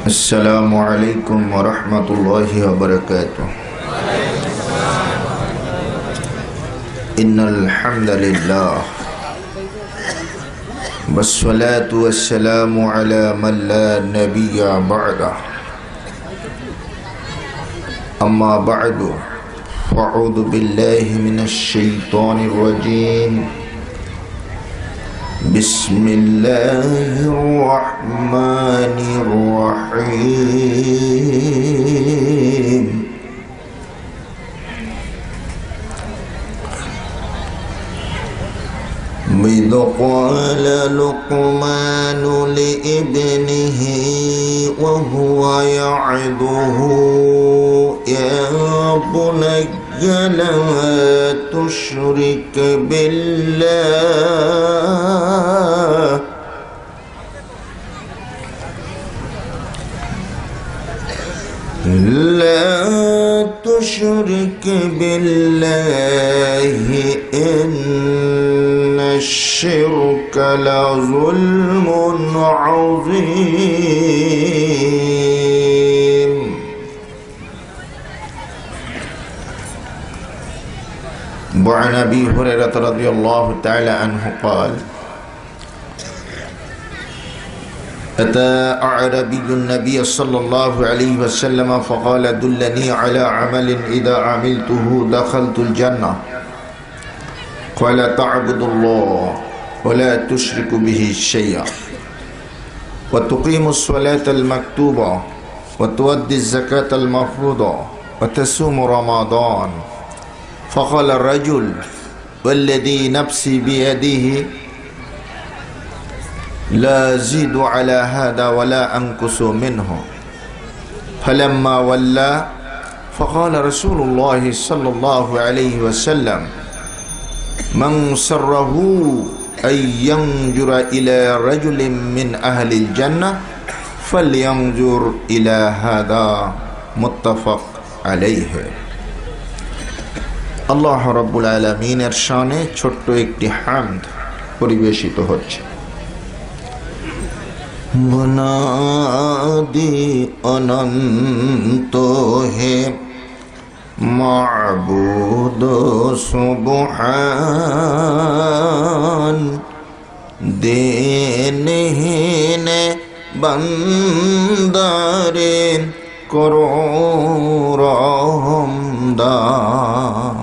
السلام عليكم ورحمة الله وبركاته. إن الحمد لله والصلاة والسلام على من لا نبي بعده. أما بعد فأعوذ بالله من الشيطان الرجيم. بسم الله الرحمن الرحيم. وإذ قال لقمان لابنه وهو يعظه يا بني لا تشرك بالله لا تشرك بالله إن الشرك لظلم عظيم. وعن أبي هريرة رضي الله تعالى عنه قال: أتى أعرابي النبي صلى الله عليه وسلم فقال: دلني على عمل إذا عملته دخلت الجنة. قال: تعبد الله ولا تشرك به شيئا وتقيم الصلاة المكتوبة وتؤدي الزكاة المفروضة وتصوم رمضان. فقال الرجل: والذي نفسي بيده لا أزيد على هذا ولا أنقص منه. فلما ولى فقال رسول الله صلى الله عليه وسلم: من سره أن ينظر إلى رجل من أهل الجنة فلينظر إلى هذا. متفق عليه. আল্লাহ রাব্বুল আলামিনের শানে ছোট্ট একটি হামদ পরিবেশিত হচ্ছে। বনাদি অনন্ত হে মাবুদ সুবহান দেনহীনে বান্দারে করো রহমদান।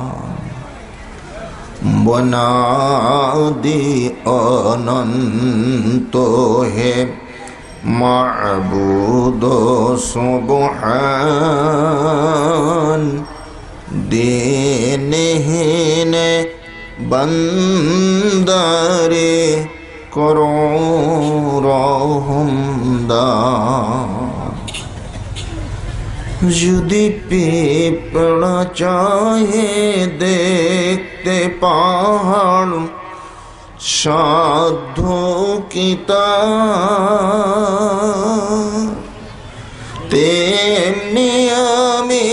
বনাদি অনন্ত হে মাবুদ সুবহান দেনহীনে বান্দারে করো রহমদান। যদি পিঁপড়া চাহে দেখতে পাহাড় সাধ্য কি তার, তেমনি আমি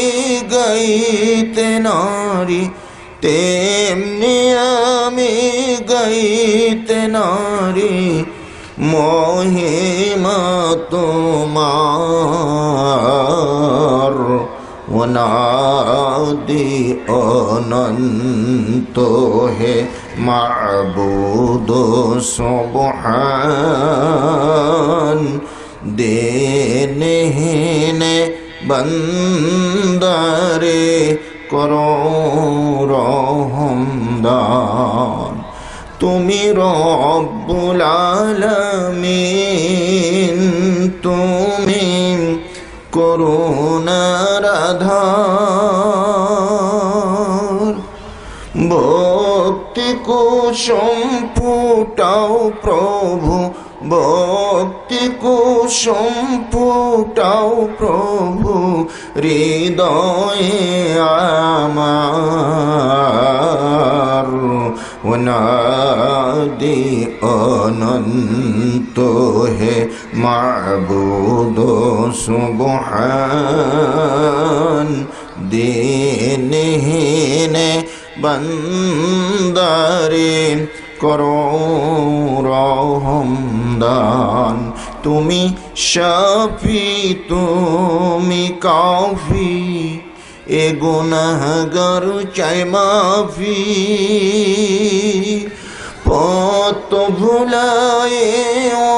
গাইতে নারী তেমনি আমি গাইতে নারী মহিমা তোমার। ওনাদি অনন্ত হে মাবুদ সুবহান দেনহীনে বান্দারে করো রহমদান। তুমি রব্বুল আলামিন, তুমি করুণার আধার। ভক্তি কুসুম ফুটাও প্রভু, ভক্তি কুসুম ফুটাও প্রভু হৃদয়ে আমার। ওনাদি অনন্ত হে মাবুদ সুবহান দেনহীনে বান্দারে করো রহমদান। তুমি শাফি তুমি কাফি, এ গুনাহগার চাই মাফি। পথ ভুলায় ও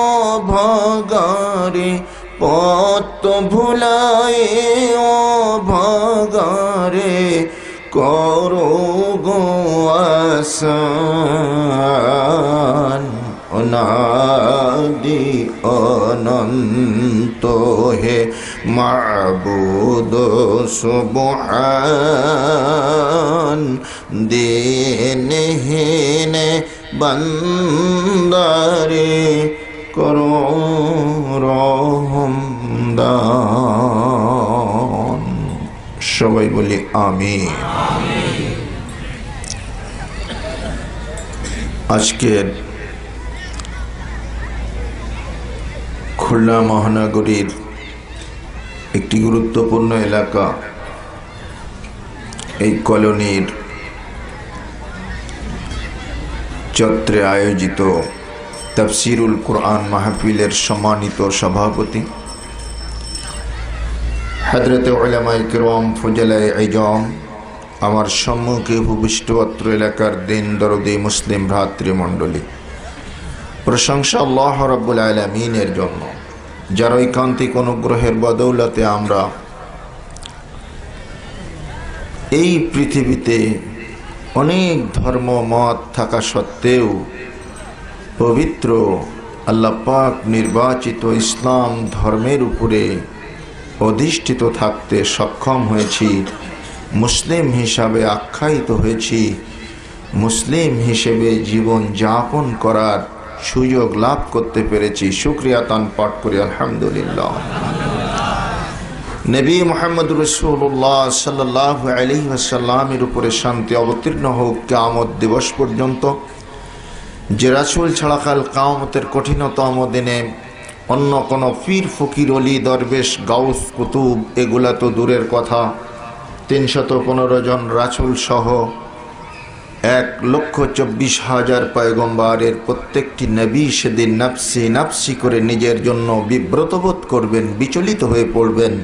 ভাগারে, পথ ভুলায় ও ভাগারে, করো গো আসান। অনাদি অনন্ত হে মাবুদ সুবহান, দিনহীন বান্দারে করো রহম দান। সবাই বলি আমিন। আজকের খুলনা মহানগরীর একটি গুরুত্বপূর্ণ এলাকা, এই কলোনির চত্বরে আয়োজিত তাফসিরুল কুরআন মাহফিলের সম্মানিত সভাপতি হযরতে উলামায়ে কিরাম ফুজালায়ে ইজাম, আমার সম্মুখে উপবিষ্ট অত্র এলাকার দিন দরদি মুসলিম ভ্রাতৃমণ্ডলী, প্রশংসা আল্লাহ রাব্বুল আলামিনের জন্য, যার ঐকান্তিক অনুগ্রহের বদৌলতে আমরা এই পৃথিবীতে অনেক ধর্ম মত থাকা সত্ত্বেও পবিত্র আল্লাহ পাক নির্বাচিত ইসলাম ধর্মের উপরে অধিষ্ঠিত থাকতে সক্ষম হয়েছি, মুসলিম হিসাবে আখ্যায়িত হয়েছি, মুসলিম হিসেবে জীবন যাপন করার সুযোগ লাভ করতে পেরেছি। শুকরিয়া তান পাঠ করি আলহামদুলিল্লাহ। নবী মুহাম্মদ রাসূলুল্লাহ সাল্লাল্লাহু আলাইহি ওয়াসাল্লামের উপরে শান্তি অবতীর্ণ হোক কিয়ামত দিবস পর্যন্ত। যে রাসূল ছাড়া কাল কিয়ামতের কঠিনতম দিনে অন্য কোনো পীর ফকির অলি দরবেশ গাউস কুতুব এগুলা তো দূরের কথা, 315 জন রাসূল সহ 1,24,000 পয়গম্বরের প্রত্যেকটি নবী সেদিন নাফসি নাফসি করে নিজের জন্য বিব্রত বোধ করবেন, বিচলিত হয়ে পড়বেন।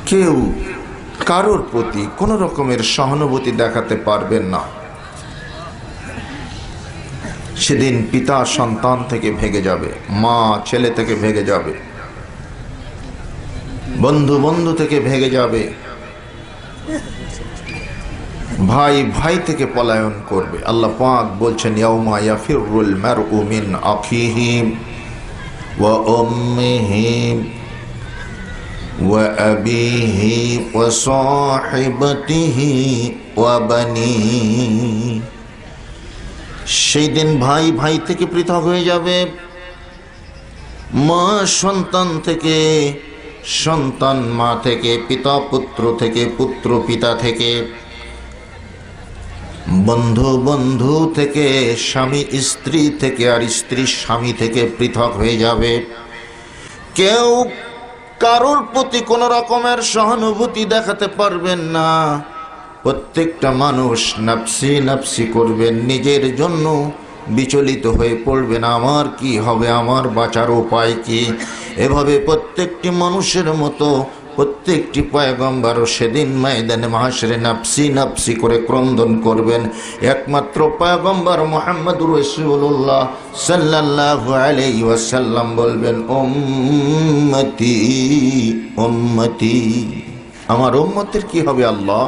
কেউ কারোর প্রতি কোনো রকমের সহানুভূতি দেখাতে পারবেন না। সেদিন পিতা সন্তান থেকে ভেঙে যাবে, মা ছেলে থেকে ভেঙে যাবে, বন্ধু বন্ধু থেকে ভেঙে যাবে, ভাই ভাই থেকে পলায়ন করবে। আল্লাহ পাক বলছেন, ইয়াউমা ইয়াফিরুল মারউ মিন আখিহি ওয়া উম্মিহি ওয়া আবিহি ওয়া সাহিবাতিহি ওয়া বানিহি। সেই দিন ভাই ভাই থেকে পৃথক হয়ে যাবে, মা সন্তান থেকে, সন্তান মা থেকে, পিতা পুত্র থেকে, পুত্র পিতা থেকে, বন্ধু বন্ধু থেকে, স্বামী স্ত্রী থেকে, আর স্ত্রী স্বামী থেকে পৃথক হয়ে যাবে। কেউ কারোর প্রতি কোনো রকমের সহানুভূতি দেখাতে পারবেন না। প্রত্যেকটা মানুষ নাফসি নাফসি করবেন, নিজের জন্য বিচলিত হয়ে পড়বেন, আমার কি হবে, আমার বাঁচার উপায় কি। এভাবে প্রত্যেকটি মানুষের মতো প্রত্যেকটি পয়গম্বরও সেদিন ময়দানে মাহশরে নাফসি নাফসি করে ক্রন্দন করবেন। একমাত্র পয়গম্বর মুহাম্মদুর রাসূলুল্লাহ সাল্লাল্লাহু আলাইহি ওয়াসাল্লাম বলবেন, উম্মতি উম্মতি, আমার উম্মতের কি হবে আল্লাহ।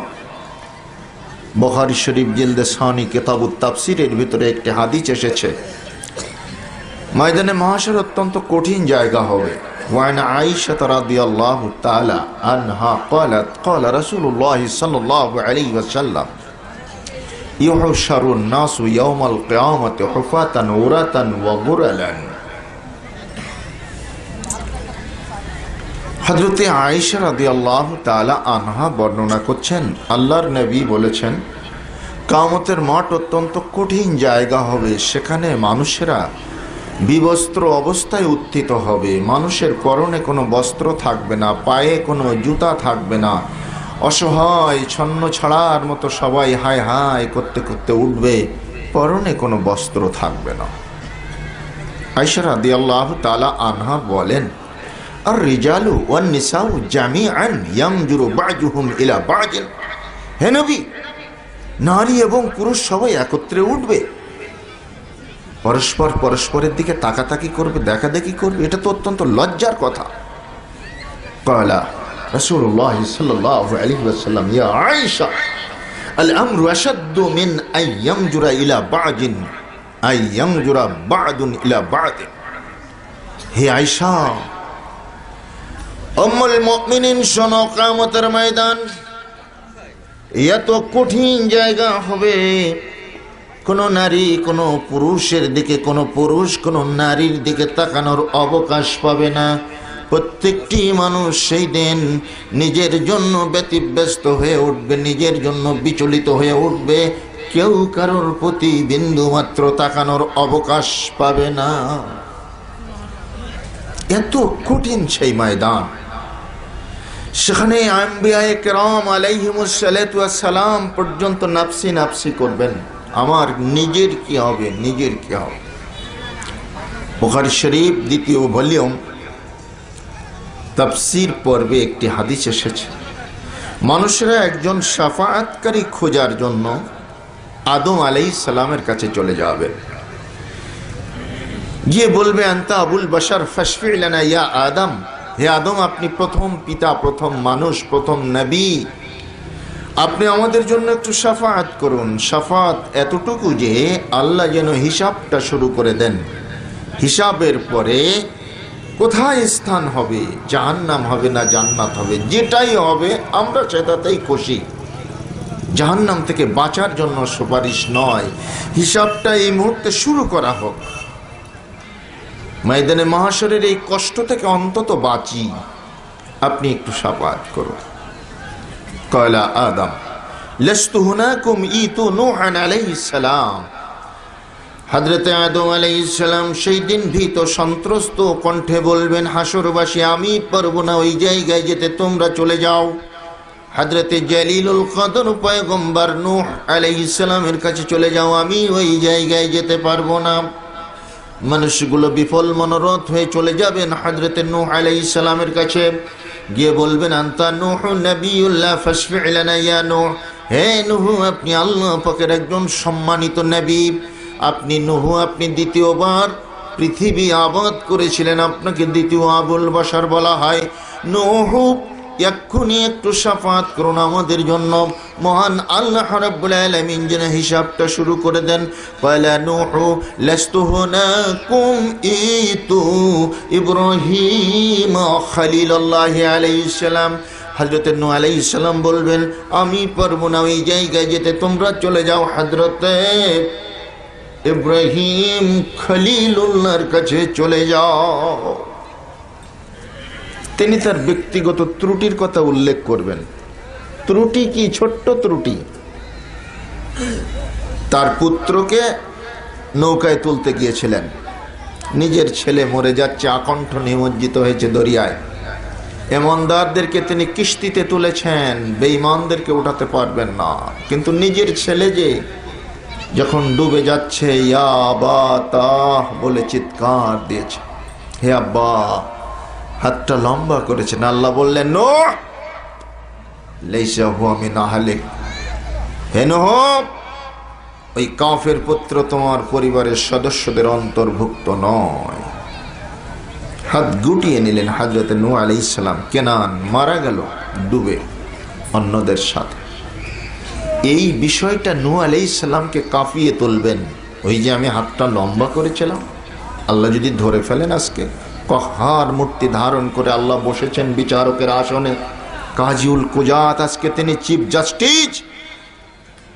বুখারী শরীফ জিলদে সানি কিতাবুত তাফসীরের ভিতরে একটি হাদিস এসেছে, ময়দানে মাহশর অত্যন্ত কঠিন জায়গা হবে। وعن عائشة رضي الله تعالى عنها قالت قال رسول الله صلى الله عليه وسلم يحشر الناس يوم القيامة حفاة عراة وغرلا। হযরতে আয়েশা রাদিয়াল্লাহু তাআলা আনহা বর্ণনা করছেন, আল্লাহর নবী বলেছেন, কিয়ামতের মাঠ অত্যন্ত কঠিন জায়গা হবে, সেখানে মানুষেরা বিবস্ত্র অবস্থায় উত্থিত হবে, মানুষের পরনে কোনো বস্ত্র থাকবে না, পায়ে কোনো জুতা থাকবে না, অসহায় ছন্ন ছাড়ার মতো সবাই হায় হায় করতে করতে উঠবে, পরনে কোনো বস্ত্র থাকবে না। আয়েশা রাদিয়াল্লাহু তাআলা আনহা বলেন, আর রিজালু ওয়ান নিসাউ জামিআন ইয়ানজুরু বা'দুহুম ইলা বা'দিন। হে নবী, নারী এবং পুরুষ সবাই একত্রে উঠবে, পরস্পর পরস্পরের দিকে তাকাতাকি করবে, দেখাদেখি করবে। এটা তো অত্যন্ত লজ্জার কথা। ক্বালা রাসূলুল্লাহ সাল্লাল্লাহু আলাইহি ওয়াসাল্লাম, ইয়া আয়েশা, আল আমরু আশাদ্দু মিন আন ইয়ানজুরা ইলা বা'দিন আন ইয়ানজুরা বা'দুন ইলা বা'দিন। হে আয়েশা, উম্মুল মুমিনিন, শোনো, কিয়ামতের ময়দান এত কঠিন জায়গা হবে, কোন নারী কোন পুরুষের দিকে, কোন পুরুষ কোন নারীর দিকে তাকানোর অবকাশ পাবে না। প্রত্যেকটি মানুষ সেই দিন নিজের জন্য ব্যতিব্যস্ত হয়ে উঠবে, নিজের জন্য বিচলিত হয়ে উঠবে। কেউ কারোর প্রতি বিন্দু মাত্র তাকানোর অবকাশ পাবে না। এত কঠিন সেই ময়দান। সেখানে আম্বিয়ায়ে কেরাম আলাইহিমুস সালাতু ওয়াস সালাম পর্যন্ত নাফসি নাফসি করবেন, আমার নিজের কি হবে, নিজের কি হবে। বুখারী শরীফ দ্বিতীয় ভলিউম তাফসীর পর্বে একটি হাদিস এসেছে, মানুষেরা একজন শাফাআতকারী খোঁজার জন্য আদম আলাইহিস সালামের কাছে চলে যাবে, গিয়ে বলবে, আনতা আবুল বাশার ফাশফি' লানা ইয়া আদম, হে আদম, আপনি প্রথম পিতা, প্রথম মানুষ, প্রথম নবী, আপনি আমাদের জন্য একটু শাফাআত করুন। শাফাআত এতটুকু যে আল্লাহ যেন হিসাবটা শুরু করে দেন। হিসাবের পরে কোথায় স্থান হবে, জাহান্নাম হবে না জান্নাত হবে, যেটাই হবে আমরা সেটাতেই খুশি। জাহান্নাম থেকে বাঁচার জন্য সুপারিশ নয়, হিসাবটা এই মুহূর্তে শুরু করা হোক। ময়দানে মাহশরের এই কষ্ট থেকে অন্তত বাঁচি, আপনি একটু শাফাআত করুন। ক্বালা আদম লাস্তু হুনাকুম ইতু নূহান আলাইহিস সালাম। হযরত আদম আলাইহিস সালাম সেই দিন ভীত সন্ত্রস্ত কণ্ঠে বলবেন, হাসরবাসী, আমি পারবো না ওই জায়গায় যেতে, তোমরা চলে যাও। হযরত জলিলুল কদর পয়গম্বর নূহ আলাইহিস সালামের কাছে চলে যাও, আমি ওই জায়গায় যেতে পারবো না। মানুষগুলো বিফল মনোরথ হয়ে চলে যাবেন হযরত নূহ আলাইহিস সালামের কাছে, গিয়ে বলবেন, আনতা নূহ নবিয়ুল্লাহ ফাশফি' লানা ইয়া নূহ। হে নূহ, আপনি আল্লাহ পাকের একজন সম্মানিত নবী, আপনি নূহ, আপনি দ্বিতীয়বার পৃথিবী আবাদ করেছিলেন, আপনাকে দ্বিতীয় আবুল বাশার বলা হয়। নূহ, এক্ষুনি একটু শাফাআত করুন আমাদের জন্য। মহান আল্লাহ রাব্বুল আলামিন যেন হিসাবটা শুরু করে দেন। ক্বালা নূহু লাস্তু হুনাকুম ইতু ইব্রাহিম খলিলুল্লাহ আলাইহিস সালাম। হযরত নূহ আলাইহিস সালাম বলবেন, আমি পারবো না ওই জায়গায় যেতে, তোমরা চলে যাও হযরত ইব্রাহিম খলিলুল্লাহর কাছে চলে যাও। তিনি তার ব্যক্তিগত ত্রুটির কথা উল্লেখ করবেন। ত্রুটি কি? ছোট্ট ত্রুটি। তার পুত্রকে নৌকায় তুলতে গিয়েছিলেন, নিজের ছেলে মরে যাচ্ছে, আকণ্ঠ নিমজ্জিত হয়েছে দরিয়ায়। ইমানদারদেরকে তিনি কিস্তিতে তুলেছেন, বেঈমানদেরকে উঠাতে পারবেন না। কিন্তু নিজের ছেলে যে যখন ডুবে যাচ্ছে, ইয়া আবাতা বলে চিৎকার দিয়েছে, হে আব্বা, হাতটা লম্বা করেছেন। আল্লাহ বললেন, নূহ লাইসা হুয়া মিন আহলিক, হে নূহ, ওই কাফের পুত্র তোমার পরিবারের সদস্যদের অন্তর্ভুক্ত নয়। হাত গুটিয়ে নিলেন হযরত নূহ আলাইহিস সালাম। কেনান মারা গেল ডুবে অন্যদের সাথে। এই বিষয়টা নূহ আলাইহিস সালামকে কাঁপিয়ে তুলবেন। ওই যে আমি হাতটা লম্বা করেছিলাম, আল্লাহ যদি ধরে ফেলেন, আজকে কহার মূর্তি ধারণ করে আল্লাহ বসেছেন বিচারকের আসনে, কাজীউল কুজাত, আজকে তিনি চিফ জাস্টিস,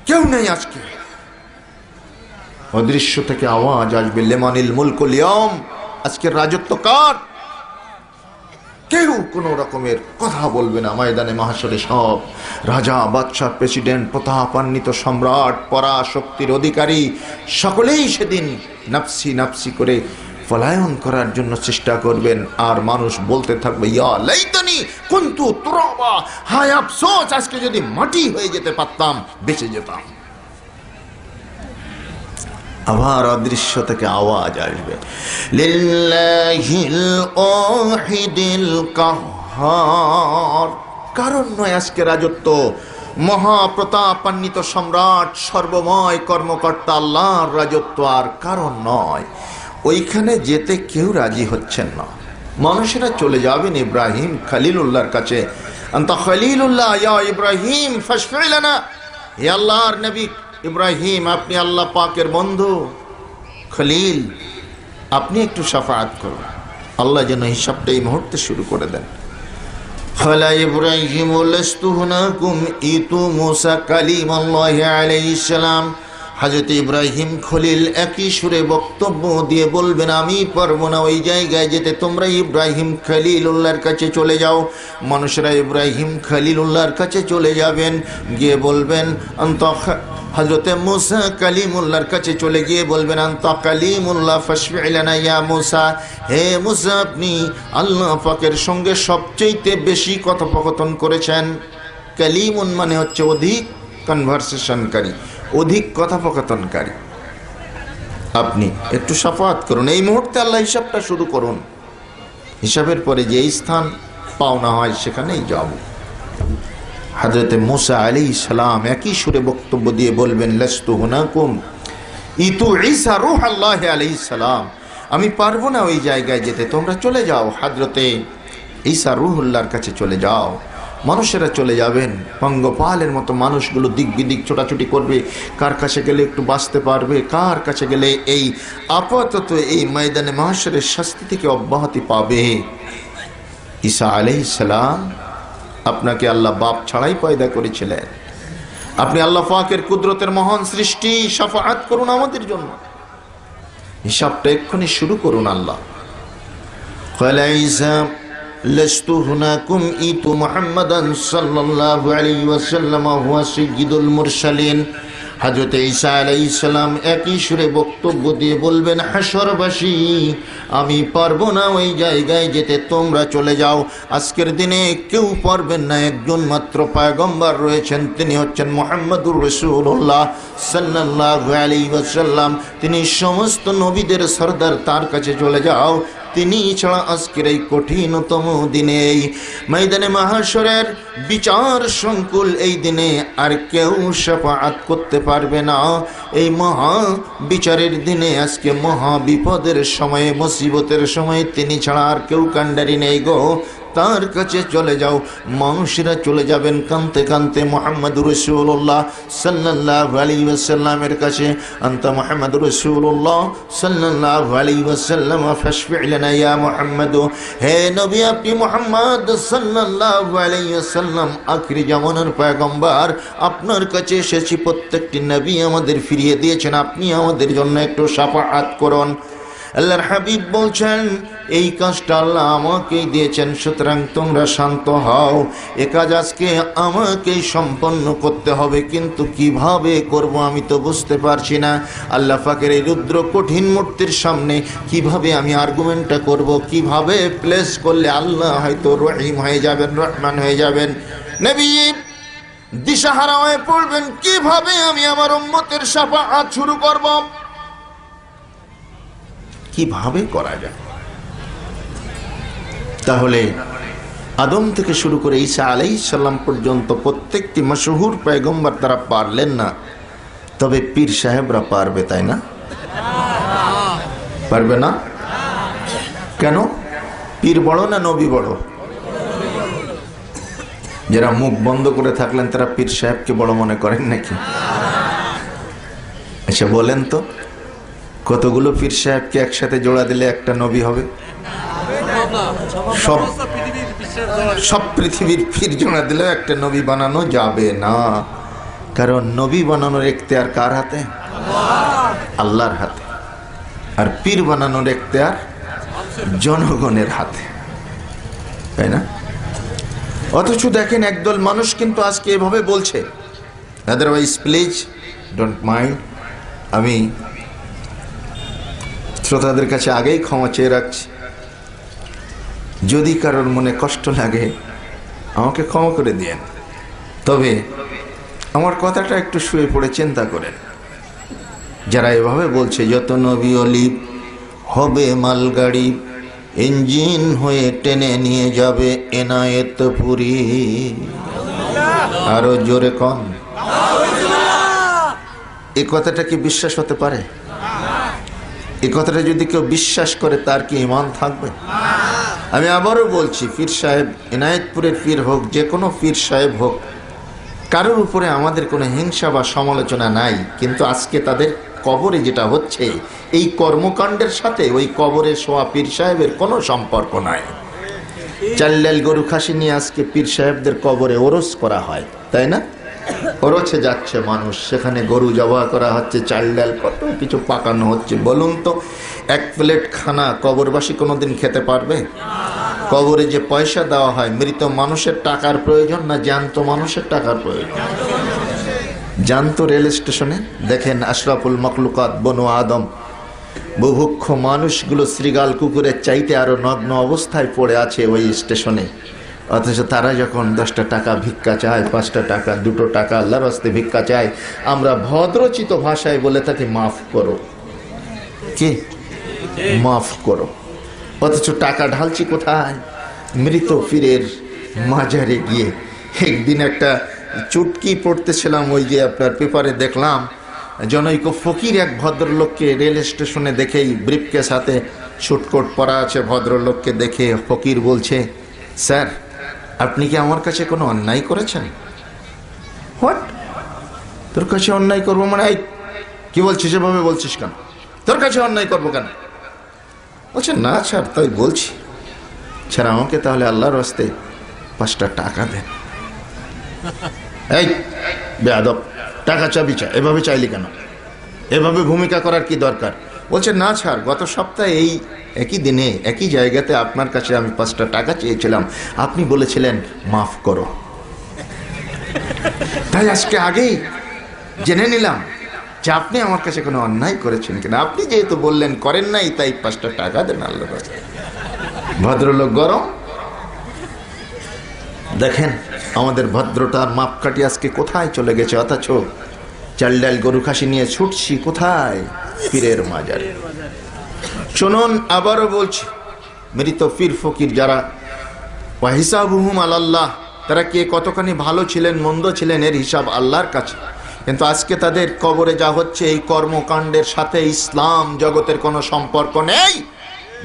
কেউ নেই। আজকে অদৃশ্য থেকে আওয়াজ আসবে, লিমানিল মুলকুল ইয়াউম, আজকের রাজত্ব কার? কেউ কোনো রকমের কথা বলবে না। ময়দানে মাহশরে সব রাজা, বাদশাহ, প্রেসিডেন্ট, প্রতাপান্বিত সম্রাট, পরাশক্তির অধিকারী সকলেই সেদিন নাফসি নাফসি করে পলায়ন করার জন্য চেষ্টা করবেন। আর মানুষ বলতে থাকবে, ইয়া লাইতানি কুনতু তুরাবা, হায় আফসোস, আজকে যদি মাটি হয়ে যেতে পারতাম, বেঁচে যেতাম। আবার অদৃশ্য থেকে আওয়াজ আসবে, লিল্লাহিল ওয়াহিদিল কাহ্হার। কারণ নয় আজকে রাজত্ব, মহাপ্রতাপান্বিত সম্রাট সর্বময় কর্মকর্তা আল্লাহর রাজত্ব, আর কারণ নয়। ওইখানে যেতে কেউ রাজি হচ্ছেন না। মানুষেরা চলে যাবেন ইব্রাহিম খলিলুল্লাহর কাছে। আনতা খলিলুল্লাহ ইয়া ইব্রাহিম ফাশফি লানা, হে আল্লাহর নবী ইব্রাহিম, আপনি আল্লাহ পাকের বন্ধু খলিল, আপনি একটু শাফাআত করুন। আল্লাহ যেন হিসাবটা এই মুহূর্তে শুরু করে দেন। খালা ইব্রাহিম লাস্তু হুনাকুম ইতু মুসা কালিমাল্লাহি আলাইহিস সালাম। হযরত ইব্রাহিম খলিল একই সুরে বক্তব্য দিয়ে বলবেন, আমি পারবো না ওই জায়গায় যেতে, তোমরা ইব্রাহিম খলিলুল্লাহর কাছে চলে যাও। মানুষেরা ইব্রাহিম খলিলুল্লাহর কাছে চলে যাবেন, গিয়ে বলবেন হযরতে মুসা কালিমুল্লাহর কাছে চলে গিয়ে বলবেন, আনতা কালিমুল্লাহ ফাশফি লানা ইয়া মুসা, হে মুসা আপনি আল্লাহ পাকের সঙ্গে সবচেয়ে বেশি কথোপকথন করেছেন। কালিমুন মানে হচ্ছে অধিক কনভারসেশনকারী, অধিক কথোপকথনকারী। আপনি একটু শাফাআত করুন। এই মুহূর্তে আল্লাহ হিসাবটা শুরু করুন। হিসাবের পরে যে স্থান পাওনা হয় সেখানেই যাব। হযরতে মুসা আলাইহিস সালাম একই সুরে বক্তব্য দিয়ে বলবেন, লাস্তু হুনাকুম ইতু ঈসা রূহুল্লাহি আলাইহিস সালাম, আমি পারবো না ওই জায়গায় যেতে, তোমরা চলে যাও, হযরতে ঈসা রূহুল্লাহর কাছে চলে যাও। মানুষেরা চলে যাবেন, পঙ্গপালের মতো মানুষগুলো দিক বিদিক ছোটাছুটি করবে, কার কাছে গেলে একটু বাঁচতে পারবে, কার কাছে গেলে এই আপাতত এই ময়দানে মাহশরের শাস্তি থেকে অব্যাহতি পাবে। ঈসা আলাইহিস সালাম, আপনাকে আল্লাহ বাপ ছাড়াই পয়দা করেছিলেন, আপনি আল্লাহ পাকের কুদরতের মহান সৃষ্টি, শাফাআত করুন আমাদের জন্য। হিসাবটা এক্ষুনি শুরু করুন। আল্লাহ ক্বালা ঈসা লাস্তু হুনাকুম ইতু মুহাম্মাদান সাল্লাল্লাহু আলাইহি ওয়াসাল্লাম হুয়া সাইয়্যিদুল মুরসালিন। হযরত ঈসা আলাইহিস সালাম একই সুরে বক্তব্য দিয়ে বলবেন, হাশরবাসী, আমি পারবো না ওই জায়গায় যেতে, তোমরা চলে যাও। আজকের দিনে কেউ পারবেন না, একজন মাত্র পয়গম্বর রয়েছেন, তিনি হচ্ছেন মুহাম্মদুর রাসূলুল্লাহ সাল্লাল্লাহু আলাইহি ওয়াসাল্লাম। তিনি সমস্ত নবীদের সরদার, তার কাছে চলে যাও। তিনি ছাড়া আজকের এই কঠিনতম দিনে, এই ময়দানে মাহশরের বিচার সংকুল এই দিনে আর কেউ শাফাআত করতে পারবে না। এই মহা বিচারের দিনে, আজকে মহা বিপদের সময়ে, মুসিবতের সময়ে তিনি ছাড়া আর কেউ কান্ডারি নেই গো। তার কাছে চলে যাও। মানুষেরা চলে যাবেন কানতে কানতে মুহাম্মদুর রাসূলুল্লাহ সাল্লাল্লাহু আলাইহি ওয়াসাল্লামের কাছে। আনতা মুহাম্মদুর রাসূলুল্লাহ সাল্লাল্লাহু আলাইহি ওয়াসাল্লাম ফাশফি লানা ইয়া মুহাম্মদ, হে নবী আপনি মুহাম্মদ সাল্লাল্লাহু আলাইহি ওয়াসাল্লাম আখিরি জামানার পয়গম্বর, আপনার কাছে এসেছি। প্রত্যেকটি নবী আমাদের ফিরিয়ে দিয়েছেন, আপনি আমাদের জন্য একটু শাফাআত করুন। আল্লাহর হাবিব বলছেন, এই কাজটা আল্লাহ আমাকেই দিয়েছেন, সুতরাং তোমরা শান্ত হও। এ কাজ আজকে আমাকেই সম্পন্ন করতে হবে, কিন্তু কিভাবে করব আমি তো বুঝতে পারছি না। আল্লাহ পাকের এই রুদ্র কঠিন মূর্তির সামনে কিভাবে আমি আর্গুমেন্টটা করব, কিভাবে প্লেস করলে আল্লাহ হয়তো রহিম হয়ে যাবেন, রহমান হয়ে যাবেন। নবী দিশাহারা হয়ে পড়বেন, কিভাবে আমি আমার উম্মতের শাফাআত শুরু করব, কিভাবে করা যায়। তাহলে আদম থেকে শুরু করে ঈসা আলাইহিস সালাম পর্যন্ত প্রত্যেকটি মশহুর পয়গম্বর তারা পারলেন না, তবে পীর সাহেবরা পারবে, তাই না? পারবে না কেন? পীর বড় না নবী বড়? যারা মুখ বন্ধ করে থাকলেন তারা পীর সাহেবকে বড় মনে করেন নাকি? আচ্ছা বলেন তো, কতগুলো পীর সাহেবকে একসাথে জোড়া দিলে একটা নবী হবে? সব পৃথিবীর পীর জোড়া দিলে একটা নবী বানানো যাবে না, কারণ নবী বানানোর এখতিয়ার কার হাতে? আল্লাহর হাতে। আর পীর বানানোর এখতিয়ার জনগণের হাতে, তাই না? অথচ দেখেন একদল মানুষ কিন্তু আজকে এভাবে বলছে। আদারওয়াইজ প্লিজ ডোন্ট মাইন্ড, আমি শ্রোতাদের কাছে আগেই ক্ষমা চেয়ে রাখছি, যদি কারোর মনে কষ্ট লাগে আমাকে ক্ষমা করে দিয়েন। তবে আমার কথাটা একটু শুয়ে পড়ে চিন্তা করেন। যারা এভাবে বলছে যত নবী অলি হবে মালগাড়ি, ইঞ্জিন হয়ে টেনে নিয়ে যাবে এনায়েতপুরি। আরো জোরে কন। এই কথাটা কি বিশ্বাস হতে পারে? এই কথাটা যদি কেউ বিশ্বাস করে তার কি ঈমান থাকবে? আমি আবারও বলছি, পীর সাহেব, এনায়েতপুরের পীর হোক, যে কোনো পীর সাহেব হোক, কারোর উপরে আমাদের কোনো হিংসা বা সমালোচনা নাই। কিন্তু আজকে তাদের কবরে যেটা হচ্ছে, এই কর্মকাণ্ডের সাথে ওই কবরে শোয়া পীর সাহেবের কোনো সম্পর্ক নাই। চাল ডাল গরু খাসি নিয়ে আজকে পীর সাহেবদের কবরে ওরস করা হয়, তাই না? ওরসে যাচ্ছে মানুষ, সেখানে গরু জবাই করা হচ্ছে, চাল ডাল কত কিছু পাকানো হচ্ছে। বলুন তো, এক প্লেট খানা কবরবাসী কোনোদিন খেতে পারবে? কবরে যে পয়সা দেওয়া হয়, মৃত মানুষের টাকার প্রয়োজন না জ্যান্ত মানুষের টাকার প্রয়োজন? জ্যান্ত রেল স্টেশনে দেখেন আশরাফুল মখলুকাত বনু আদম, বুভুক্ষ মানুষগুলো শ্রীগাল কুকুরের চাইতে আরো নগ্ন অবস্থায় পড়ে আছে ওই স্টেশনে। অথচ তারা যখন 10টা টাকা ভিক্ষা চায়, 5টা টাকা, 2টো টাকা আল্লাহর রাস্তায় ভিক্ষা চায়, আমরা ভদ্রচিত ভাষায় বলে থাকি মাফ করো। কি মাফ করো? অথচ টাকা ঢালছি কোথায়? মৃত পীরের মাজারে গিয়ে। একদিন একটা চুটকি পড়তেছিলাম, ওই যে আপনার পেপারে দেখলাম, জনৈক ফকির এক ভদ্রলোককে রেল স্টেশনে দেখেই ব্রিফকেস হাতে ছুটকোট পরা আছে, ভদ্রলোককে দেখে ফকির বলছে, স্যার আপনি কি আমার কাছে কোনো অন্যায় করেছেন? হোয়াট? তোর কাছে অন্যায় করবো মানে? কি বলছিস, এভাবে বলছিস কেন? তোর কাছে অন্যায় করবো কেন? বলছে না স্যার, তাই বলছি। স্যার আমাকে তাহলে আল্লাহর রাস্তে 5টা টাকা দেন। এই বেয়াদব, টাকা চাবি চা, এভাবে চাইলি কেন? এভাবে ভূমিকা করার কি দরকার? বলছে না স্যার, গত সপ্তাহে এই একই দিনে একই জায়গাতে আপনার কাছে আমি 5টা টাকা চেয়েছিলাম, আপনি বলেছিলেন মাফ করো। তাই আজকে আগেই জেনে নিলাম যে আপনি আমার কাছে কোনো অন্যায় করেছেন কিনা। আপনি যেহেতু বললেন করেন নাই, তাই 5টা টাকা দেন আল্লাহর রাস্তায়। ভদ্রলোক গরম। দেখেন আমাদের ভদ্রতার মাপকাঠি আজকে কোথায় চলে গেছে। অথচ চাল ডাল গরু খাসি নিয়ে ছুটছি কোথায়? পীরের মাজারে। শুনুন, আবারও বলছি, মৃত পীর ফকির যারা, ওয়া হিসাবুহুম আলাল্লাহ, তারা কে কতখানি ভালো ছিলেন মন্দ ছিলেন এর হিসাব আল্লাহর কাছে। কিন্তু আজকে তাদের কবরে যা হচ্ছে, এই কর্মকাণ্ডের সাথে ইসলাম জগতের কোনো সম্পর্ক নেই।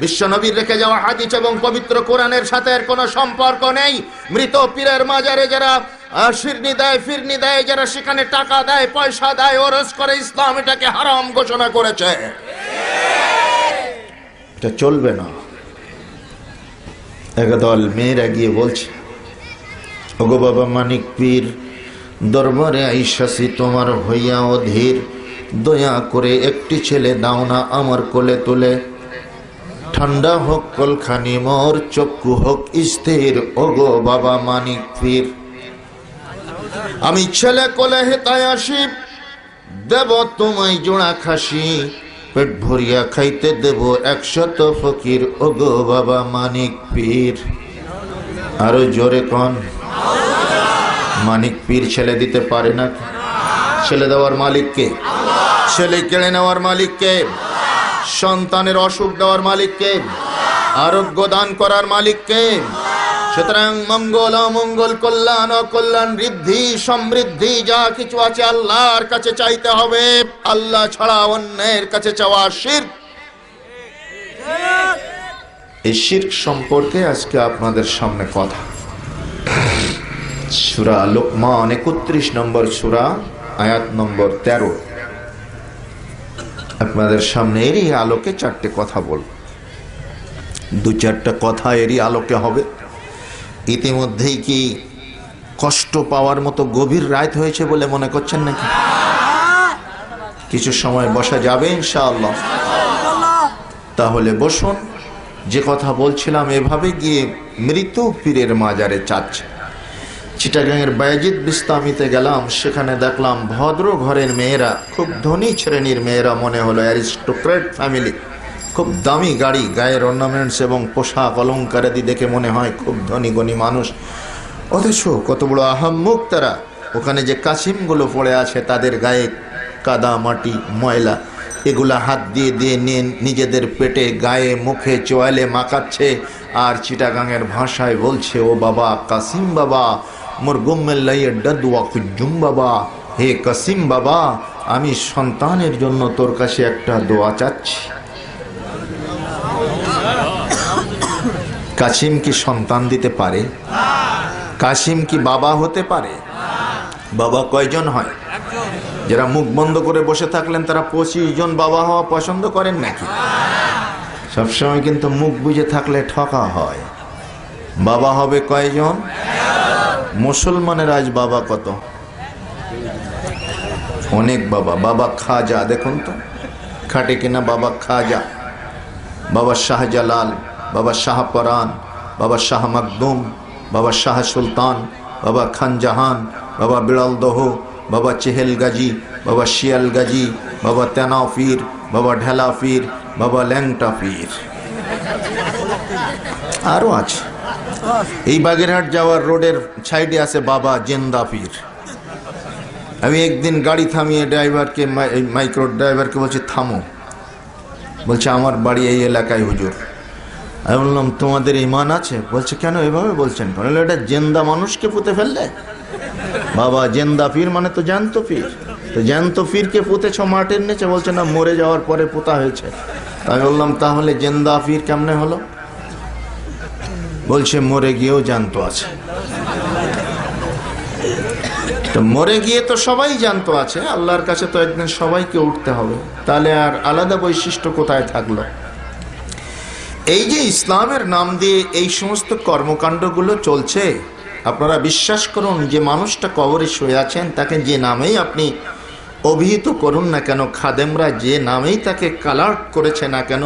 বিশ্বনবীর রেখে যাওয়া হাদিস এবং পবিত্র কোরআনের সাথে এর কোনো সম্পর্ক নেই। মৃত পীরের মাজারে যারা শিরনি দেয়, ফিরনি দেয়, যারা সেখানে টাকা দেয়, পয়সা দেয়, ওরস করে, ইসলাম এটাকে হারাম ঘোষণা করেছে। এটা চলবে না। একদল মেয়েরা গিয়ে বলছে, ওগো বাবা মানিক পীর, দরবারে আইসাছি তোমার হইয়া অধীর, দয়া করে একটি ছেলে দাও না আমার কোলে তুলে। ঠান্ডা হোক কলখানি মোর, চক্ষু হোক স্থির, ওগো বাবা মানিক পীর। আমি ছেলে কোলে হেতায় আসি, দেব তোমায় জোড়া খাসি, পেট ভরিয়া খাইতে দেব 100 ফকির, ওগো বাবা মানিক পীর। আরো জোরে কন। মানিক পীর ছেলে দিতে পারে না? ছেলে দেওয়ার মালিক কে? ছেলে কেড়ে নেওয়ার মালিক কে? সন্তানের অসুখ দেওয়ার মালিক কে? আরোগ্য দান করার মালিক কে? সুতরাং মঙ্গল অমঙ্গল, কল্যাণ অকল্যাণ, ঋদ্ধি সমৃদ্ধি যা কিছু আছে আল্লাহর কাছে চাইতে হবে। আল্লাহ ছাড়া অন্যের কাছে চাওয়া শিরক। এই শিরক সম্পর্কে আজকে আপনাদের সামনে কথা। সূরা লোকমান 31 নম্বর সূরা, আয়াত নম্বর 13। আপনাদের সামনে এরই আলোকে 4টে কথা বলব। 2-4টা কথা এরই আলোকে হবে। ইতিমধ্যেই কি কষ্ট পাওয়ার মতো গভীর রাত হয়েছে বলে মনে করছেন নাকি? কিছু সময় বসা যাবে ইনশাআল্লাহ? তাহলে বসুন। যে কথা বলছিলাম, এভাবে গিয়ে মৃত পীরের মাজারে চাচ্ছে। চিটাগাংয়ের বায়েজিদ বিস্তামিতে গেলাম, সেখানে দেখলাম ভদ্র ঘরের মেয়েরা, খুব ধনী শ্রেণীর মেয়েরা, মনে হলো অ্যারিস্টোক্রেট ফ্যামিলি, খুব দামি গাড়ি, গায়ের অর্নামেন্টস এবং পোশাক অলঙ্কারাদি দেখে মনে হয় খুব ধনী গণী মানুষ। অথচ কত বড় আহাম্মুক তারা। ওখানে যে কাসিমগুলো পড়ে আছে, তাদের গায়ে কাদা মাটি ময়লা, এগুলা হাত দিয়ে দিয়ে নিয়ে নিজেদের পেটে, গায়ে, মুখে, চোয়ালে মাখাচ্ছে আর চিটাগাঙের ভাষায় বলছে, ও বাবা কাসিম বাবা, মোর গুম্মেল্লাইয়ে ডাদুয়া কুজ্জুম বাবা, হে কাসিম বাবা, আমি সন্তানের জন্য তোর কাছে একটা দোয়া চাচ্ছি। কাসিম কি সন্তান দিতে পারে? কাসিম কি বাবা হতে পারে? বাবা কয়জন হয়? যারা মুখ বন্ধ করে বসে থাকলেন তারা 25 জন বাবা হওয়া পছন্দ করেন নাকি? সবসময় কিন্তু মুখ বুজে থাকলে ঠকা হয়। বাবা হবে কয়জন? মুসলমানের আজ বাবা কত? অনেক বাবা। বাবা খাজা দেখুন তো, খাটে কিনা বাবা খাজা, বাবা শাহজালাল, বাবা শাহপরান, বাবা শাহ মখদুম, বাবা শাহ সুলতান, বাবা খানজাহান, বাবা বিড়ালদহ, বাবা চেহেল গাজী, বাবা শিয়াল গাজী, বাবা তেনাফির, বাবা ঢেলাফির, বাবা ল্যাংটা পীর, আরো আছে। এই বাগেরহাট যাওয়ার রোডের সাইডে আছে বাবা জেন্দা পীর। আমি একদিন গাড়ি থামিয়ে ড্রাইভারকে, মাইক্রো ড্রাইভারকে বলছি থামো। বলছে আমার বাড়ি এই এলাকায় হুজুর। আমি বললাম তোমাদের ঈমান আছে? বলছে কেন এভাবে বলছেন? বললো এটা জেন্দা মানুষকে পুঁতে ফেললে। বাবা জেন্দা পীর মানে তো জ্যান্ত পীর, তো জ্যান্ত পীরকে পুঁতেছ মাটির নিচে? বলছে না, মরে যাওয়ার পরে পোতা হয়েছে। আমি বললাম তাহলে জেন্দা পীর কেমনে হলো? বলছে মরে গিয়েও জ্যান্ত আছে। তো মরে গিয়ে তো সবাই জ্যান্ত আছে, আল্লাহর কাছে তো একদিন সবাইকে উঠতে হবে, তাহলে আর আলাদা বৈশিষ্ট্য কোথায় থাকলো? এই যে ইসলামের নাম দিয়ে এই সমস্ত কর্মকাণ্ডগুলো চলছে, আপনারা বিশ্বাস করুন যে মানুষটা কবরে শুয়ে আছেন, তাকে যে নামেই আপনি অভিহিত করুন না কেন, খাদেমরা যে নামেই তাকে কালার করেছে না কেন,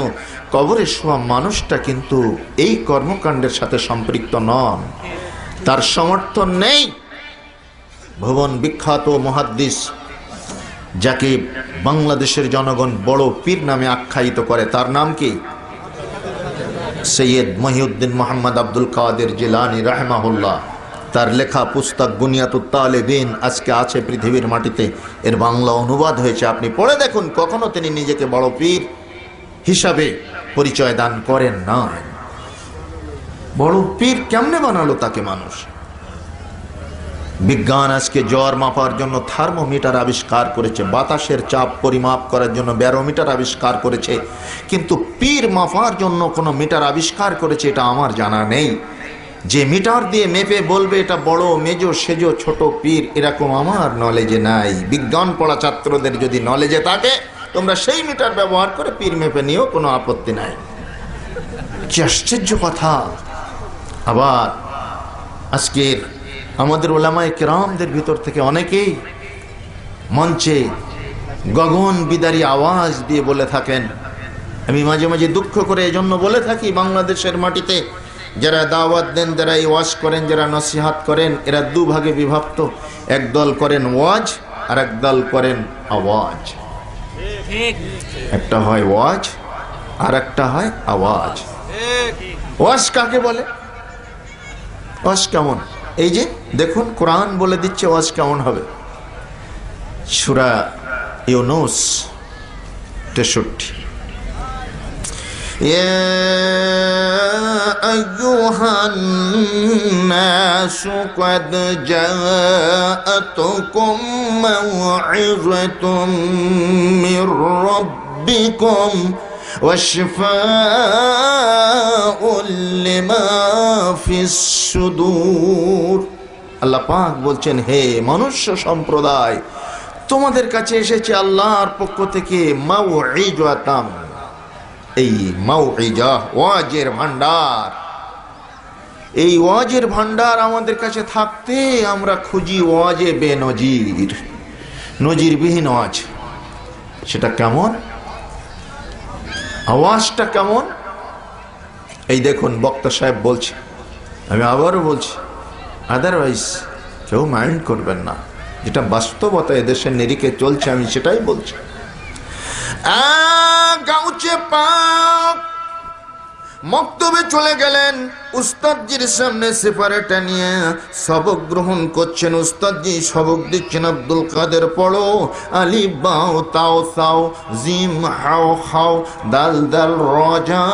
কবরে শোয়া মানুষটা কিন্তু এই কর্মকাণ্ডের সাথে সম্পৃক্ত নন, তার সমর্থন নেই। ভুবন বিখ্যাত মুহাদ্দিস, যাকে বাংলাদেশের জনগণ বড় পীর নামে আখ্যায়িত করে, তার নাম কি? সৈয়দ মহিউদ্দিন মোহাম্মদ আব্দুল কাদের জিলানী রাহমাহুল্লাহ। তার লেখা পুস্তক বুনিয়াতুত তালেবিন আজকে আছে পৃথিবীর মাটিতে, এর বাংলা অনুবাদ হয়েছে, আপনি পড়ে দেখুন। কখনো তিনি নিজেকে বড় পীর হিসাবে পরিচয় দান করেন না। বড় পীর কেমনে বানালো তাকে মানুষ? বিজ্ঞান আজকে জ্বর মাপার জন্য থার্মোমিটার আবিষ্কার করেছে, বাতাসের চাপ পরিমাপ করার জন্য ব্যারোমিটার আবিষ্কার করেছে, কিন্তু পীর মাপার জন্য কোনো মিটার আবিষ্কার করেছে এটা আমার জানা নেই। যে মিটার দিয়ে মেপে বলবে এটা বড়, মেজো, সেজো, ছোট পীর, এরকম আমার নলেজে নাই। বিজ্ঞান পড়া ছাত্রদের যদি নলেজে থাকে, তোমরা সেই মিটার ব্যবহার করে পীর মেপে নিয়েও কোনো আপত্তি নাই। কি আশ্চর্য কথা! আবার আজকের আমাদের ওলামায়ে কেরামদের ভিতর থেকে অনেকেই মঞ্চে গগন বিদারী আওয়াজ দিয়ে বলে থাকেন, আমি মাঝে মাঝে দুঃখ করে এজন্য বলে থাকি, বাংলাদেশের মাটিতে যারা দাওয়াত দেন, যারা ওয়াজ করেন, যারা নসিহাত করেন, এরা দুভাগে বিভক্ত। এক দল করেন ওয়াজ আর এক দল করেন আওয়াজ। একটা হয় ওয়াজ আর একটা হয় আওয়াজ। ওয়াজ কাকে বলে? ওয়াজ কেমন? এই যে দেখুন, কোরআন বলে দিচ্ছে ওয়াজ কেমন হবে। সূরা ইউনূস 63। ইয়া আইয়ুহান নাসু ক্বাদ জাআতুকুম মাউইযাতুম মির রাব্বিকুম ওয়াশফাউল লিমা ফিস সুদূর। আল্লাহ পাক বলছেন, হে মনুষ্য সম্প্রদায়, তোমাদের কাছে এসেছে আল্লাহর পক্ষ থেকে মাউইযাতাম, এই মাউইজা ওয়াজের ভান্ডার। এই ওয়াজের ভান্ডার আমাদের কাছে থাকতে আমরা খুঁজি ওয়াজে বেনজির, নজিরবিহীন ওয়াজ। সেটা কেমন? আওয়াজটা কেমন? এই দেখুন বক্তা সাহেব বলছে, আমি আবারও বলছি, আদারওয়াইজ কেউ মাইন্ড করবেন না, যেটা বাস্তবতা এদেশের নিরিখে চলছে আমি সেটাই বলছি। गाँवचे पाक মক্তবে চলে গেলেন। উস্তাদজির সামনে সেপারেটা নিয়ে সবক গ্রহণ করছেন। উস্তাদজি সবক দিচ্ছেন, আব্দুল কাদের পড়ো, আলিফ বাও তাও তাও, জিম হাও হাও, দাল দাল রজা।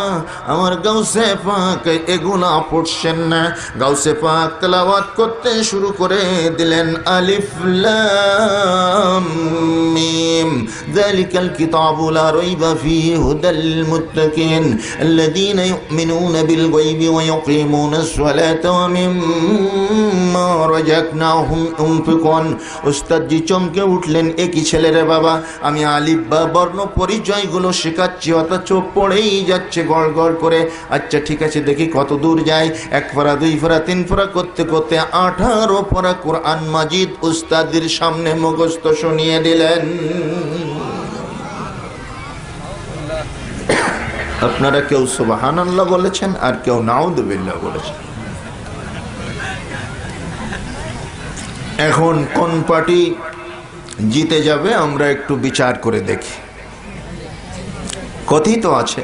আমার গাউসে পাক এগুলা পড়ছেন না। গাউসে পাক তেলাওয়াত করতে শুরু করে দিলেন, আলিফ লাম মিম, যালিকাল কিতাবু লা রাইবা ফীহি হুদাল লিল মুত্তাকিন আল্লাযীনা يؤمنون بالغيب ويقيمون الصلاة ومما رزقناهم ينفقون। উস্তাদজি চমকে উঠলেন, একই ছেলে রে বাবা, আমি আলিফ বা বর্ণ পরিচয়গুলো শেখাচ্ছি অথচ পড়েই যাচ্ছে গড় গড় করে। আচ্ছা ঠিক আছে, দেখি কত দূর যায়। 1 পারা 2 পারা 3 পারা করতে করতে 18 পারা কোরআন মাজিদ উস্তাদের সামনে মুখস্থ শুনিয়ে দিলেন। আপনারা কেউ সুবহানাল্লাহ বলেছেন আর কেউ নাউযুবিল্লাহ বলেছেন। এখন কোন পার্টি জিতে যাবে আমরা একটু বিচার করে দেখি। কথিত আছে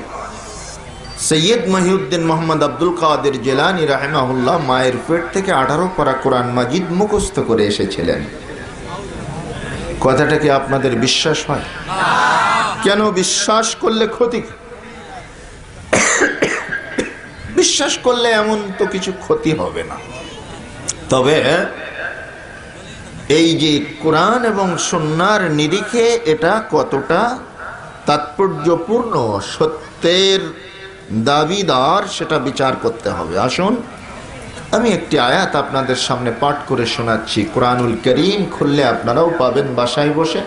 সৈয়দ মহিউদ্দিন মোহাম্মদ আব্দুল কাদের জিলানী রাহিমাহুল্লাহ মায়ের পেট থেকে 18 পারা কোরআন মাজিদ মুখস্থ করে এসেছিলেন। কথাটা কি আপনাদের বিশ্বাস হয়? কেন? বিশ্বাস করলে ক্ষতি? বিশ্বাস করলে এমন তো কিছু ক্ষতি হবে না। তবে এই যে কোরআন এবং সুন্নাহর নিরিখে এটা কতটা তাৎপর্যপূর্ণ, সত্যের দাবিদার, সেটা বিচার করতে হবে। আসুন আমি একটি আয়াত আপনাদের সামনে পাঠ করে শোনাচ্ছি। কোরআনুল করিম খুললে আপনারাও পাবেন বাসায় বসে।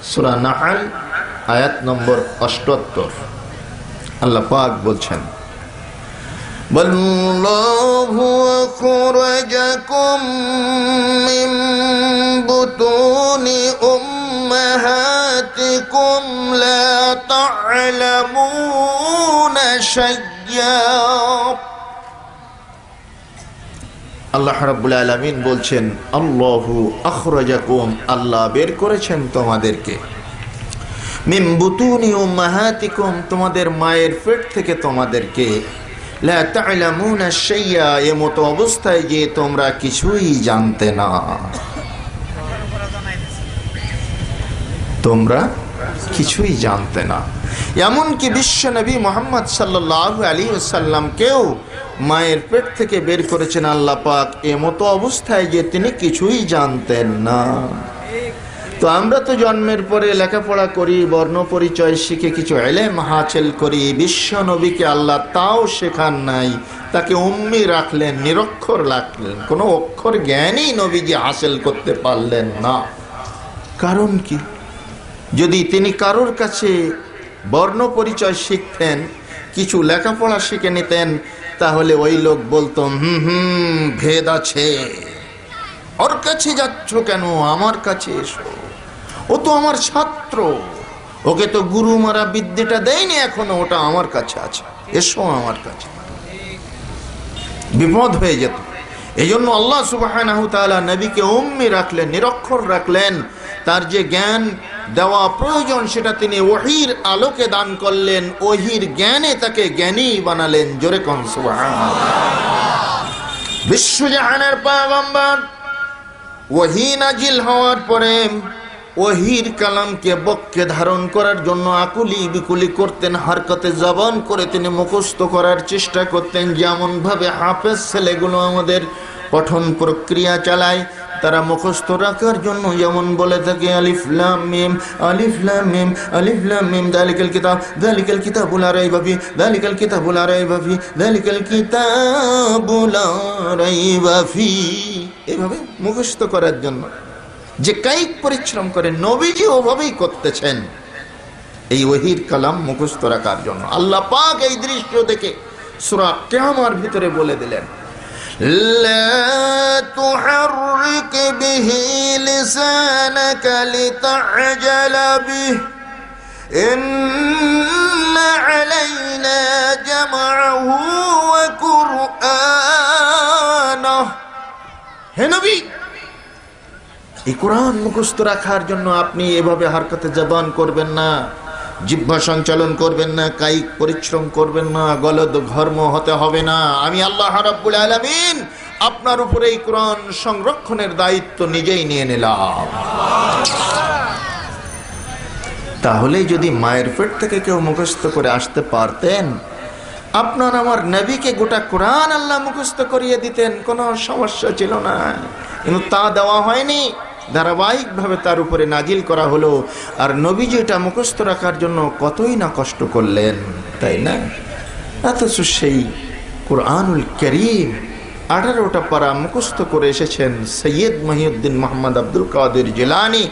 সূরা নাহল আয়াত নম্বর 78। আল্লাহ পাক বলছেন, ওয়াল্লাহু আখরাজাকুম মিন বুতুনি উম্মাহাতিকুম লা তা'লামুনা শাইয়্যা। আল্লাহ রাব্বুল আলামিন বলছেন, আল্লাহু আখরাজাকুম, আল্লাহ বের করেছেন তোমাদেরকে, মিন বুতুনি উম্মাহাতিকুম, তোমাদের মায়ের পেট থেকে তোমাদেরকে, লা তা'লামুনা শাইয়্যা, এমতো অবস্থায় যে তোমরা কিছুই জানতে না। তোমরা কিছুই জানতে না। এমনকি বিশ্ব নবী মুহাম্মদ সাল্লাল্লাহু আলাইহি ওয়াসাল্লামকেও মায়ের পেট থেকে বের করেছেন আল্লাহ পাক এমতো অবস্থায় যে তিনি কিছুই জানতেন না। তো আমরা তো জন্মের পরে লেখাপড়া করি, বর্ণ পরিচয় শিখে কিছু ইলম হাসিল করি। বিশ্ব নবীকে আল্লাহ তাও শেখান নাই, তাকে উম্মি রাখলেন, নিরক্ষর রাখলেন, কোনো অক্ষর জ্ঞানই নবীজি হাসিল করতে পারলেন না। কারণ কি? যদি তিনি কারোর কাছে বর্ণ পরিচয় শিখতেন, কিছু লেখাপড়া শিখে নিতেন, তাহলে ওই লোক বলতো ভেদ আছে, ওর কাছে যাচ্ছ কেন, আমার কাছে এসো, ও তো আমার ছাত্র, ওকে তো গুরু মারা বিদ্যাটা দেয়নি এখনো, ওটা আমার কাছে আছে, এসো আমার কাছে। বিপদ হয়ে যেত। এই জন্য আল্লাহ সুবহানাহু ওয়া তাআলা নবীকে উম্মি রাখলেন, নিরক্ষর রাখলেন। তার যে জ্ঞান দেওয়া প্রয়োজন সেটা তিনি ওহীর আলোকে দান করলেন, ওহীর জ্ঞানে তাকে জ্ঞানী বানালেন। জোরে কোন সুবহানাল্লাহ। বিশ্বজাহানের পয়গম্বর ওহী নাজিল হওয়ার পরে ওহীর কালামকে বক্ষে ধারণ করার জন্য আকুলি বিকুলি করতেন, হরকতে জবান করে তিনি মুখস্থ করার চেষ্টা করতেন। যেমন ভাবে হাফেজ ছেলেগুলো আমাদের পঠন প্রক্রিয়া চালায়, তারা মুখস্থ রাখার জন্য যেমন বলে থাকে আলিফ লাম মিম, আলিফ লাম মিম, আলিফ লাম মিম, যালিকাল কিতাব, যালিকাল কিতাবু লা রাইবা ফি, যালিকাল কিতাবু লা রাইবা ফি, যালিকাল কিতাবু লা রাইবা ফি, এইভাবে মুখস্থ করার জন্য যে কায়িক পরিশ্রম করে নবীজি ওভাবেই করতেছেন এই ওহীর কালাম মুখস্থ রাখার জন্য। আল্লাহ পাক এই দৃশ্য দেখে সূরা কিয়ামার ভিতরে বলে দিলেন, লা তুহাররিক বিহি লিসানাকা লিতা'জালা বিহি ইন্না আলাইনা জামআহু ওয়া কুরআনাহু। হে নবী, এই কোরআন মুখস্থ রাখার জন্য আপনি এভাবে হরকতে জবান করবেন না, জিহ্বা সঞ্চালন করবেন না, কায়িক পরিশ্রম করবেন না, গলদ ঘর্ম হতে হবে না। আমি আল্লাহ রাব্বুল আলামিন আপনার উপরে এই কোরআন সংরক্ষণের দায়িত্ব নিজেই নিয়ে নিলাম। তাহলে যদি মায়ের পেট থেকে কেউ মুখস্থ করে আসতে পারতেন, আপনার আমার নবীকে গোটা কোরআন আল্লাহ মুখস্থ করিয়ে দিতেন, কোনো সমস্যা ছিল না। কিন্তু তা দেওয়া হয়নি, ধারাবাহিকভাবে তার উপরে নাজিল করা হলো। আর নবীজি এটা মুখস্থ রাখার জন্য কতই না কষ্ট করলেন, তাই না? অথচ সেই কোরআনুল কারীম 18টা পারা মুখস্থ করে এসেছেন সৈয়দ মহিউদ্দিন মোহাম্মদ আব্দুল কাদের জিলানী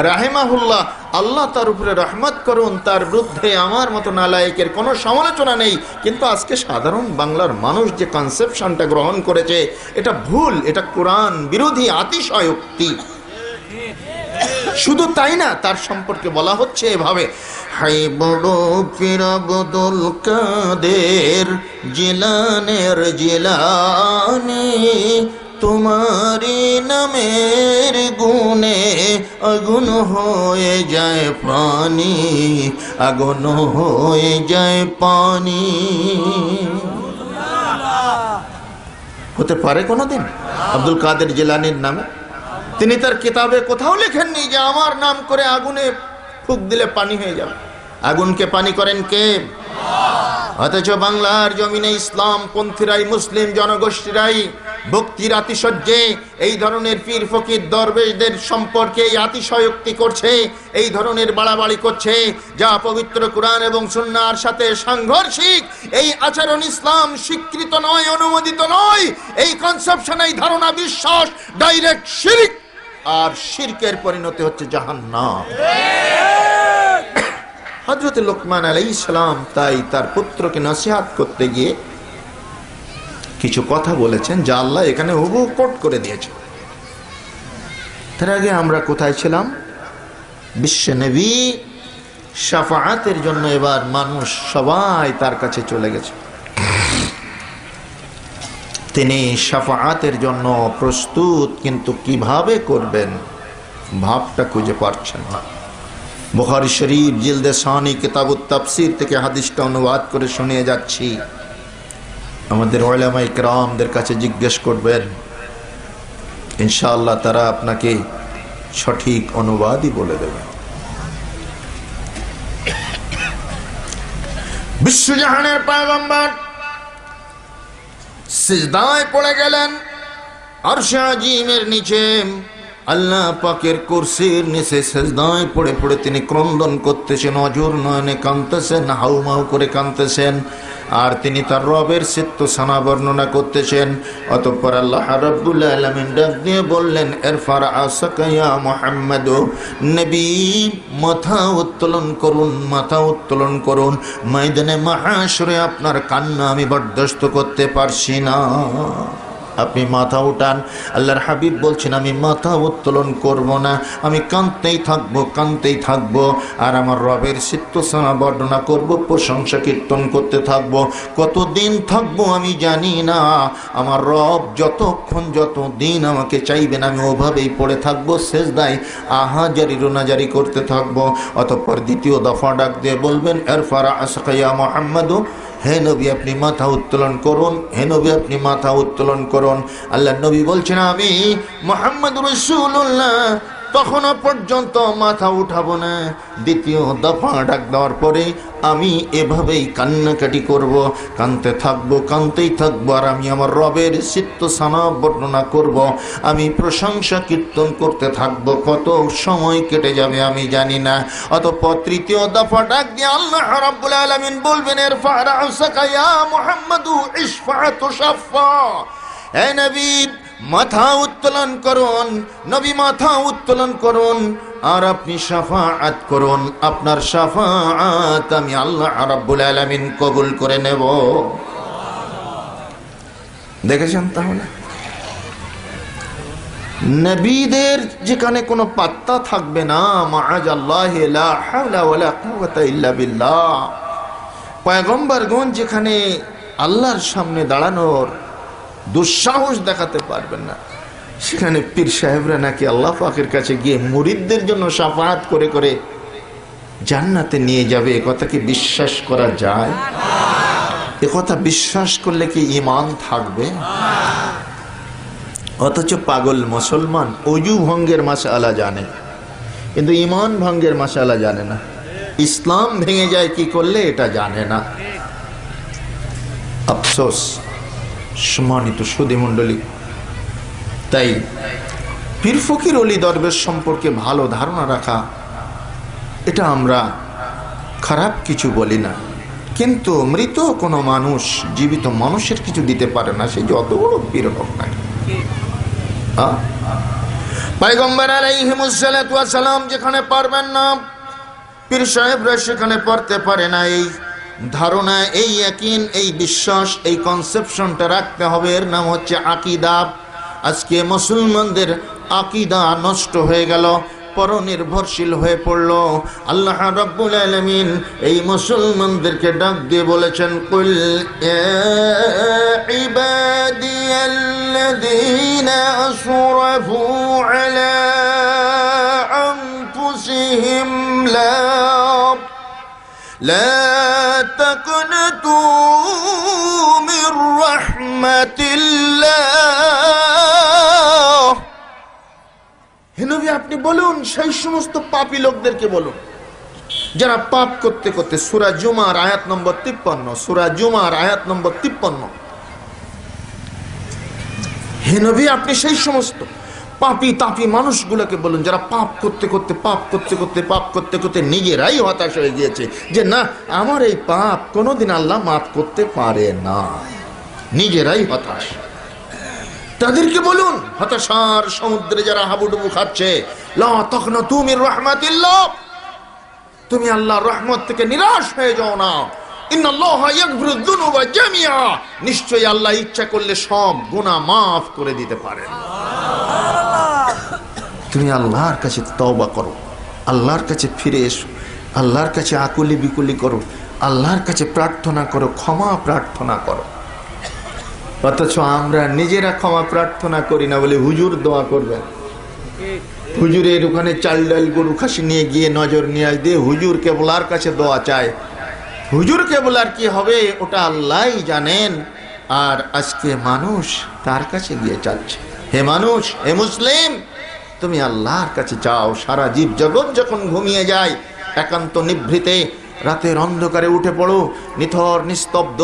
রাহিমাহুল্লাহ। আল্লাহ তার উপরে রহমত করুন, তার বিরুদ্ধে আমার মতো নালায়েকের কোনো সমালোচনা নেই। কিন্তু আজকে সাধারণ বাংলার মানুষ যে কনসেপশনটা গ্রহণ করেছে, এটা ভুল, এটা কোরআন বিরোধী আতিশয়োক্তি। শুধু তাই না, তার সম্পর্কে বলা হচ্ছে এভাবে, হাই বড় পীর আব্দুল কাদের জিলানের জিলানী, তোমারি নামের গুণে আগুন হয়ে যায় পানি, আগুন হয়ে যায় পানি। হতে পারে কোনোদিন আব্দুল কাদের জিলানীর নামে? তিনি তার কিতাবে কোথাও লেখেননি যে আমার নাম করে আগুনে ফুঁক দিলে পানি হয়ে যাবে। আগুনকে পানি করেন কে? অথচ বাংলার জমিনে ইসলাম পন্থীরাই, মুসলিম জনগোষ্ঠীরাই ভক্তির আতিশয্যে এই ধরনের পীর ফকির দরবেশদের সম্পর্কে এই আতিশয়োক্তি করছে, এই ধরনের বাড়াবাড়ি করছে, যা পবিত্র কোরআন এবং সুন্নাহর সাথে সাংঘর্ষিক। এই আচরণ ইসলাম স্বীকৃত নয়, অনুমোদিত নয়। এই কনসেপশন, এই ধারণা, বিশ্বাস ডাইরেক্ট শিরক, আর শিরকের পরিণতি হচ্ছে জাহান্নাম। হযরত লোকমান আলাইহিস সালাম তাই তার পুত্রকে নসিহত করতে গিয়ে কিছু কথা বলেছেন, যা আল্লাহ এখানে হুবহু কোট করে দিয়েছে। তার আগে আমরা কোথায় ছিলাম? বিশ্ব নবী শাফাআতের জন্য এবার মানুষ সবাই তার কাছে চলে গেছে। তিনি শাফাআতের জন্য প্রস্তুত, কিন্তু কিভাবে করবেন ভাবটা খুঁজে পাচ্ছেন না। বুখারী শরীফ জিলদে সানি কিতাবুত তাফসীর থেকে হাদিসটা অনুবাদ করে শুনিয়ে যাচ্ছি। আমাদের উলামা ইকরামদের কাছে জিজ্ঞেস করবেন, ইনশাআল্লাহ তারা আপনাকে সঠিক অনুবাদই বলে দেবে। বিশ্বজাহানের পয়গম্বর সিজদায় পড়ে গেলেন। আরশে আজিমের নিচে আল্লাহ পাকের কুরসির নিচে সিজদায় পড়ে পড়ে তিনি ক্রন্দন করতেছেন, অজর নয়নে কাঁদতেছেন, হাউমাউ করে কাঁদতেছেন। আর তিনি তার রবের চিত্ত সানা বর্ণনা করতেছেন। অতঃপর আল্লাহ রাব্বুল আলামিন ডাক দিয়ে বললেন, ইরফা রাসাকা ইয়া মুহাম্মদ, নবী মাথা উত্তোলন করুন, মাথা উত্তোলন করুন। ময়দানে মাহশরে আপনার কান্না আমি বরদাস্ত করতে পারছি না, আপনি মাথা উঠান। আল্লাহর হাবিব বলছেন, আমি মাথা উত্তোলন করব না, আমি কাঁদতেই থাকবো, কাঁদতেই থাকবো। আর আমার রবের চিত্তসানা বর্ণনা করব, প্রশংসা কীর্তন করতে থাকবো। কতদিন থাকবো আমি জানি না। আমার রব যতক্ষণ, যতদিন আমাকে চাইবেন, আমি ওভাবেই পড়ে থাকবো, সেজদায় আহাজারি রুনাজারি করতে থাকবো। অতঃপর দ্বিতীয় দফা ডাক দিয়ে বলবেন, ইরফা রাসাকা ইয়া মুহাম্মদ, হে নবী আপনি মাথা উত্তোলন করুন, হে নবী আপনি মাথা উত্তোলন করুন। আল্লাহ নবী বলছেন, আমি মুহাম্মদ রাসূলুল্লাহ তখনও পর্যন্ত মাথা উঠাবো না। দ্বিতীয় দফা ডাক দেওয়ার পরে আমি এভাবেই কান্নাকাটি করব, কাঁদতে থাকবো, কাঁদতেই থাকবো। আর আমি আমার রবের চিত্ত সানা বর্ণনা করব, আমি প্রশংসা কীর্তন করতে থাকবো। কত সময় কেটে যাবে আমি জানি না। অতঃপর তৃতীয় দফা ডাক দিয়ে আল্লাহ রাব্বুল আলামিন বলবেন, ইরফা রাসাকা ইয়া মুহাম্মাদু ইশফা তুশাফা, হে নবী মাথা উত্তোলন করুন, নবী মাথা উত্তোলন করুন, আর আপনি শাফাআত করুন। আপনার শাফাআত আমি আল্লাহ রাব্বুল আলামিন কবুল করে নেব। দেখেছেন তাহলে নবীদের যেখানে কোনো পাত্তা থাকবে না, মাআযাল্লাহি লা হাওলা ওয়ালা কুওয়াতা ইল্লা বিল্লাহ। পয়গম্বরগণ যেখানে আল্লাহর সামনে দাঁড়ানোর দুঃসাহস দেখাতে পারবেন না, সেখানে পীর সাহেবরা নাকি আল্লাহ পাকের কাছে গিয়ে মুরিদদের জন্য শাফাআত করে করে জান্নাতে নিয়ে যাবে, এ কথা কি বিশ্বাস করা যায়? এ কথা বিশ্বাস করলে কি ঈমান থাকবে? অথচ পাগল মুসলমান অজু ভঙ্গের মাসআলা জানে, কিন্তু ঈমান ভঙ্গের মাসআলা জানে না। ইসলাম ভেঙে যায় কি করলে এটা জানে না। আফসোস সম্মানিত সুধী মণ্ডলী। তাই পীর ফকির অলি দরবেশ সম্পর্কে ভালো ধারণা রাখা, এটা আমরা খারাপ কিছু বলি না, কিন্তু মৃত কোনো মানুষ জীবিত মানুষের কিছু দিতে পারে না, সে যত বড় পীর হোক না। পয়গম্বর আলাইহিমুস সালাতু ওয়াস সালাম যেখানে পারবেন না, পীর সাহেবরা সেখানে পড়তে পারে না। এই ধারণা, এই ইয়াকিন, এই বিশ্বাস, এই কনসেপশনটা রাখতে হবে। এর নাম হচ্ছে আকীদা। আজকে মুসলমানদের আকীদা নষ্ট হয়ে গেল, পরনির্ভরশীল হয়ে পড়ল। আল্লাহ রাব্বুল আলামিন এই মুসলমানদেরকে ডাক দিয়ে বলেছেন, কুল ইয়া ইবাদিয়াল্লাযীনা আসরাফু আলা আনফুসিহিম লা তাকনাতু মির রাহমাতিল্লাহ। হে নবী, আপনি বলুন সেই সমস্ত পাপী লোকদেরকে বলুন যারা পাপ করতে করতে, সূরা জুমার আয়াত নম্বর 53, সূরা জুমার আয়াত নম্বর 53। হে নবী, আপনি সেই সমস্ত পাপী তাপী মানুষগুলোকে বলুন যারা পাপ করতে করতে পাপ করতে করতে নিজেরাই হতাশ হয়ে গিয়েছে যে না, আমার এই পাপ কোনোদিন আল্লাহ মাফ করতে পারে না, নিজেরাই হতাশ। তাদেরকে বলুন, হতাশার সমুদ্রে যারা হাবুডুবু খাচ্ছে, লা তাকনাতু মির রাহমাতিল্লাহ, তুমি আল্লাহর রহমত থেকে নিরাশ হয়ে যাও না। ইন্নাল্লাহা ইয়াগফিরুয যুনুবা জামিআ, নিশ্চয়ই আল্লাহ ইচ্ছা করলে সব গুনাহ মাফ করে দিতে পারেন। তুমি আল্লাহর কাছে তওবা করো, আল্লাহর কাছে ফিরে এসো, আল্লাহর কাছে আকুলি বিকুলি করো, আল্লাহর কাছে প্রার্থনা করো, ক্ষমা প্রার্থনা করো। অথচ আমরা নিজেরা ক্ষমা প্রার্থনা করি না বলে হুজুর দোয়া করবেন। হুজুরের ওখানে চাল ডাল গরু খাসি নিয়ে গিয়ে নজর নিয়ে দিয়ে হুজুর কেবলার কাছে দোয়া চায়। হুজুর কেবলার কি হবে ওটা আল্লাহই জানেন। আর আজকে মানুষ তার কাছে গিয়ে চাচ্ছে। হে মানুষ, হে মুসলিম, তুমি আল্লাহর কাছে চাও। সারা জীব জগৎ যখন ঘুমিয়ে যায়, একান্ত নিভৃতে রাতের অন্ধকারে উঠে পড়ো, নিথর নিস্তব্ধ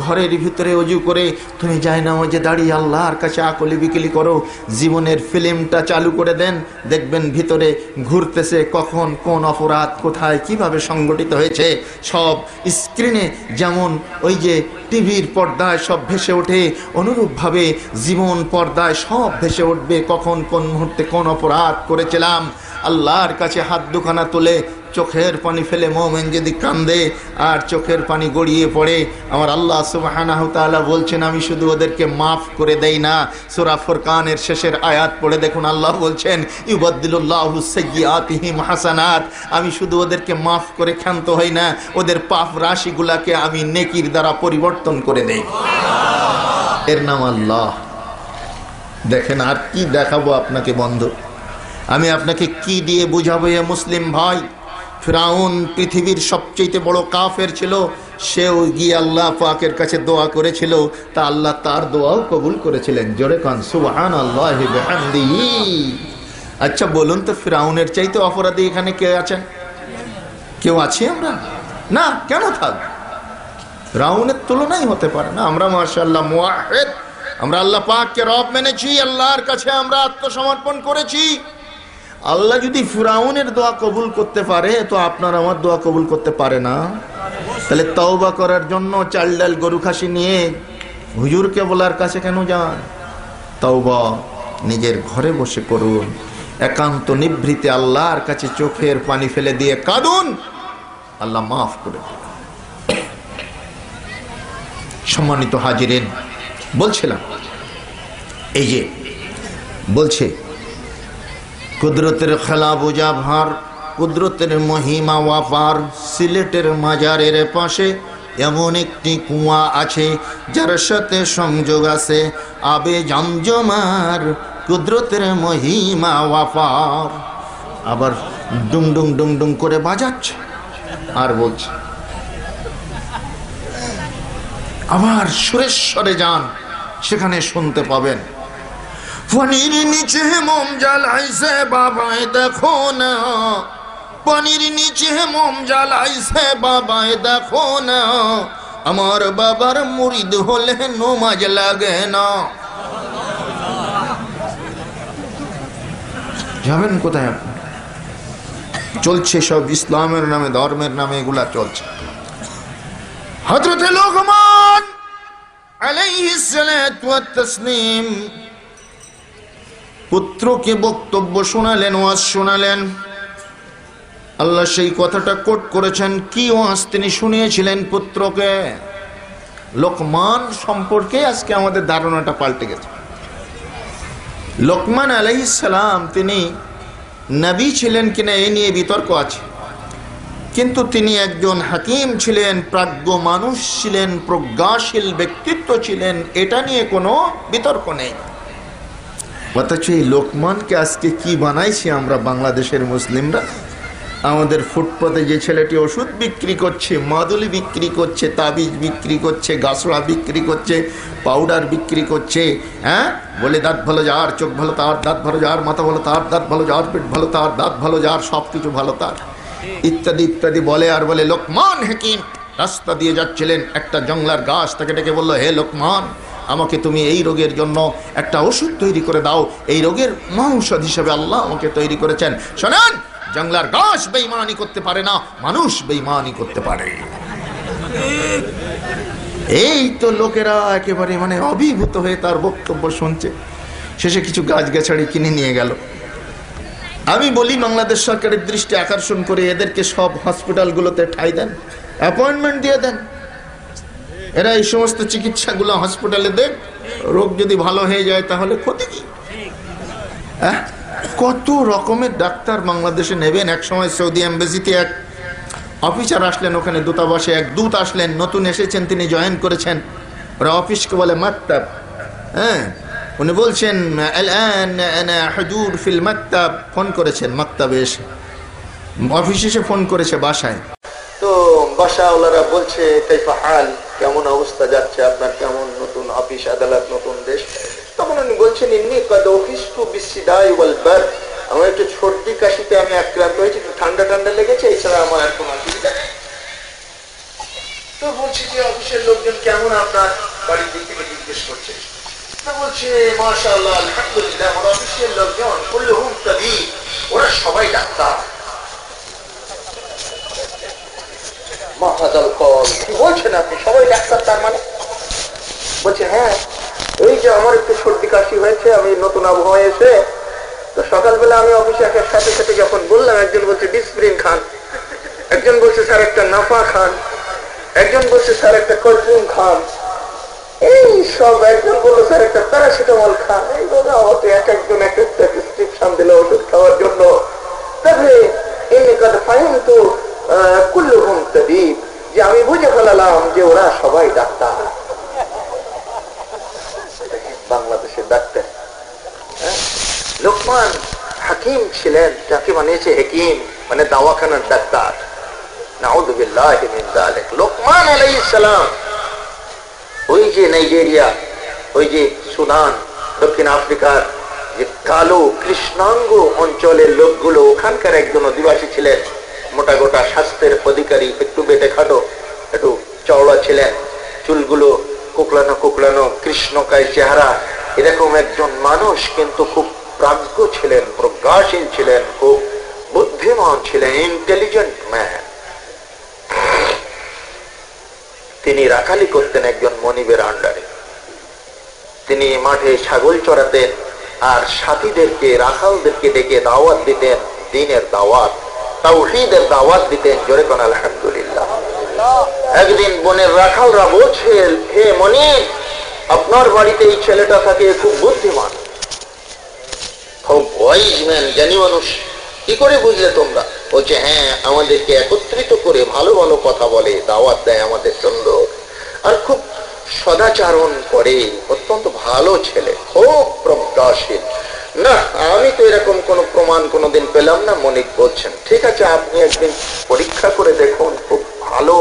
ঘরের ভিতরে অজু করে তুমি জায়নামাজে দাঁড়িয়ে আল্লাহর কাছে আকলি বিকলি করো। জীবনের ফিল্মটা চালু করে দেন, দেখবেন ভিতরে ঘুরতেছে কখন কোন অপরাধ কোথায় কিভাবে সংগঠিত হয়েছে। সব স্ক্রিনে যেমন ওই যে টিভির পর্দায় সব ভেসে ওঠে, অনুরূপভাবে জীবন পর্দায় সব ভেসে উঠবে কখন কোন মুহূর্তে কোন অপরাধ করেছিলাম। আল্লাহর কাছে হাত দুখানা তুলে চোখের পানি ফেলে মোমেন যদি কান্দে আর চোখের পানি গড়িয়ে পড়ে, আমার আল্লাহ সুবহানাহু ওয়া তাআলা বলছেন আমি শুধু ওদেরকে মাফ করে দেই না। সূরা ফুরকানের শেষের আয়াত পড়ে দেখুন, আল্লাহ বলছেন ইউবাদদিলুল্লাহু সাইয়্যাতিহিম হাসানাত, আমি শুধু ওদেরকে মাফ করে ক্ষান্ত হই না, ওদের পাপ রাশিগুলাকে আমি নেকির দ্বারা পরিবর্তন করে দেই। এর নাম আল্লাহ। দেখেন আর কি দেখাবো আপনাকে বন্ধু, আমি আপনাকে কি দিয়ে বুঝাবো এ মুসলিম ভাই। ফিরাউন পৃথিবীর সবচেয়ে বড় কাফের ছিল, সেও গিয়ে আল্লাহ পাকের কাছে দোয়া করেছিল, তা আল্লাহ তার দোয়াও কবুল করেছিলেন। জোরে কান সুবহানাল্লাহি বিহামদিহি। আচ্ছা বলুন তো, ফিরাউনের চাইতে অপরাধী এখানে কে আছেন? কেউ আছি আমরা? না, কেন থাক? ফিরাউনের তুলনাই হতে পারে না। আমরা মাশাআল্লাহ মুওয়াহহিদ, আমরা আল্লাহ পাককে রব মেনেছি, আল্লাহর কাছে আমরা আত্মসমর্পণ করেছি। আল্লাহ যদি ফিরাউনের দোয়া কবুল করতে পারে তো আপনার আমার দোয়া কবুল করতে পারে না? তাহলে তওবা করার জন্য চাল ডাল গরু খাসি নিয়ে হুজুরকে বলার কাছে কেন যান? তওবা নিজের ঘরে বসে করুন, একান্ত নিভৃতে আল্লাহর কাছে চোখের পানি ফেলে দিয়ে কাঁদুন, আল্লাহ মাফ করে দেন। সম্মানিত হাজিরিন, বলছিলাম এই যে বলছে কুদরতের খেলা বোঝা ভার, কুদরতের মহিমা ওয়াপার। সিলেটের মাজারের পাশে এমন একটি কুয়া আছে যার সাথে সংযোগ আছে আবে জমজমার, কুদরতের মহিমা ওয়াপার। আবার ডুং ডুং ডুং ডুং করে বাজাচ্ছে, আর বলছে আবার সুরেশ্বরে যান, সেখানে শুনতে পাবেন পানির নিচে মোম জ্বালাইছে বাবায় দেখো না, পানির নিচে মোম জ্বালাইছে বাবায় দেখো না, আমার বাবার মুরিদ হলে নমাজ লাগে না। যাবেন কোথায় আপনি? চলছে সব ইসলামের নামে, ধর্মের নামে এগুলা চলছে। হযরত লোকমান আলাইহিস সালাতু ওয়াত তাসলিম পুত্রকে বক্তব্য শোনালেন, ওয়াজ শোনালেন। আল্লাহ সেই কথাটা কোট করেছেন। কি ওয়াজ তিনি শুনিয়েছিলেন পুত্রকে? লোকমান সম্পর্কে আজকে আমাদের ধারণাটা পাল্টে গেছে। লোকমান আলাইহিস সালাম তিনি নবী ছিলেন কিনা এ নিয়ে বিতর্ক আছে, কিন্তু তিনি একজন হাকিম ছিলেন, প্রাজ্ঞ মানুষ ছিলেন, প্রজ্ঞাশীল ব্যক্তিত্ব ছিলেন, এটা নিয়ে কোনো বিতর্ক নেই। অথচ এই লোকমানকে আজকে কি বানাইছি আমরা বাংলাদেশের মুসলিমরা? আমাদের ফুটপাতে যে ছেলেটি ওষুধ বিক্রি করছে, মাদুলি বিক্রি করছে, তাবিজ বিক্রি করছে, গাছড়া বিক্রি করছে, পাউডার বিক্রি করছে, হ্যাঁ, বলে দাঁত ভালো যার, চোখ ভালো তার, দাঁত ভালো যার, মাথা ভালো তার, দাঁত ভালো যার, পেট ভালো তার, দাঁত ভালো যার, সব কিছু ভালো তার, ইত্যাদি ইত্যাদি বলে। আর বলে লোকমান হাকিম রাস্তা দিয়ে যাচ্ছিলেন, একটা জংলার গাছ তাকে ডেকে বললো, হে লোকমান, আমাকে তুমি এই রোগের জন্য একটা ওষুধ তৈরি করে দাও, এই রোগের মহৌষধ হিসেবে আল্লাহ আমাকে তৈরি করেছেন। শোনেন, জংলার গাছ বেঈমানি করতে পারে না, মানুষ বেঈমানি করতে পারে। এই তো লোকেরা একেবারে মানে অভিভূত হয়ে তার বক্তব্য শুনছে। শেষে কিছু গাছগাছাড়ি কিনে নিয়ে গেল। আমি বলি, বাংলাদেশ সরকারের দৃষ্টি আকর্ষণ করে এদেরকে সব হসপিটালগুলোতে ঠাই দেন, অ্যাপয়েন্টমেন্ট দিয়ে দেন। এরা এই সমস্ত চিকিৎসাগুলো হসপিটালে দেন, রোগ যদি ভালো হয়ে যায় তাহলে ক্ষতি কি? হ্যাঁ, কত রকমের ডাক্তার বাংলাদেশে নেবেন। এক সময় সৌদি এম্বাসিতে এক অফিসার আসলেন, ওখানে দূতাবাসে এক দূত আসলেন, নতুন এসেছেন, তিনি জয়েন করেছেন। ওরা অফিসকে বলে মাকতাব। হ্যাঁ, উনি বলছেন হুজুর ফিল মাকতাব, ফোন করেছেন মাকতাবে এসে, অফিসে এসে ফোন করেছে বাসায়। তো বাসাওয়ালারা বলছে কাইফা হাল, কেমন অবস্থা যাচ্ছে আপনার, কেমন নতুন অফিস আদালত, নতুন দেশ। তখন উনি বলছেন ইন্নী কদ অফিসতু বিসিদাই ওয়াল বারদ, আমার একটু সর্দি কাশিতে আমি আক্রান্ত হয়েছি, একটু ঠান্ডা ঠান্ডা লেগেছে, এছাড়া আমার আর কোনো অসুবিধা নেই। তো বলছি যে অফিসের লোকজন কেমন, আপনার বাড়ির দিক থেকে জিজ্ঞেস করছে। বলছে মাশাআল্লাহ আলহামদুলিল্লাহ, আমার অফিসের লোকজন কুল্লুহুম তাবিব, ওরা সবাই ডাক্তার। মাহাদাল কল, কি বলছেন আপনি, সবাই ডাক্তার তার মানে? বলছে হ্যাঁ, এই যে আমার একটু সর্দি কাশি হয়েছে, আমি নতুন আবহাওয়া এসে, তো সকালবেলা আমি অফিসে একের সাথে সাথে যখন বললাম, একজন বলছে ডিসপ্রিন খান, একজন বলছে স্যার একটা নাফা খান, একজন বলছে স্যার একটা কলফুম খান, এই সব, একজন বললো স্যার একটা প্যারাসিটামল খান। এইভাবে আমাকে এক একজন এক একটা প্রেসক্রিপশন দিল ওষুধ খাওয়ার জন্য। তবে এমনি কথা ফাইন তো কুল্লুহুম তাবিব, যে আমি বুঝে ফেলালাম যে ওরা সবাই ডাক্তার। বাংলাদেশের ডাক্তার, লোকমান হাকিম ছিলেন, যাকে বানিয়েছে হাকিম মানে দাওয়াখানার ডাক্তার। নাউযু বিল্লাহি মিন যালিক। লোকমান আলাইহিস সালাম ওই যে নাইজেরিয়া, ওই যে সুদান, দক্ষিণ আফ্রিকার যে কালো কৃষ্ণাঙ্গ অঞ্চলের লোকগুলো, ওখানকার একজন অধিবাসী ছিলেন, মোটা গোটা স্বাস্থ্যের অধিকারী, একটু বেটে খাটো, একটু চওড়া ছিলেন, চুলগুলো কুকলানো কুকলানো, কৃষ্ণকায় চেহারা, এরকম একজন মানুষ, কিন্তু খুব প্রাজ্ঞ ছিলেন, প্রজ্ঞাশীল ছিলেন, খুব বুদ্ধিমান ছিলেন, ইন্টেলিজেন্ট ম্যান। তিনি রাখালি করতেন একজন মনিবের আন্ডারে। তিনি মাঠে ছাগল চড়াতেন আর সাথীদেরকে, রাখালদেরকে ডেকে দাওয়াত দিতেন, দ্বীনের দাওয়াত, তাওহীদের দাওয়াত দিতেন। জোরে কোন আলহামদুলিল্লাহ। একদিন বনের রাখালরা বলছে, হে মনিব, আপনার বাড়িতে এই ছেলেটা থাকে, খুব বুদ্ধিমান, খুব ওয়াইজ ম্যান, জ্ঞানী মানুষ, কি করে বুঝলে তোমরা? বলছে হ্যাঁ, আমাদেরকে একত্রিত করে ভালো ভালো কথা বলে, দাওয়াত দেয় আমাদের জন্য, আর খুব সদাচারণ করে, অত্যন্ত ভালো ছেলে, খুব প্রজ্ঞাশীল। না, আমি তো এরকম কোন প্রমাণ কোনোদিন পেলাম না। মনিক বলছেন ঠিক আছে, আপনি একদিন পরীক্ষা করে দেখুন, খুব ভালো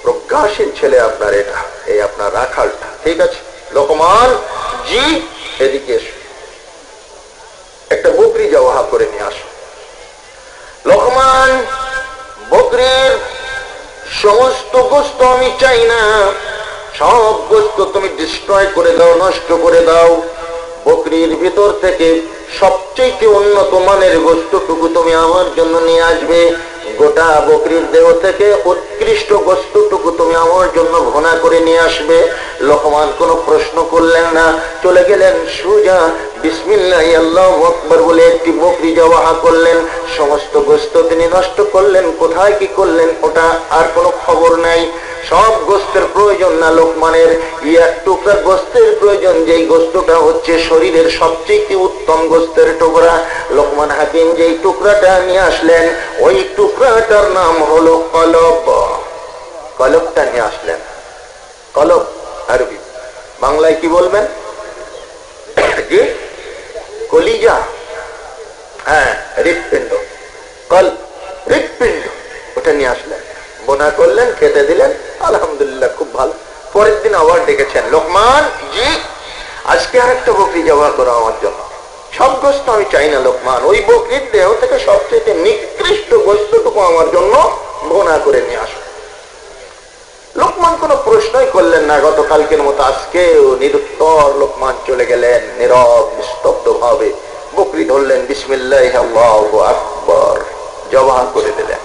প্রজ্ঞাশীল ছেলে আপনার, এটা এই আপনার রাখালটা। ঠিক আছে লোকমান জি, এদিকে এসো, একটা বকরি জবাহ করে নিয়ে আসো। লোকমান বকরির সমস্ত গোস্ত আমি চাই না, সব গোস্ত তুমি ডিস্ট্রয় করে দাও, নষ্ট করে দাও। বকরির ভিতর থেকে সবচেয়ে উন্নত মানের গোস্তটুকু তুমি আমার জন্য নিয়ে আসবে। গোটা বকরির দেহ থেকে উৎকৃষ্ট গোস্তটুকু তুমি আমার জন্য ভুনা করে নিয়ে আসবে। লোকমান কোনো প্রশ্ন করলেন না, চলে গেলেন সোজা বিসমিল্লাহ আল্লাহু আকবার বলে একটি বকরি জবাহ করলেন। সমস্ত গোস্ত তিনি নষ্ট করলেন। কোথায় কি করলেন ওটা আর কোনো খবর নাই। সব গোস্তের প্রয়োজন না লোকমানের, এক টুকরা গোস্তের প্রয়োজন, যেই গোস্তটা হচ্ছে শরীরের সবচেয়ে উত্তম গোস্তের টুকরা। লোকমান হাকিম যেই টুকরাটা নিয়ে আসলেন, ওই টুকরাটার নাম হলো কলব। কলবটা নিয়ে আসলেন। কলব আরবি, বাংলায় কি বলবেন? জি, কলিজা। হ্যাঁ, হৃৎপিণ্ড, কল্প, হৃৎপিণ্ড, ওটা নিয়ে আসলেন, বোনা করলেন, খেতে দিলেন। আলহামদুলিল্লাহ, খুব ভালো। পরের দিন আবার ডেকেছেন, লোকমান জি, আজকে আর একটা বকরি জবাহ করো আমার জন্য। সব গোস্ত আমি চাই না লোকমান, ওই বকরির দেহ থেকে সবচেয়ে নিকৃষ্ট গোস্তটুকু আমার জন্য বোনা করে নিয়ে আসো। লোকমান কোনো প্রশ্নই করলেন না। গতকালকের মতো আজকেও নিরুত্তর লোকমান চলে গেলেন, নীরব নিস্তব্ধ ভাবে বকরি ধরলেন, বিসমিল্লাহ আল্লাহু আকবার, জবাহ করে দিলেন।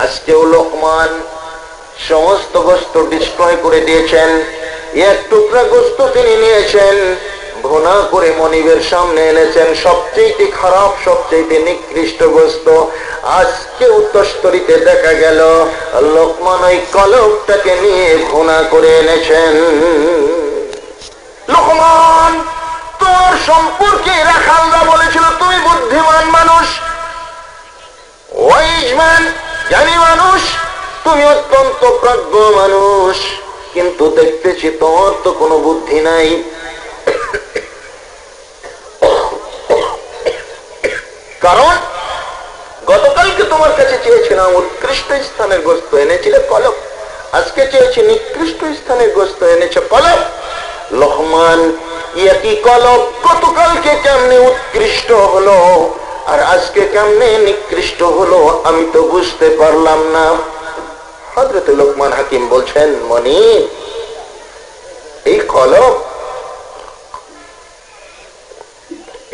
আজকেও লোকমান সমস্ত গোস্ত ডিস্ট্রয় করে দিয়েছেন। এক টুকরা গোস্ত তিনি নিয়েছেন, ভুনা করে মনিবের সামনে এনেছেন, সবচেয়ে খারাপ, সবচেয়ে নিকৃষ্ট গোস্ত। আজকেও তস্তরিতে দেখা গেল লোকমান ওই কলবটাকে নিয়ে ভুনা করে এনেছেন। লোকমান, তোর সম্পর্কে রাখালরা বলেছিল তুমি বুদ্ধিমান মানুষ, ওয়াইজ ম্যান, জ্ঞানী মানুষ, তুমি অত্যন্ত প্রাজ্ঞ মানুষ, কিন্তু দেখতেছি তোমার তো কোনো বুদ্ধি নাই। কারণ গতকালকে তোমার কাছে চেয়েছিলাম উৎকৃষ্ট স্থানের গোস্ত, এনেছিলে কলব। আজকে চেয়েছি নিকৃষ্ট স্থানের গোস্ত, এনেছে কলব। লোকমান, একই কলব গতকালকে কেমনে উৎকৃষ্ট হলো আর আজকে কেমনে নিকৃষ্ট হলো আমি তো বুঝতে পারলাম না। হযরত লোকমান হাকিম বলছেন, মনি, এই কলব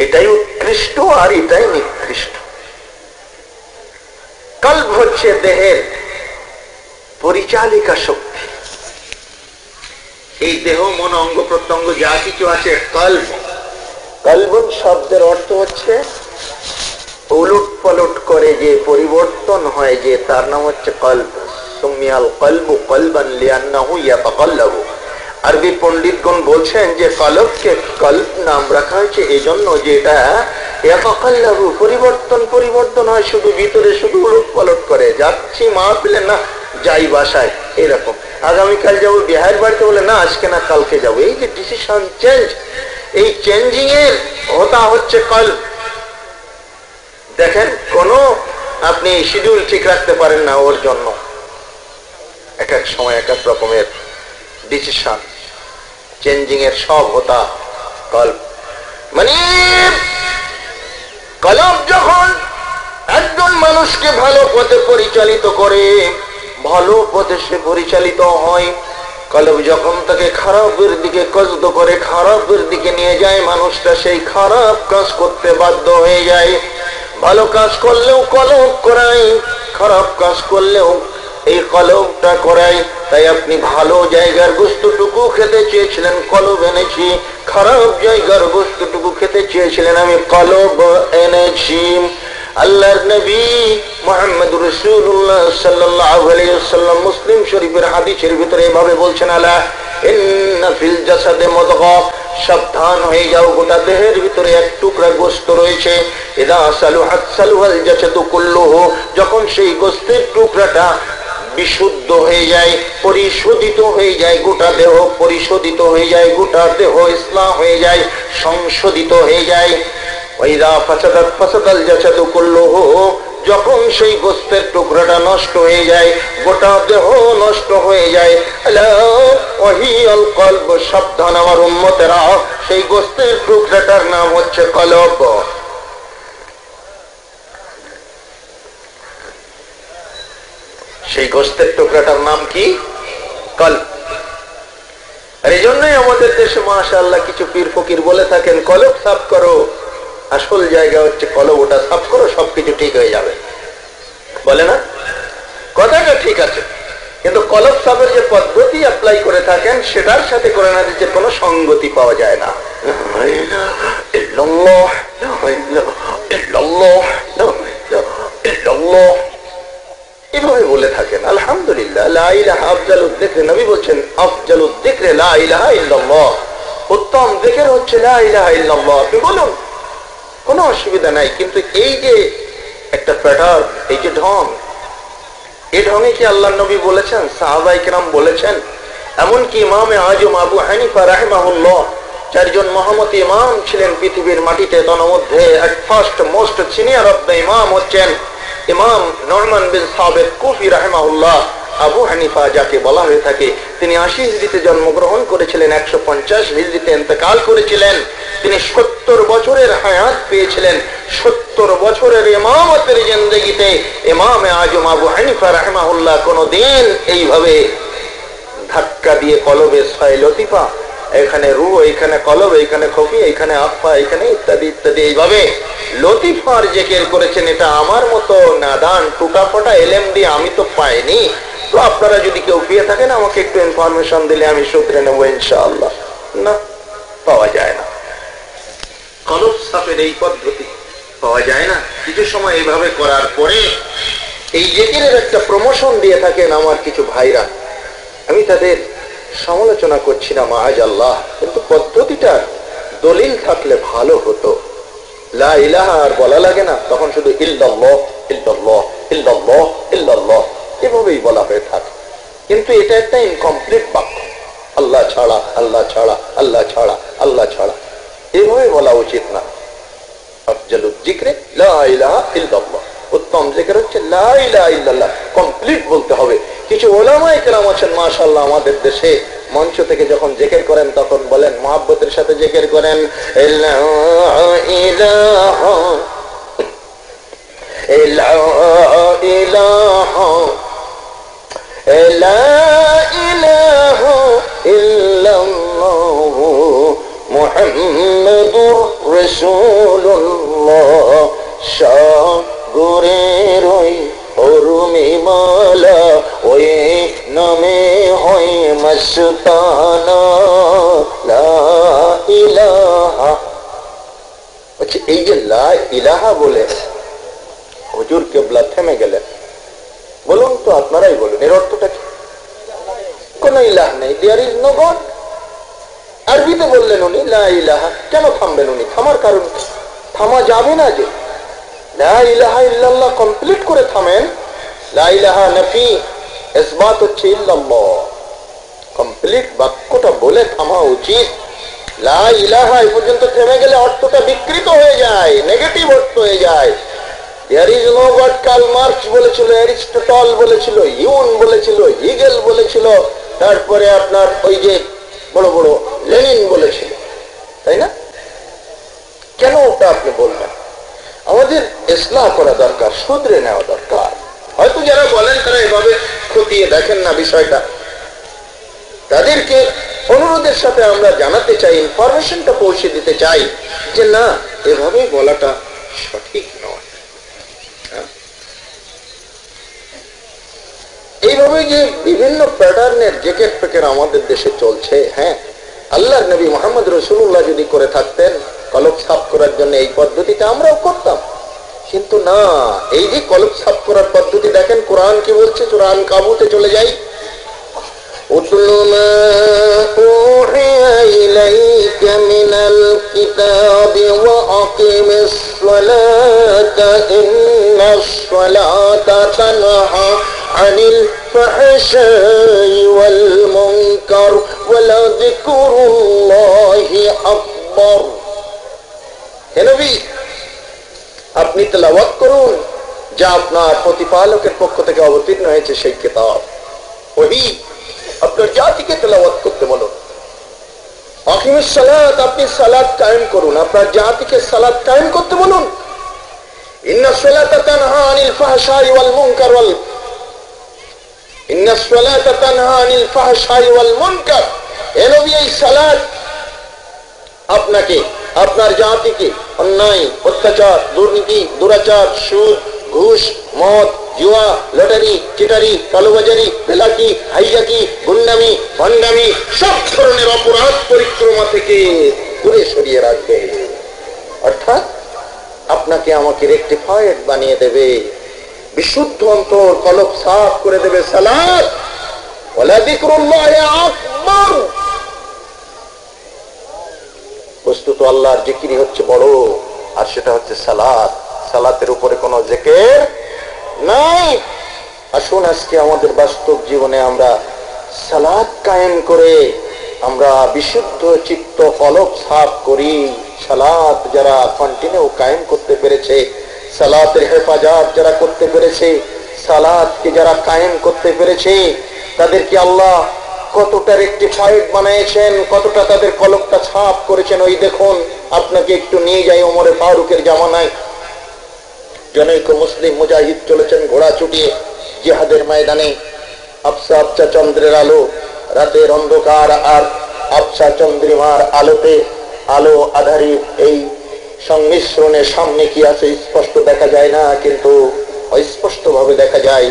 এটাই উৎকৃষ্ট আর এটাই নিকৃষ্ট। কল্ব হচ্ছে দেহের পরিচালিকা শক্তি। এই দেহ, মন, অঙ্গ প্রত্যঙ্গ যা কিছু আছে, কল্ব। কলবুন শব্দের অর্থ হচ্ছে উলট পালট করে যে পরিবর্তন হয়, যে তার নাম হচ্ছে কল্ব। সুমিয়াল কলবু কলবান লিআন্নাহু ইয়াতাকাল্লাবু। আরবি পণ্ডিতগণ বলছেন যে কলবকে কল্ব নাম রাখা হয়েছে এজন্য যে এটা ইয়াতাকাল্লাবু, পরিবর্তন হয়, শুধু ভিতরে শুধু উলট পালট করে। যাচ্ছি মাহফিলে, না যাই বাসায়, এরকম। আগামীকাল যাবো বিহার বাড়িতে, বলে না আজকে না কালকে যাবো। এই যে ডিসিশন চেঞ্জ, এই চেঞ্জিং এর হোতা হচ্ছে কল্ব। দেখেন, কোন আপনি শিডিউল ঠিক রাখতে পারেন না ওর জন্য। এক এক সময় এক এক রকমের ডিসিশন চেঞ্জিং এর সব হোতা কল্ব। মানে কলব যখন একজন মানুষকে ভালো পথে পরিচালিত করে, ভালো পথে সে পরিচালিত হয়। কলব যখন তাকে খারাপের দিকে কসদ করে, খারাপের দিকে নিয়ে যায়, মানুষটা সেই খারাপ কাজ করতে বাধ্য হয়ে যায়। ভালো কাজ করলেও কলব করায়, খারাপ কাজ করলেও এই কলবটা করায়। তাই আপনি ভালো জায়গার বস্তুটুকু খেতে চেয়েছিলেন, কলব এনেছি। খারাপ জায়গার বস্তুটুকু খেতে চেয়েছিলেন, আমি কলব এনেছি। আল্লাহর নবী মুহাম্মদ রাসূলুল্লাহ সাল্লাল্লাহু আলাইহি ওয়াসাল্লাম মুসলিম শরীফের হাদিসের ভিতরে এভাবে বলছেন, আলা ইন্না ফিল জাসাদে মুদগা, সাবধান হয়ে যাও, গোটা দেহের ভিতরে এক টুকরা গোশত রয়েছে। ইদা সালুহাত সালুহাল জাসাদু কুল্লুহু, যখন সেই গোশতের টুকরাটা বিশুদ্ধ হয়ে যায়, পরিশোধিত হয়ে যায়, গোটা দেহ পরিশোধিত হয়ে যায়, গোটা দেহ ইসলাম হয়ে যায়, সংশোধিত হয়ে যায়। ওয়াইদা ফাসাদাত ফাসাদাল জাসাদু কুল্লুহু, যখন সেই গোশতের টুকরাটা নষ্ট হয়ে যায়, গোটা দেহ নষ্ট হয়ে যায়। আলা ওয়াহিয়াল কলব, সাবধান আমার উম্মতেরা, সেই গোশতের টুকরাটার নাম হচ্ছে কলব। সেই গোশতের টুকরাটার নাম কি? কলব। আর এই জন্যই আমাদের দেশে মাশাআল্লাহ কিছু পীর ফকির বলে থাকেন, কলব সাফ করো। আসল জায়গা হচ্ছে কলব, ওটা সাফ করো, সবকিছু ঠিক হয়ে যাবে। বলে না? কথাটা ঠিক আছে, কিন্তু কলব সাফের যে পদ্ধতি অ্যাপ্লাই করে থাকেন সেটার সাথে কোরআন হাদিসের কোনো সঙ্গতি পাওয়া যায় না। এভাবে বলে থাকেন। আলহামদুলিল্লাহ, লা ইলাহা আফজালুদ যিকর, নবী বলছেন আফজালুদ যিকর লা ইলাহা ইল্লাল্লাহ, উত্তম যিকর হচ্ছে লা ইলাহা ইল্লাল্লাহ। আপনি বলুন, কোনো অসুবিধা নাই। কিন্তু এই যে একটা প্যাটার্ন, এই যে ঢং, এই ঢঙে কি আল্লাহর নবী বলেছেন, সাহাবায়ে কেরাম বলেছেন? এমনকি ইমামে আজম আবু হানিফা রাহিমাহুল্লাহ, চারজন মহামতি ইমাম ছিলেন পৃথিবীর মাটিতে, তার মধ্যে first most senior of the ইমাম হচ্ছেন ইমাম নুমান বিন সাবিত কুফি রাহিমাহুল্লাহ। আবু হানিফা যাকে বলা হয়ে থাকে, তিনি 80 হিজরিতে জন্মগ্রহণ করেছিলেন, 150 হিজরিতে ইন্তেকাল করেছিলেন। তিনি 70 বছরের হায়াত পেয়েছিলেন। 70 বছরের ইমামতের জিন্দেগিতে ইমামে আজম আবু হানিফা রাহিমাহুল্লাহ কোনদিন এইভাবে ধাক্কা দিয়ে কলবে 6 লতিফা, এখানে রু, এখানে কলব, এখানে খফি, এখানে আফা, এখানে ইত্যাদি ইত্যাদি, এইভাবে লতিফার জিকির করেছেন। এটা আমার মতো নাদান টুটাফটা এলএম দিয়ে আমি তো পাইনি। তো আপনারা যদি কেউ পেয়ে থাকেন আমাকে একটু ইনফরমেশন দিলে আমি শুধরে নেবো ইনশাআল্লাহ। না, পাওয়া যায় না। কলব সাফের এই পদ্ধতি পাওয়া যায় না। কিছু সময় এইভাবে করার পরে এই জিকিরের একটা প্রমোশন দিয়ে থাকেন আমার কিছু ভাইরা। আমি তাদের সমালোচনা করছি না মাআজাল্লাহ, কিন্তু পদ্ধতিটার দলিল থাকলে ভালো হতো। লা ইলাহা আর বলা লাগে না, তখন শুধু ইল্লাল্লাহ ইল্লাল্লাহ ইল্লাল্লাহ ইল্লাল্লাহ এভাবেই বলা হয়ে থাকে। কিন্তু এটা একটা ইনকমপ্লিট বাক্য। আল্লাহ ছাড়া, আল্লাহ ছাড়া, আল্লাহ ছাড়া, আল্লাহ ছাড়া, এভাবে বলা উচিত না। আফজালুল যিকর লা ইলাহা ইল্লাল্লাহ, উত্তম জিকির হচ্ছে লা ইলাহা ইল্লাল্লাহ, কমপ্লিট বলতে হবে। কিছু উলামায়ে কেরাম আছেন মাশাআল্লাহ আমাদের দেশে, মঞ্চ থেকে যখন জিকির করেন তখন বলেন, মহব্বতের সাথে জিকির করেন, লা ইলাহা লা ইলাহা লা ইলাহা ইল্লাল্লাহ মুহাম্মাদুর রাসূলুল্লাহ। সাগরের ওই উর্মিমালা, ওই নামে হয় মস্তানা, লা ইলাহা। আচ্ছা, এই যে লা ইলাহা বলে হুজুর কিবলা থেমে গেলেন, বলুন তো, আপনারাই বলুন, এর অর্থটা কি? কোন ইলাহ নেই, দেয়ার ইজ নো গড। আরবিতে বললেন উনি লা ইলাহা, কেন থামবেন উনি? থামার কারণ কি? থামা যাবে না যে। লা ইলাহা ইল্লাল্লাহ কমপ্লিট করে থামেন। লা ইলাহা নফি, ইসবাত হচ্ছে ইল্লাল্লাহ। কমপ্লিট বাক্যটা বলে থামা উচিত। লা ইলাহা এই পর্যন্ত থেমে গেলে অর্থটা বিকৃত হয়ে যায়, নেগেটিভ অর্থ হয়ে যায়। There is no God Karl Marx বলেছিল, অ্যারিস্টটল বলেছিল, ইউন বলেছিল, হিগেল বলেছিল, তারপরে আপনার ওই যে বড় বড় লেনিন বলেছিল, তাই না? কেন ওটা আপনি বলবেন? আমাদের ইসলাহ করা দরকার, শুধরে নেওয়া দরকার। হয়তো যারা বলেন তারা এভাবে খতিয়ে দেখেন না বিষয়টা। তাদেরকে অনুরোধের সাথে আমরা জানাতে চাই, ইনফরমেশনটা পৌঁছে দিতে চাই যে না, এভাবে বলাটা সঠিক নয়। এইভাবে যে বিভিন্ন প্যাটার্নের জেকেট ফেকের আমাদের দেশে চলছে, হ্যাঁ, আল্লাহর নবী মুহাম্মদ রাসূলুল্লাহ যদি করে থাকতেন কলব সাফ করার জন্য এই পদ্ধতিটা, আমরাও করতাম। কিন্তু না, এই যে কলব সাফ করার পদ্ধতি দেখেন কোরআন কি বলছে। সূরা আনকাবুতে চলে যাই। উতলু মা উহিয়া ইলাইকা মিনাল কিতাবি ওয়া আকিমিস সালাতা ইন্নাস সালাতা তানহা আনিল الفحشاء والمنكر ولذكر الله أكبر। হে নবী, আপনি তেলাওয়াত করুন যা আপনার প্রতিপালকের পক্ষ থেকে অবতীর্ণ হয়েছে সেই কিতাব। ওহী আপনার জাতিকে তেলাওয়াত করতে বলুন। আকিমুস সালাত, আপনি সালাত কায়েম করুন, আপনার জাতিকে সালাত কায়েম করতে বলুন। ইন্নাস সালাতা তানহা আনিল ফাহশাই ওয়াল মুনকার ইন্নাস সালাতা তানহা আনিল ফাহশাই ওয়াল মুনকার। হে নবী, এই সালাত আপনাকে, আপনার জাতিকে অন্যায়, অত্যাচার, দুর্নীতি, দুরাচার, সুদ, ঘুষ, মদ, জুয়া, লটারি, চিটারি, কালোবাজারি, বেলাকি, হাইজাকি, গুন্ডামি, ভণ্ডামি সব ধরনের অপরাধ পরিক্রমা থেকে দূরে সরিয়ে রাখবে। অর্থাৎ আপনাকে আমাকে রেকটিফাইড বানিয়ে দেবে, বিশুদ্ধ অন্তর, কলব সাফ করে দেবে। সালাত ওয়ালা যিকরুল্লাহি আকবার। বস্তুত আল্লাহর জিকিরই হচ্ছে বড়, আর সেটা হচ্ছে সালাত। সালাতের উপরে কোনো জিকির নাই। আসুন আজকে আমাদের বাস্তব জীবনে আমরা সালাত কায়েম করে আমরা বিশুদ্ধ চিত্ত, কলব সাফ করি। সালাত যারা কন্টিনিউ কায়েম করতে পেরেছে, সালাতের হেফাজত যারা করতে পেরেছে, সালাতকে যারা কায়েম করতে পেরেছে, তাদেরকে আল্লাহ কতটা রেকটিফাইড বানিয়েছেন, কতটা তাদের কলবটা ছাপ করেছেন। ওই দেখুন, আপনাকে একটু নিয়ে যাই ওমরে ফারুকের জামানায়। জনৈক মুসলিম মুজাহিদ চলেছেন ঘোড়া ছুটিয়ে জিহাদের ময়দানে। আবসা আবসা চন্দ্রের আলো, রাতের অন্ধকার আর আবসা চন্দ্রিমার আলোতে, আলো আধারি এই সংমিশ্রণে সামনে কি আছে স্পষ্ট দেখা যায় না, কিন্তু অস্পষ্ট ভাবে দেখা যায়।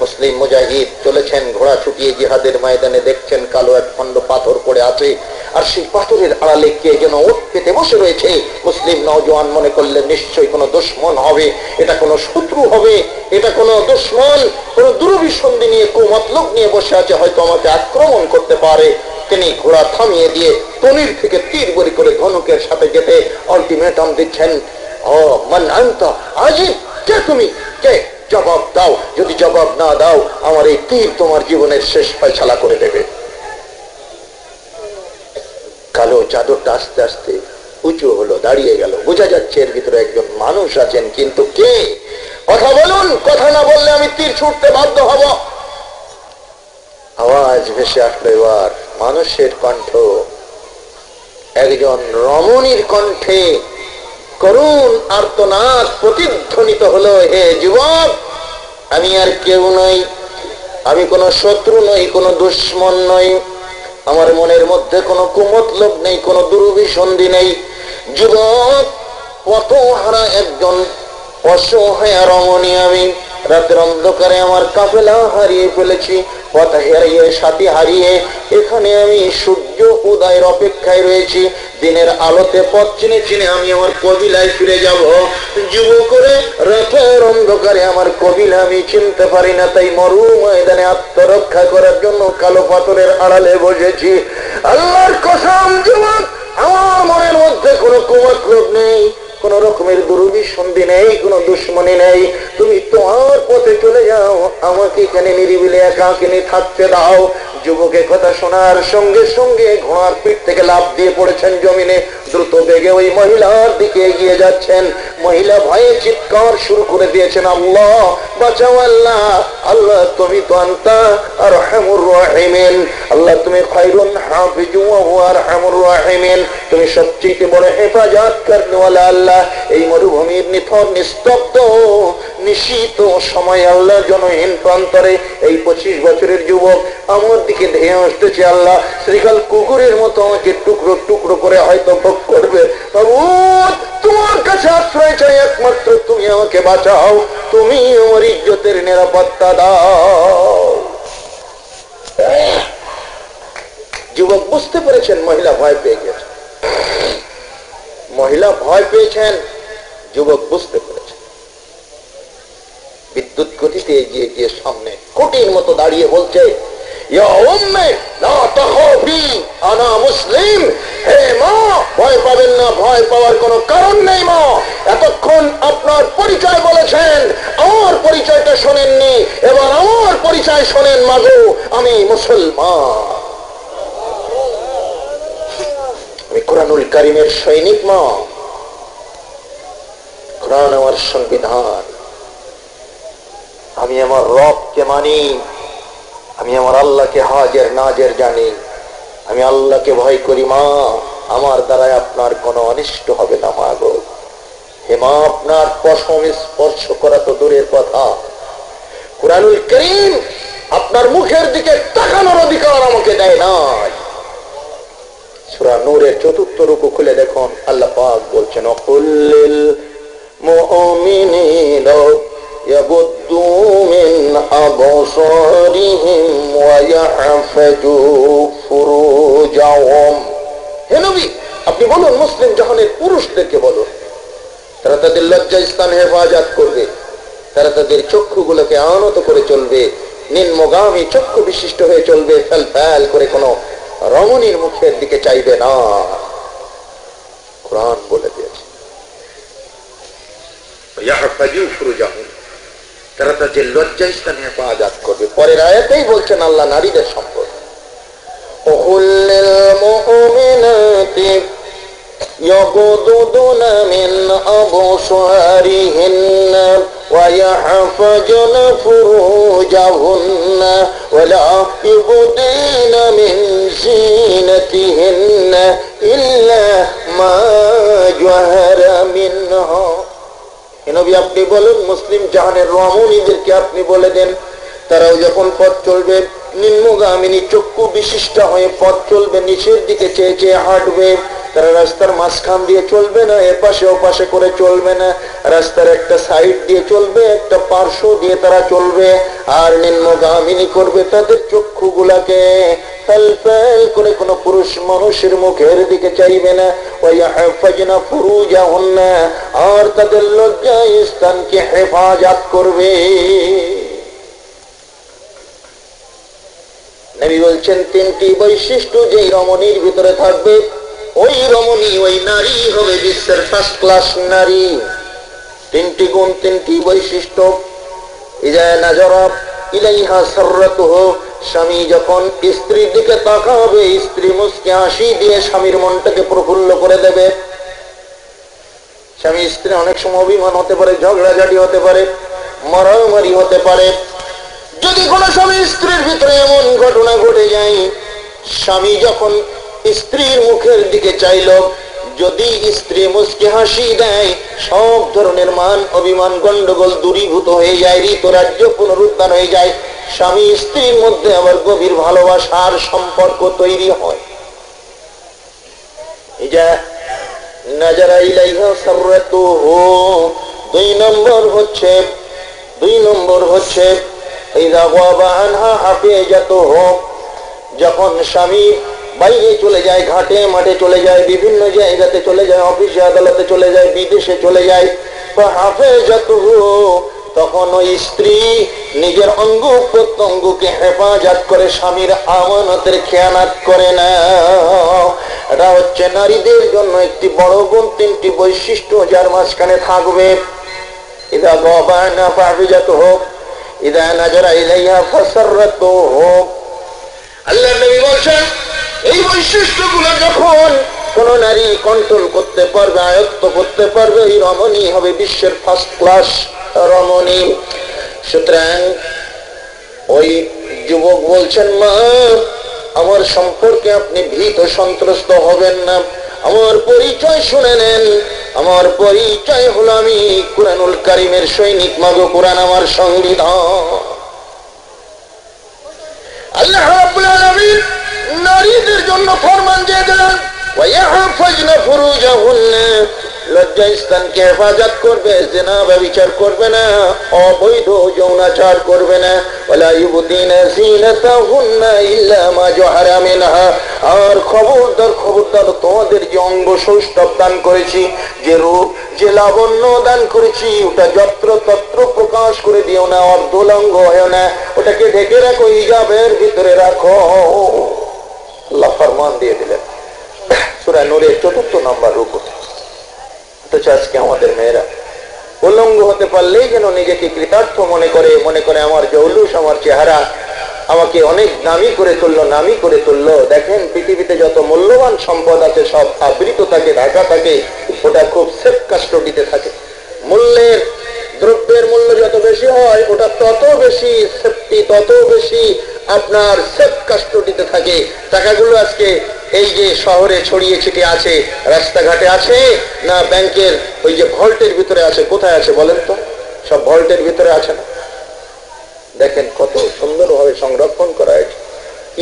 মুসলিম মুজাহিদ চলেছেন ঘোড়া ছুটিয়ে জিহাদের ময়দানে, দেখছেন কালো এক খন্ড পাথর পড়ে আছে, আর সেই পাথরের আড়ালে কে যেন ওঠ পেতে বসে রয়েছে। মুসলিম নওজোয়ান মনে করলেন নিশ্চয়ই কোনো দুশমন হবে, এটা কোনো শত্রু হবে, এটা কোনো দুশমন, কোনো দুরভিসন্ধি নিয়ে, কুমতলব নিয়ে বসে আছে, হয়তো আমাকে আক্রমণ করতে পারে। তিনি ঘোড়া থামিয়ে দিয়ে তনির থেকে তীর বরি করে ধনুকের সাথে যেতে আলটিমেটাম দিচ্ছেন। ও মান আনতা, আজিব, কে তুমি, কে, জবাব দাও। যদি জবাব না দাও, আমার এই তীর তোমার জীবনের শেষ ফয়সালা করে দেবে। কালো চাদরটা আস্তে আস্তে উঁচু হলো, দাঁড়িয়ে গেল। বোঝা যাচ্ছে এর ভিতরে একজন মানুষ আছেন, কিন্তু কে? কথা বলুন, কথা না বললে আমি তীর ছুটতে বাধ্য হব। আওয়াজ ভেসে আসলো এবার মানুষের কণ্ঠ, একজন রমণীর কণ্ঠে করুণ আর্তনাদ প্রতিধ্বনিত হলো। হে যুবক, আমি আর কেউ নই, আমি কোনো শত্রু নই, কোনো দুশমন নই, আমার মনের মধ্যে কোনো কুমতলব নেই, কোনো দুরভিসন্ধি নেই। যুবক, কত হারা একজন অসহায় রমণী আমি। রাতের অন্ধকারে আমার কাফেলা হারিয়ে ফেলেছি, পথ হারিয়ে, সাথী হারিয়ে এখানে আমি সূর্য উদয়ের অপেক্ষায় রয়েছি। দিনের আলোতে পথ চিনে চিনে আমি আমার কবিলায় ফিরে যাব। যুবকরে রাতের অন্ধকারে আমার কবিলা আমি চিনতে পারি না, তাই মরু ময়দানে আত্মরক্ষা করার জন্য কালো পাথরের আড়ালে বসেছি। আল্লাহর কসম যুবক, আমার মনের মধ্যে কোনো কুমতলব নেই, কোন রকমের দুরভিসন্ধি নেই, কোনো দুশ্মনী নেই। তুমি তোমার পথে চলে যাও, আমাকে এখানে নিরিবিলি একাকিনী থাকতে দাও। যুবকের কথা শোনার সঙ্গে সঙ্গে ঘোড়ার পিঠ থেকে লাফ দিয়ে পড়েছেন জমিনে। দ্রুত বেগে ওই মহিলার দিকে এগিয়ে যাচ্ছেন। মহিলা ভয়ে চিৎকার শুরু করে দিয়েছেন, আল্লাহ বাঁচাও, আল্লাহ, আল্লাহ তুমি তো আনতা আরহামুর রাহিমিন, আল্লাহ তুমি খায়রুন হাফিজু ওয়া হুয়া আরহামুর রাহিমিন, তুমি সবচেয়ে বড় হেফাজত করনেওয়ালা আল্লাহ। এই মরুভূমির নিথর নিস্তব্ধ নিশীত সময় আল্লাহর জনহীন প্রান্তরে এই 25 বছরের যুবক আমার দিকে ধেয়ে আসতেছে। আল্লাহ শ্রীকাল কুকুরের মতো আমাকে টুকরো টুকরো করে হয়তো ভোগ করবে। মাবুদ, তোমার কাছে আশ্রয় চাই, একমাত্র তুমি আমাকে বাঁচাও, তুমি আমার ইজ্জতের নিরাপত্তা দাও। যুবক বুঝতে পেরেছেন মহিলা ভয় পেয়ে গেছে, মহিলা ভয় পেয়েছেন, যুবক বুঝতে পেরেছেন। বিদ্যুৎ গতিতে এগিয়ে গিয়ে সামনে কোটির মতো দাঁড়িয়ে বলছে, ইয়া উম্মে লা তাখাফি আনা মুসলিম, হে মা, ভয় পাবেন না, ভয় পাওয়ার কোনো কারণ নেই মা। এতক্ষণ আপনার পরিচয় বলেছেন, আমার পরিচয়টা শোনেননি, এবার আমার পরিচয় শোনেন মাগো, আমি মুসলমান, আমি কোরআনুল কারীমের সৈনিক মা, কোরআন আমার সংবিধান, আমি আমার রবকে মানি, আমি আমার আল্লাহকে হাজের নাজের জানি, আমি আল্লাহকে ভয় করি মা, আমার দ্বারাই আপনার কোনো অনিষ্ট হবে না মা গো। হে মা, আপনার পশম স্পর্শ করা তো দূরের কথা, কুরআনুল কারীম আপনার মুখের দিকে তাকানোর অধিকার আমাকে দেয় নাই। সূরা নূরের ৪র্থ রুকু খুলে দেখুন, আল্লাহ পাক বলছেন, অকুল্লিল মুমিনিনা ইয়াগুদ্দু মিন আবসারিহিম ওয়া ইয়াহফাজু ফুরুজাহুম। হে নবী, আপনি বলুন মুসলিম জাহানের পুরুষদেরকে বলুন, তারা তাদের লজ্জা স্থান হেফাজত করবে, তারা তাদের চক্ষুগুলোকে আনত করে চলবে, নিম্নগামী চক্ষু বিশিষ্ট হয়ে চলবে, ফেল ফেল করে কোনো রমণীর মুখের দিকে চাইবে না। কোরআন বলে দিয়েছে তারা তাদের লজ্জা স্থান হেফাজত করবে। পরের আয়াতেই বলছেন আল্লাহ নারীদের সম্পর্কে, يغضضن من أبصارهن ويحفظن فروجهن ولا يبدين من زينتهن إلا ما ظهر منها। নবী আপনি বলেন মুসলিম জাহানের রমণীদেরকে আপনি বলে দেন, তারাও যখন পথ চলবে নিম্নগামিনী চক্ষু বিশিষ্ট হয়ে পথ চলবে, নিচের দিকে চেয়ে চেয়ে হাঁটবে, তারা রাস্তার মাঝখান দিয়ে চলবে না, এপাশে ওপাশে করে চলবে না, রাস্তার একটা সাইড দিয়ে চলবে, একটা পার্শ্ব দিয়ে তারা চলবে, আর নিম্নগামিনী করবে তাদের চক্ষুগুলাকে ফেল ফেল করে কোনো পুরুষ মানুষের মুখের দিকে চাইবে না, ওয়াহফাজনা ফুরুজাহুন্না, আর তাদের লজ্জা স্থানকে হেফাজত করবে। নবী বলছেন 3টি বৈশিষ্ট্য যেই রমণীর ভিতরে থাকবে, ওই রমণী, ওই নারী হবে বিশ্বের ফার্স্ট ক্লাস নারী। 3টি গুণ, 3টি বৈশিষ্ট্য। ইযা নাযারা ইলাইহা সাররাতুহু, স্বামী যখন স্ত্রীর দিকে তাকাবে, স্ত্রী মুস্কি হাসি দিয়ে স্বামীর মনটাকে প্রফুল্ল করে দেবে। স্বামী স্ত্রী অনেক সময় অভিমান হতে পারে, ঝগড়াঝাটি হতে পারে, মারামারি হতে পারে। যদি কোনো স্বামী স্ত্রীর ভিতরে এমন ঘটনা ঘটে যায়, স্বামী যখন স্ত্রীর মুখের দিকে চাইল, যদি স্ত্রী মুস্কি হাসি দেয়, সব ধরনের মান অভিমান গন্ডগোল দূরীভূত হয়ে যায়, ঋতরাজ্য পুনরুদ্ধার হয়ে যায়, স্বামী স্ত্রীর মধ্যে আবার গভীর ভালোবাসার সম্পর্ক তৈরি হয়। ইজা নাযারা ইলাইহা সাররাতুহু, 2 নম্বর হচ্ছে ইযা গাবা আনহা হাফিজাতুহু, যখন স্বামী বাইরে চলে যায়, ঘাটে মাঠে চলে যায়, বিভিন্ন জায়গাতে চলে যায়, অফিসে আদালতে চলে যায়, বিদেশে চলে যায়, হাফিজাতুহু, তখন ওই স্ত্রী নিজের অঙ্গ প্রত্যঙ্গকে হেফাজত করে, স্বামীর আমানতের খেয়ানত করে না। এটা হচ্ছে নারীদের জন্য একটি বড় গুণ, 3টি বৈশিষ্ট্য যার মাঝখানে থাকবে। ইযা গাবা আনহা হাফিজাতুহু, ইযা নাযারা ইলাইহা ফাসাররাতুহু। আল্লাহ নবী বলেন, এই বৈশিষ্ট্যগুলো যখন কোন নারী কন্ট্রোল করতে পারবে, আয়ত্ত করতে পারবে, এই রমণী হবে বিশ্বের ফার্স্ট ক্লাস রমণী। সুতরাং ওই যুবক বলছেন, মা আমার সম্পর্কে আপনি ভীত সন্ত্রস্ত হবেন না, আমার পরিচয় শুনে নেন, আমার পরিচয় হলো আমি কুরআনুল কারীমের সৈনিক মাগো, কুরআন আমার সংবিধান। আল্লাহ রাব্বুল আলামিন নারীদের জন্য ফরমান দিয়ে দিলেন, ওয়াহফাজনা ফুরুজাহুন্না, লজ্জা স্থানকে হেফাজত করবে, জিনা ব্যভিচার করবে না, অবৈধ যৌনাচার করবে না, ওয়ালা ইউবদিনা যিনাতাহুন্না ইল্লা মা যাহারা মিনহা, আর খবরদার তোমাদের যে অঙ্গ সৌষ্ঠব দান করেছি, যে রূপ যে লাবণ্য দান করেছি, ওটা যত্র তত্র প্রকাশ করে দিও না, অর্ধলঙ্গ হয় না, ওটাকে ঢেকে রাখো, হিজাবের ভিতরে রাখো। আল্লাহ ফরমান দিয়ে দিলেন। সূরা নূরের ৪র্থ নম্বর রুকুতে। অথচ আজকে আমাদের মেয়েরা উলঙ্গ হতে পারলেই যেন নিজেকে কৃতার্থ মনে করে আমার জৌলুস, আমার চেহারা আমাকে অনেক নামী করে তুললো। দেখেন পৃথিবীতে যত মূল্যবান সম্পদ আছে সব আবৃত থাকে, ঢাকা থাকে, ওটা খুব সেফ কাস্টডিতে থাকে। দ্রব্যের মূল্য যত বেশি হয় ওটা তত বেশি সেফটি, তত বেশি আপনার সেফ কাস্টডিতে থাকে। টাকাগুলো আজকে এই যে শহরে ছড়িয়ে ছিটিয়ে আছে, রাস্তাঘাটে আছে না ব্যাংকের ওই যে ভল্টের ভিতরে আছে? কোথায় আছে বলেন তো? সব ভল্টের ভিতরে আছে না? দেখেন কত সুন্দরভাবে সংরক্ষণ করা হয়েছে।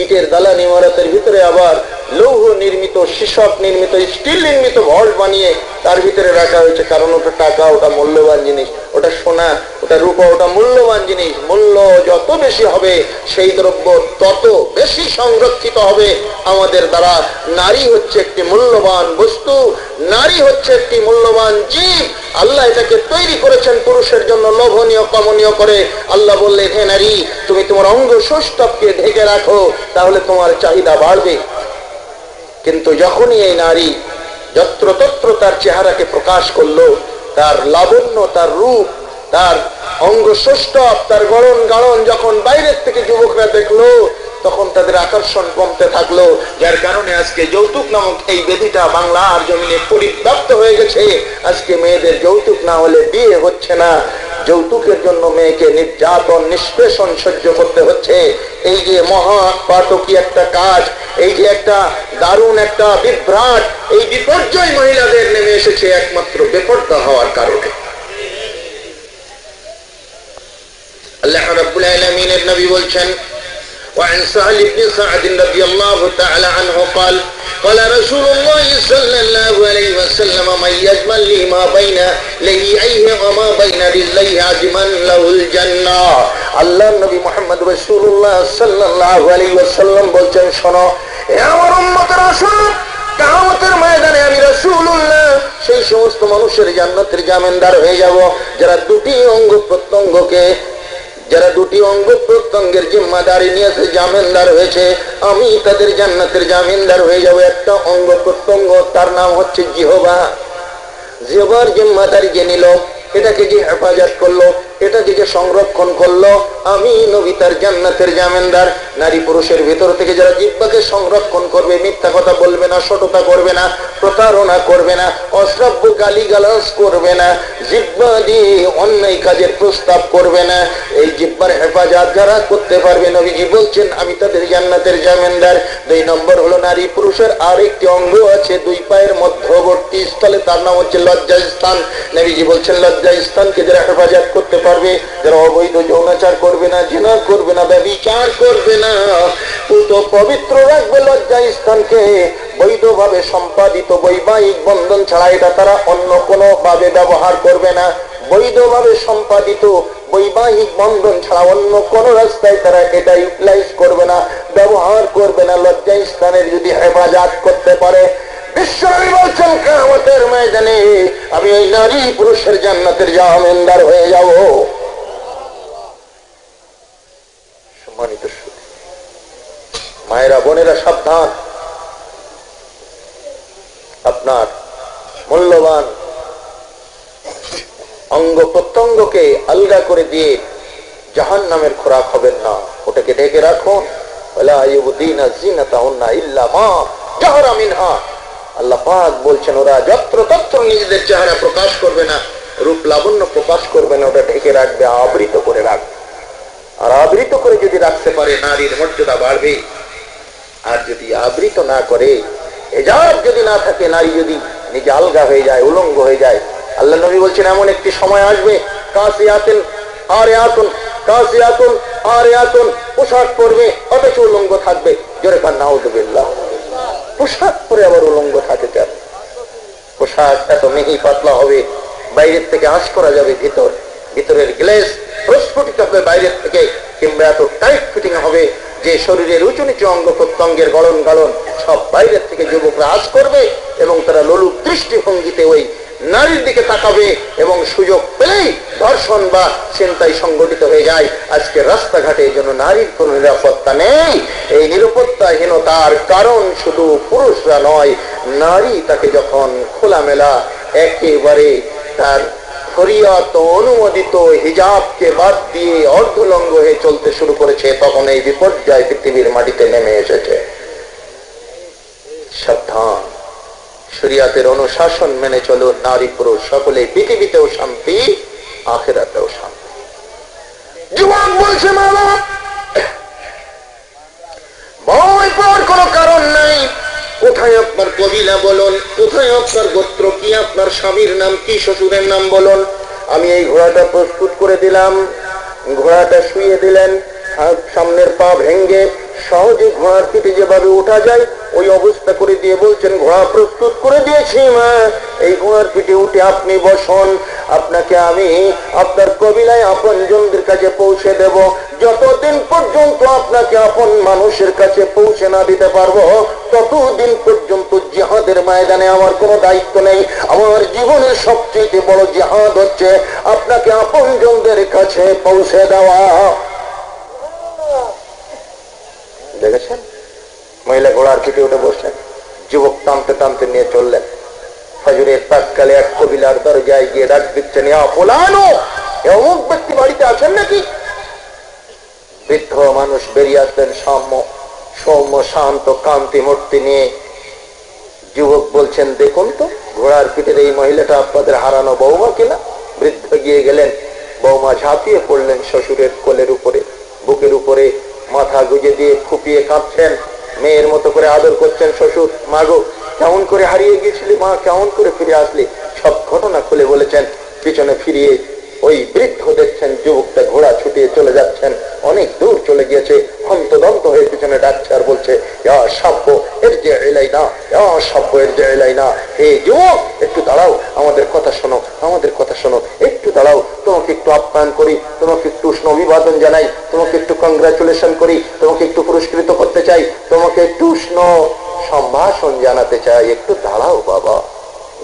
ইটের দালান ইমারতের ভিতরে আবার লৌহ নির্মিত, সীসক নির্মিত, স্টিল নির্মিত ভল্ট বানিয়ে তার ভিতরে রাখা হয়েছে। কারণ ওটা টাকা, ওটা মূল্যবান জিনিস, ওটা সোনা, ওটা রূপা, ওটা মূল্যবান জিনিস। মূল্য যত বেশি হবে সেই দ্রব্য তত বেশি সংরক্ষিত হবে আমাদের দ্বারা। নারী হচ্ছে একটি মূল্যবান বস্তু, নারী হচ্ছে একটি মূল্যবান জীব। আল্লাহ এটাকে তৈরি করেছেন পুরুষের জন্য লোভনীয়, কমনীয় করে। আল্লাহ বললেন, হে নারী, তুমি তোমার অঙ্গ সৌষ্ঠবকে ঢেকে রাখো, তাহলে তোমার চাহিদা বাড়বে। কিন্তু যখনই এই নারী যত্রতত্র তার চেহারাকে প্রকাশ করলো, তার লাবণ্য, তার রূপ, তার অঙ্গ সৌষ্ঠব, তার গড়ন গাড়ন যখন বাইরের থেকে যুবকরা দেখলো, তখন তাদের আকর্ষণ কমতে থাকলো। যার কারণে আজকে যৌতুক নামক এই ব্যাধিটা বাংলার জমিনে পরিব্যাপ্ত হয়ে গেছে। আজকে মেয়েদের যৌতুক না হলে বিয়ে হচ্ছে না। যৌতুকের জন্য মেয়েকে নির্যাতন, নিষ্পেষণ সহ্য করতে হচ্ছে। এই যে মহা পাতকী একটা কাজ, এই যে একটা দারুণ একটা বিভ্রাট, এই বিপর্যয় মহিলাদের নেমে এসেছে একমাত্র বেপরদা হওয়ার কারণে। আল্লাহ রাব্বুল আলামিনের নবী বলছেন, وعن سهل بن سعد رضي الله تعالى عنه قال قال رسول الله صلى الله عليه وسلم من يجمل لي ما بين لحييه وما بين رجليه عزما له الجنة। আল্লাহ নবী মুহাম্মদ রাসূলুল্লাহ সাল্লাল্লাহু আলাইহি ওয়াসাল্লাম বলছেন, শোনো হে আমার উম্মতেরা, শোনো, কিয়ামতের ময়দানে আমি রাসূলুল্লাহ সেই সমস্ত মানুষের জান্নাতের জামিনদার হয়ে যাব যারা দুটি অঙ্গ প্রত্যঙ্গের জিম্মাদারি নিয়েছে, জামিনদার হয়েছে। আমি তাদের জান্নাতের জামিনদার হয়ে যাব। একটা অঙ্গ প্রত্যঙ্গ, তার নাম হচ্ছে জিহ্বা। জিহ্বার জিম্মাদারি যে নিল, এটাকে যে হেফাজত করলো, এটাকে যে সংরক্ষণ করলো, আমি নবী তার জান্নাতের জামিনদার। নারী পুরুষের ভিতর থেকে যারা জিহ্বাকে সংরক্ষণ করবে, মিথ্যা কথা বলবে না, সততা করবে না, প্রতারণা করবে না, অশ্রাব্য গালিগালাজ করবে না, জিহ্বা দিয়ে অন্যায় কাজের প্রস্তাব করবে না, এই জিহ্বার হেফাজত যারা করতে পারবে, নবীজি বলছেন আমি তাদের জান্নাতের জামিনদার। 2 নম্বর হলো নারী পুরুষের আরেকটি অঙ্গ আছে 2 পায়ের মধ্যবর্তী স্থলে, তার নাম হচ্ছে লজ্জা স্থান। নবীজি বলছেন লজ্জা স্থানকে যারা হেফাজত করতে পারবে, যারা অবৈধ যৌনাচার করবে না, জিনা করবে না, ব্যভিচার করবে না, তো পবিত্র রাখবে লজ্জা স্থানকে, বৈধভাবে সম্পাদিত বৈবাহিক বন্ধন ছাড়া এটা তারা অন্য কোনো ভাবে ব্যবহার করবে না। বৈধভাবে সম্পাদিত বৈবাহিক বন্ধন ছাড়া অন্য কোন রাস্তায় তারা এটা ইউটিলাইজ করবে না, ব্যবহার করবে না। লজ্জা স্থানের যদি হেফাজত করতে পারে, বিশ্বনবী বলছেন কিয়ামতের ময়দানে আমি ওই নারী পুরুষের জান্নাতের জামিনদার হয়ে যাব। সম্মানিত মায়েরা, বোনেরা, সাবধান, আপনার মূল্যবান অঙ্গ প্রত্যঙ্গকে আলগা করে দিয়ে জাহান্নামের খোরাক হবেন না, ওটাকে ঢেকে রাখুন। ওয়ালা ইউবদিনা জিনাতাহুন্না ইল্লা মা যাহরা মিনহা। আল্লাহ পাক বলছেন ওরা যত্রতত্র নিজেদের চেহারা প্রকাশ করবে না, রূপ লাবণ্য প্রকাশ করবে না, ওটা ঢেকে রাখবে, আবৃত করে রাখবে। আর আবৃত করে যদি রাখতে পারে, নারীর মর্যাদা বাড়বে। আর যদি আবৃত না করে, হিজাব যদি না থাকে, নারী যদি নিজে আলগা হয়ে যায়, উলঙ্গ হয়ে যায়, আল্লাহ নবী বলছেন এমন একটি সময় আসবে, কাসিয়াতুন আরিয়াতুন, কাসিয়াতুন আরিয়াতুন, পোশাক পরবে অথচ উলঙ্গ থাকবে। জোরে কান নাউযুবিল্লাহ। পোশাক পরে আবার উলঙ্গ থাকে কেন? পোশাক এত মিহি পাতলা হবে, বাইরের থেকে আঁচ করা যাবে, ভিতরের গ্লেজ প্রস্ফুটিত হবে বাইরের থেকে, কিংবা এত টাইট ফিটিং হবে যে শরীরের উঁচু নিচু অঙ্গ প্রত্যঙ্গের গড়ন গাড়ন সব বাইরের থেকে যুবকরা আঁচ করবে এবং তারা লোলুপ দৃষ্টিভঙ্গিতে ওই নারীর দিকে তাকাবে এবং সুযোগ পেলেই ধর্ষণ বা ছিনতাই সংগঠিত হয়ে যায়। আজকে রাস্তাঘাটে এই জন্য নারীর কোনো নিরাপত্তা নেই। এই নিরাপত্তাহীনতার কারণ শুধু পুরুষরা নয়, নারী তাকে যখন খোলামেলা একেবারে তার শরীয়ত অনুমোদিত হিজাবকে বাদ দিয়ে অর্ধলঙ্গ হয়ে চলতে শুরু করেছে, তখন এই বিপর্যয় পৃথিবীর মাটিতে নেমে এসেছে। সাবধান, শরীয়তের অনুশাসন মেনে চলুন, নারী পুরুষ সকলেই পৃথিবীতেও শান্তি, আখিরাতেও শান্তি। যুবক বলছে মা বাবা ভয় পাওয়ার কোনো কারণ নাই। কোথায় আপনার কবিলা বলুন, কোথায় আপনার গোত্র কি, আপনার স্বামীর নাম কি, শ্বশুরের নাম বলুন। আমি এই ঘোড়াটা প্রস্তুত করে দিলাম, ঘোড়াটা শুয়ে দিলেন, সামনের পা ভেঙ্গে সহজে ঘোড়ার পিঠে যেভাবে ওঠা যায় ওই অবস্থা করে দিয়ে বলছেন ঘোড়া প্রস্তুত করে দিয়েছি মা, এই ঘোড়ার পিঠে উঠে আপনি বসুন, আপনাকে আমি আপনার কবিলায় আপনজনদের কাছে পৌঁছে দেব। যতদিন পর্যন্ত আপনাকে আপন মানুষের কাছে পৌঁছে না দিতে পারবো ততদিন পর্যন্ত জিহাদের ময়দানে আমার কোনো দায়িত্ব নেই। আমার জীবনের সবচেয়ে বড় জিহাদ হচ্ছে আপনাকে আপনজনদের কাছে পৌঁছে দেওয়া। দেখেছেন, মহিলা ঘোড়ার পিঠে উঠে বসলেন, যুবক টানতে টানতে নিয়ে চললেন। ফজরের প্রাক্কালে এক কবিলার দরজায় গিয়ে ডাক দিচ্ছেন, ইয়া ফুলানো, অমুক ব্যক্তি বাড়িতে আছেন নাকি? বৃদ্ধ মানুষ বেরিয়ে আসলেন, সৌম্য শান্ত কান্তি মূর্তি নিয়ে। যুবক বলছেন, দেখুন তো ঘোড়ার পিঠের এই মহিলাটা আপনাদের হারানো বৌমা কিনা? বৃদ্ধ গিয়ে গেলেন, বৌমা ঝাঁপিয়ে পড়লেন শ্বশুরের কোলের উপরে, বুকের উপরে মাথা গুজে দিয়ে ফুপিয়ে কাঁদছেন, মেয়ের মতো করে আদর করছেন শ্বশুর। মাগো, কেমন করে হারিয়ে গিয়েছিলি মা, কেমন করে ফিরে আসলি? সব ঘটনা খুলে বলেছেন। পিছনে ফিরিয়ে ওই বৃদ্ধ দেখছেন যুবকটা ঘোড়া ছুটিয়ে চলে যাচ্ছেন, অনেক দূর চলে গিয়েছে। হন্তদন্ত হয়ে পিছনে ডাকছে আর বলছে, ইয়া সাব্য ইরজি ইলাইনা, ইয়া সাব্য ইরজি ইলাইনা। হে যুবক, একটু দাঁড়াও, আমাদের কথা শোনো, আমাদের কথা শোনো, একটু দাঁড়াও, তোমাকে একটু আপ্যায়ন করি, তোমাকে একটু উষ্ণ অভিবাদন জানাই, তোমাকে একটু কংগ্রাচুলেশন করি, তোমাকে একটু পুরস্কৃত করতে চাই, তোমাকে একটু উষ্ণ সম্ভাষণ জানাতে চাই, একটু দাঁড়াও বাবা।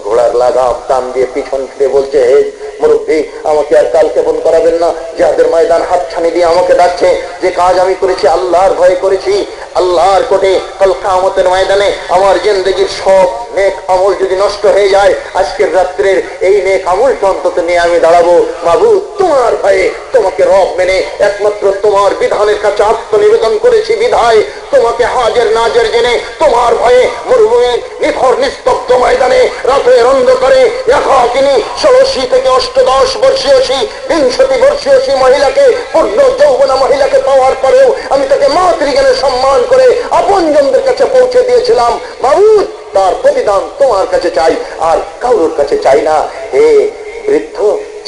ঘোড়ার লাগাম টান দিয়ে পিছন ফিরে বলছে, হে মুরব্বী, আমাকে আর কালকে ফোন করাবেন না। যাদের ময়দান হাতছানি দিয়ে আমাকে ডাকছে, যে কাজ আমি করেছি আল্লাহর ভয়ে করেছি, আল্লাহর কোটে কাল কিয়ামতের ময়দানে আমার জিন্দেগির সব নেক আমল যদি নষ্ট হয়ে যায়, আজকের রাত্রের এই নেক আমলটা অন্তত নিয়ে আমি দাঁড়াবো। মাবুদ, তোমার ভয়ে তোমাকে রব মেনে একমাত্র তোমার বিধানের কাছে আত্মনিবেদন করেছি বিধায় তোমাকে হাজের নাজের জেনে তোমার ভয়ে মরুভূমির নিথর নিস্তব্ধ ময়দানে রাতের অন্ধকারে একাকিনী 16 থেকে 18 বর্ষীয়সী 20 বর্ষীয়সী মহিলাকে, পূর্ণ যৌবনা মহিলাকে পাওয়ার পরেও আমি তাকে মাতৃজ্ঞানে সম্মান করে আপনজনদের কাছে পৌঁছে দিয়েছিলাম। মাবুদ, তার প্রতিদান তোমার কাছে চাই, আর কারোর কাছে চাই না। হে বৃদ্ধ,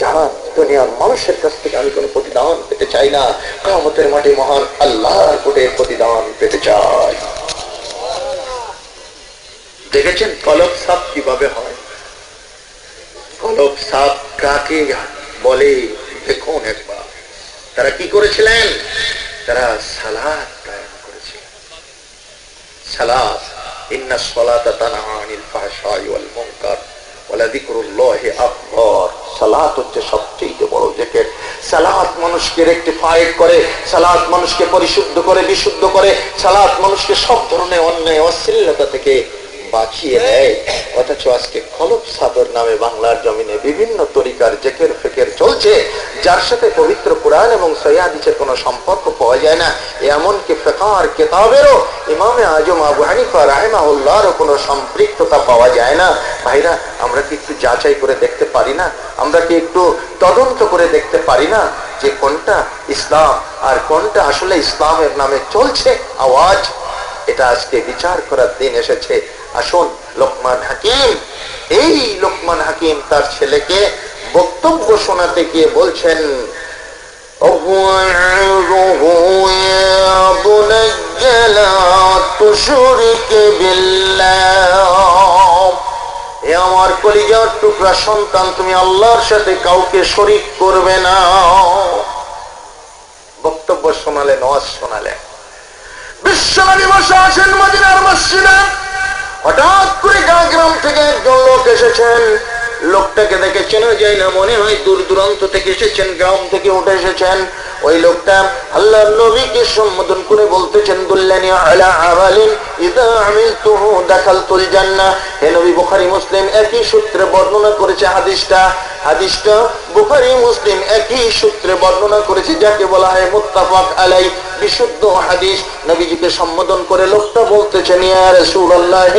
যাহা দুনিয়ার মানুষের কাছ থেকে আমি কোন প্রতিদান পেতে চাই না, কিয়ামতের মাঠে মহান আল্লাহর কোটে প্রতিদান পেতে চাই। দেখেছেন কলব সাপ কিভাবে হয়? কলব সাপ কাকে বলে দেখুন একবার। তারা কি করেছিলেন? তারা সালাত কায়েম করেছিলেন। সালাত, ইন্নাস সালাতা তানহা আনিল ফাহশাই ওয়াল মুনকার ওয়ালা যিকরুল্লাহি আকবার। সালাত হচ্ছে সবচেয়ে বড় জিকির। সালাত মানুষকে রেকটিফাইড করে, সালাত মানুষকে পরিশুদ্ধ করে, বিশুদ্ধ করে, সালাত মানুষকে সব ধরনের অন্যায় অশ্লীলতা থেকে বাঁচিয়ে দেয়। অথচ আজকে কলব সাবর নামে বাংলার জমিনে বিভিন্ন তরিকার জিকির ফিকির চলছে, যার সাথে পবিত্র কুরআন এবং সহিহ হাদিসের কোনো সম্পর্ক পাওয়া যায় না। এমনকি ফিকহের কিতাবেরও ইমামে আজম আবু হানিফা রাহিমাহুল্লাহর কোনো সম্পৃক্ততা পাওয়া যায় না। ভাইরা, আমরা কি একটু যাচাই করে দেখতে পারি না? আমরা কি একটু তদন্ত করে দেখতে পারি না যে কোনটা ইসলাম আর কোনটা আসলে ইসলামের নামে চলছে আওয়াজ? এটা আজকে বিচার করার দিন এসেছে। আসুন, লোকমান হাকিম, এই লোকমান হাকিম তার ছেলেকে বক্তব্য শোনাতে গিয়ে বলছেন, হে আমার কলিজার টুকরা সন্তান, তুমি আল্লাহর সাথে কাউকে শরীক করবে না। বক্তব্য শোনালেন, ওয়াজ শোনালেন। বিশ্বনবী বসে আছেন মদিনার মসজিদে। হঠাৎ করে গ্রাম থেকে একজন লোক এসেছেন। লোকটাকে দেখে চেনা যায় না, মনে হয় দূর দূরান্ত থেকে এসেছেন, গ্রাম থেকে উঠে এসেছেন। ওই লোকটা আল্লাহর নবীকে সম্বোধন করে বলতেছেন, দুল্লানি আলা আমালিন ইযা আমিলতুহু দাখালতুল জান্নাহ। হে নবী, বুখারী মুসলিম একই সূত্রে বর্ণনা করেছে হাদিসটা বুখারী মুসলিম একই সূত্রে বর্ণনা করেছে, যাকে বলা হয় মুত্তাফাক আলাই, বিশুদ্ধ হাদিস। নবীজিকে সম্বোধন করে লোকটা বলতেছেন, ইয়া রাসূলুল্লাহ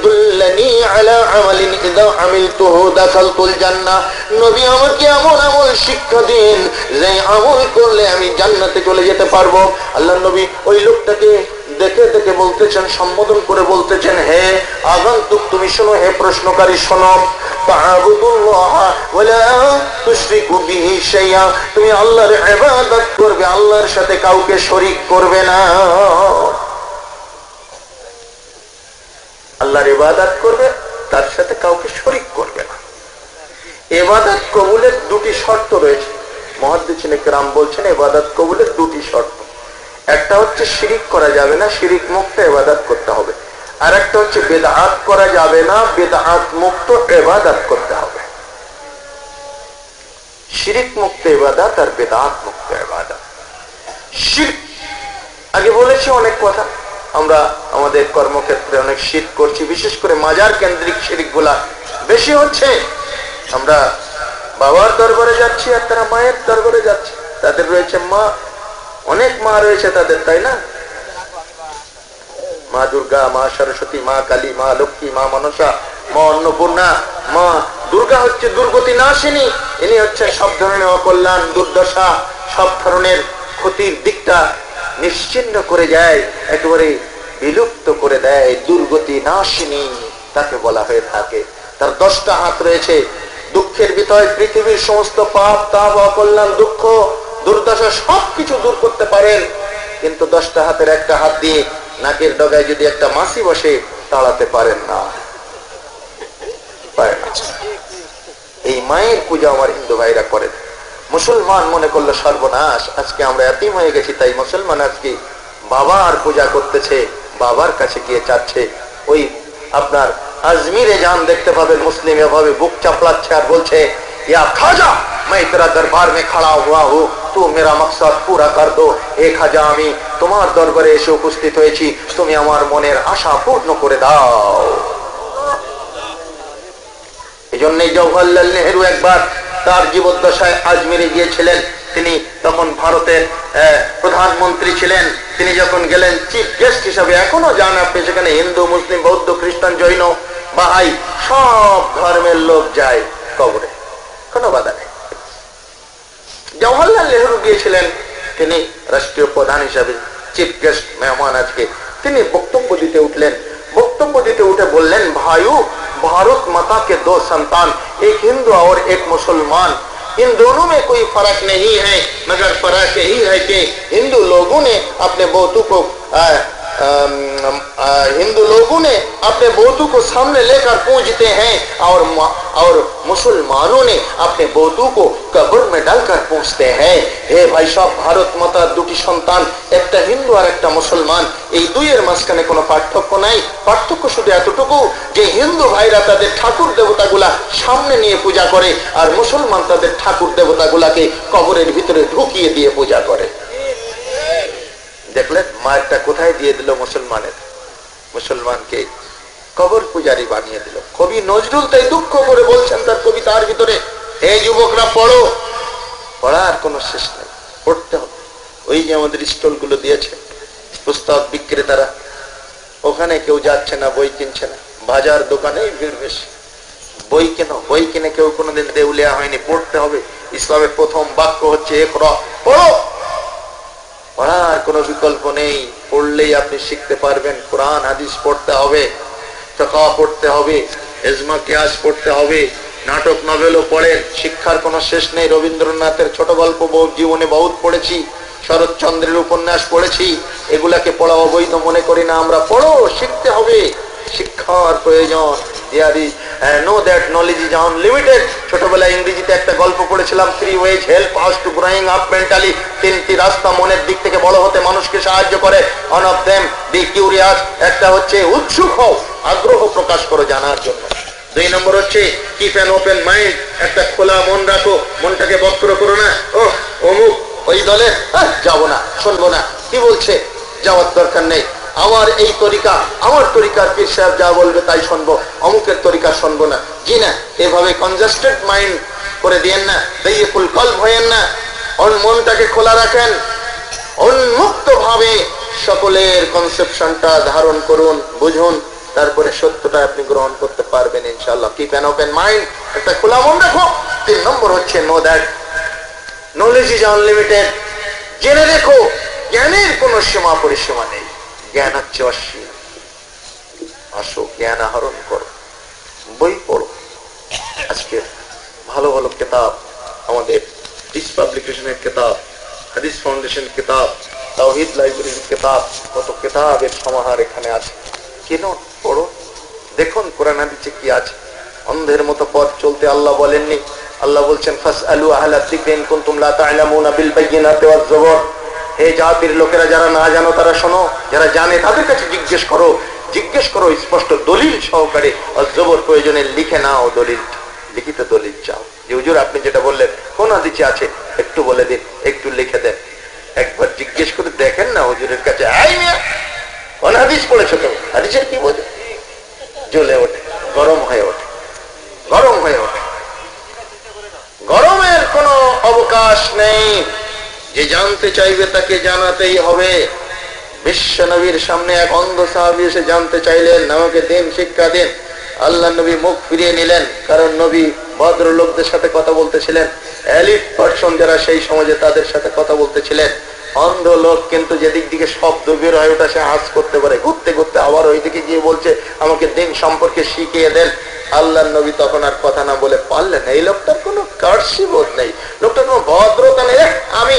দুল্লানি আলা আমালিন ইযা আমিলতুহু দাখালতুল জান্নাহ। নবী, আমাকে এমন আমল শিক্ষা দিন যে আমল করলে আমি জান্নাতে চলে যেতে পারবো। আল্লাহর নবী ওই লোকটাকে দেখে দেখে বলতেছেন, সম্বোধন করে বলতেছেন, হে আগন্তুক তুমি শোনো, হে প্রশ্নকারী শোনো, ফাআবুদুল্লাহ ওয়ালা তুশরিকু বিহি শাইআ, তুমি আল্লাহর ইবাদত করবে, আল্লাহর সাথে কাউকে শরীক করবে না। আল্লাহর ইবাদত করবে, তার সাথে কাউকে শরীক করবে না। ইবাদত কবুলের দুটি শর্ত রয়েছে। মুহাদ্দিসিনে কেরাম বলছেন ইবাদত কবুলের দুটি শর্ত। একটা হচ্ছে শিরিক করা যাবে না, শিরিক মুক্ত ইবাদত করতে হবে। আর একটা হচ্ছে বিদআত করা যাবে না, বিদআত মুক্ত ইবাদত করতে হবে। শিরিক মুক্ত ইবাদত আর বিদআত মুক্ত ইবাদত। শিরক আগে বলেছি অনেক কথা, আমরা আমাদের কর্মক্ষেত্রে অনেক শিরক করছি, বিশেষ করে মাজার কেন্দ্রিক শিরক গুলা বেশি হচ্ছে। আমরা বাবার দরবারে যাচ্ছি আর তারা মায়ের দরবারে যাচ্ছে, তাদের রয়েছে মা, অনেক মা রয়েছে তাদের, তাই না? মা দুর্গা, মা সরস্বতী, মা কালী, মা লক্ষ্মী, মা মনসা, মা অন্নপূর্ণা। মা দুর্গা হচ্ছে দুর্গতি নাশিনী, ইনি হচ্ছে সব ধরনের অকল্যাণ, দুর্দশা, সব ধরনের ক্ষতির দিকটা নিশ্চিহ্ন করে যায়, একেবারে বিলুপ্ত করে দেয়, দুর্গতি নাশিনী তাকে বলা হয়ে থাকে। তার 10টা হাত রয়েছে, দুঃখের ভিতরে পৃথিবীর সমস্ত পাপ, তাপ, অকল্যাণ, দুঃখ, দুর্দশা সবকিছু দূর করতে পারেন, কিন্তু 10টা হাতের একটা হাত দিয়ে নাকের ডগায় যদি একটা মাছি বসে তাড়াতে পারেন না। এই মায়ের পূজা আমার হিন্দু ভাইরা করেন। মুসলমান মনে করলো সর্বনাশ, আজকে আমরা এতিম হয়ে গেছি, তাই মুসলমান আজকে বাবার পূজা করতেছে, বাবার কাছে গিয়ে চাচ্ছে। ওই আপনার আজমিরে যান, দেখতে পাবেন মুসলিম এভাবে বুক চাপলাচ্ছে আর বলছে, ইয়া খাজা मैं तेरा दरबार में खड़ा हुआ हूँ, तू मेरा मकसद पूरा कर दो। हे খাজা, আমি তোমার দরবারে এসে উপস্থিত হয়েছি, তুমি আমার মনের আশা পূর্ণ করে দাও। এজন্যই জওহরলাল নেহেরু একবার তার জীবদ্দশায় আজমিরে গিয়েছিলেন। তিনি তখন ভারতের প্রধানমন্ত্রী ছিলেন। তিনি যখন গেলেন চিফ গেস্ট হিসাবে, এখনো যান আপনি সেখানে, হিন্দু, মুসলিম, বৌদ্ধ, খ্রিস্টান, জৈন, বাহাই সব ধর্মের লোক যায় কবরে, কোনো বাধা নেই। জওহরলাল নেহেরু গিয়েছিলেন, তিনি রাষ্ট্রীয় প্রধান হিসাবে চিফ গেস্ট মেহমান। আজকে তিনি বক্তব্য দিতে উঠলেন। বক্তব্য দিতে উঠে বললেন, भाइयों, भारत माता के 2 संतान, एक हिंदू और एक मुसलमान, इन दोनों में कोई फर्क नहीं है, मगर फर्क यही है कि हिंदू लोगों ने अपने बहुतों को अपने बहुतों को सामने लेकर पूजते हैं और मुसलमानों ने अपने बहुतों को कब्र में डालकर पूजते हैं। हे भाई साहब, भारत माता দুটি সন্তান, একটা হিন্দু আর একটা মুসলমান, এই দুইয়ের মাঝখানে কোনো পার্থক্য নাই। পার্থক্য শুধু এতটুকু যে হিন্দু ভাইরা তাদের ঠাকুর দেবতাগুলা সামনে নিয়ে পূজা করে, আর মুসলমান তাদের ঠাকুর দেবতাগুলাকে কবরের ভিতরে ঢুকিয়ে দিয়ে পূজা করে। দেখলেন মায়েরটা কোথায় দিয়ে দিল মুসলমানের, মুসলমানকে কবর পূজারি বানিয়ে দিল। কবি নজরুল তাই দুঃখ করে বলছেন তার কবিতার ভিতরে, হে যুবকরা পড়ো, পড়ার কোনো শেষ নেই, পড়তে হবে। ওই যে আমাদের স্টল গুলো দিয়েছে পুস্তক বিক্রেতারা, ওখানে কেউ যাচ্ছে না, বই কিনছে না, বাজার দোকানে ভিড় বেশি। বই কেন, বই কিনে কেউ কোনোদিন দেউলিয়া হয়নি, পড়তে হবে। ইসলামের প্রথম বাক্য হচ্ছে ইকরা, পড়ো। পড়ার কোনো বিকল্প নেই, পড়লেই আপনি শিখতে পারবেন। কোরআন হাদিস পড়তে হবে, ফিকহ পড়তে হবে, ইজমা কিয়াস পড়তে হবে, নাটক নভেলও পড়েন, শিক্ষার কোনো শেষ নেই। রবীন্দ্রনাথের ছোট গল্প জীবনে বহুত পড়েছি, শরৎচন্দ্রের উপন্যাস পড়েছি, এগুলাকে পড়া অবৈধ মনে করি না আমরা। পড়ো, শিখতে হবে, শিক্ষার প্রয়োজন। know that knowledge is unlimited। ছোটবেলায় ইংরেজিতে একটা গল্প পড়েছিলাম, 3 ways help us to growing up mentally। 3টি রাস্তা মনের দিক থেকে বড় হতে মানুষকে সাহায্য করে। one of them be curious, একটা হচ্ছে উৎসুক হও, আগ্রহ প্রকাশ করো জানার জন্য। 2 নম্বর হচ্ছে কিপ অ্যান ওপেন মাইন্ড, একটা খোলা মন রাখো, মনটাকে বক্র করো না। ও অমুক ওই দলের, যাবো না, শুনবো না, কি বলছে, যাওয়ার দরকার নেই। আমার এই তরিকা, আমার তরিকার পীর সাহেব যা বলবে তাই শুনবো, অমুকের তরিকা শুনবো না। জি না, এভাবে কনজাস্টেড মাইন্ড করে দিয়েন না, দাইয়িকুল কলব হয়েন না। মনটাকে খোলা রাখেন, উন্মুক্ত ভাবে সকলের কনসেপশনটা ধারণ করুন, বুঝুন, তারপরে সত্যটা আপনি গ্রহণ করতে পারবেন ইনশাআল্লাহ। কিপ অ্যান ওপেন মাইন্ড, একটা খোলা মন রাখো। 3 নম্বর হচ্ছে know that knowledge is unlimited. জেনে রেখো জ্ঞানের কোনো সীমা পরিসীমা নেই, জ্ঞান হচ্ছে অসীম। আসো জ্ঞান আহরণ করো, বই পড়ো। আজকে ভালো ভালো কিতাব, আমাদের ডিস পাবলিকেশনের কিতাব, হাদিস ফাউন্ডেশন কিতাব, তাওহীদ লাইব্রেরির কিতাব, কত কিতাবের সমাহার এখানে আছে। কিনুন, পড়ুন, দেখুন কোরআন হাদিসে কি আছে। অন্ধের মতো পথ চলতে আল্লাহ বলেননি। আল্লাহ বলছেন ফাসআলু আহলা যিকরি ইন কুনতুম লা তা'লামুনা বিল বায়িনাতি ওয়াজ যুবুর। হে জাতির লোকেরা, যারা না জানো তারা শোনো, যারা জানে তাদের কাছে জিজ্ঞেস করো, জিজ্ঞেস করো স্পষ্ট দলিল সহকারে। ওয়াজ যুবুর প্রয়োজনে লিখে নাও দলিল, লিখিত দলিল চাও। যে হুজুর আপনি যেটা বললেন কোন হাদিসে আছে একটু বলে দিন, একটু লিখে দেন। একবার জিজ্ঞেস করে দেখেন না হুজুরের কাছে, আই মিয়া কোন হাদিস পড়েছো তো, হাদিসের কি বোঝো? জ্বলে ওঠে, গরম হয়ে ওঠে, গরম হয়ে ওঠে। গরমের কোনো অবকাশ নেই। যে জানতে চাইবে তাকে জানাতেই হবে। বিশ্ব নবীর সামনে এক অন্ধ সাহাবী এসে জানতে চাইলেন, আমাকে দিন শিক্ষা দিন। আল্লাহ নবী মুখ ফিরিয়ে নিলেন, কারণ নবী ভদ্র লোকদের সাথে কথা বলতেছিলেন, এলিট পার্সন যারা সেই সমাজে তাদের সাথে কথা বলতেছিলেন। অন্ধ লোক কিন্তু যেদিক দিকে শব্দ বের হয় ওটা সে আঁচ করতে পারে, ঘুরতে ঘুরতে আবার ওইদিকে গিয়ে বলছে আমাকে দিন সম্পর্কে শিখিয়ে দেন। আল্লাহ নবী তখন আর কথা না বলে পারলেন, এই লোকটার কোনো কার্সি বোধ নেই, লোকটার কোনো ভদ্রতা নেই। আমি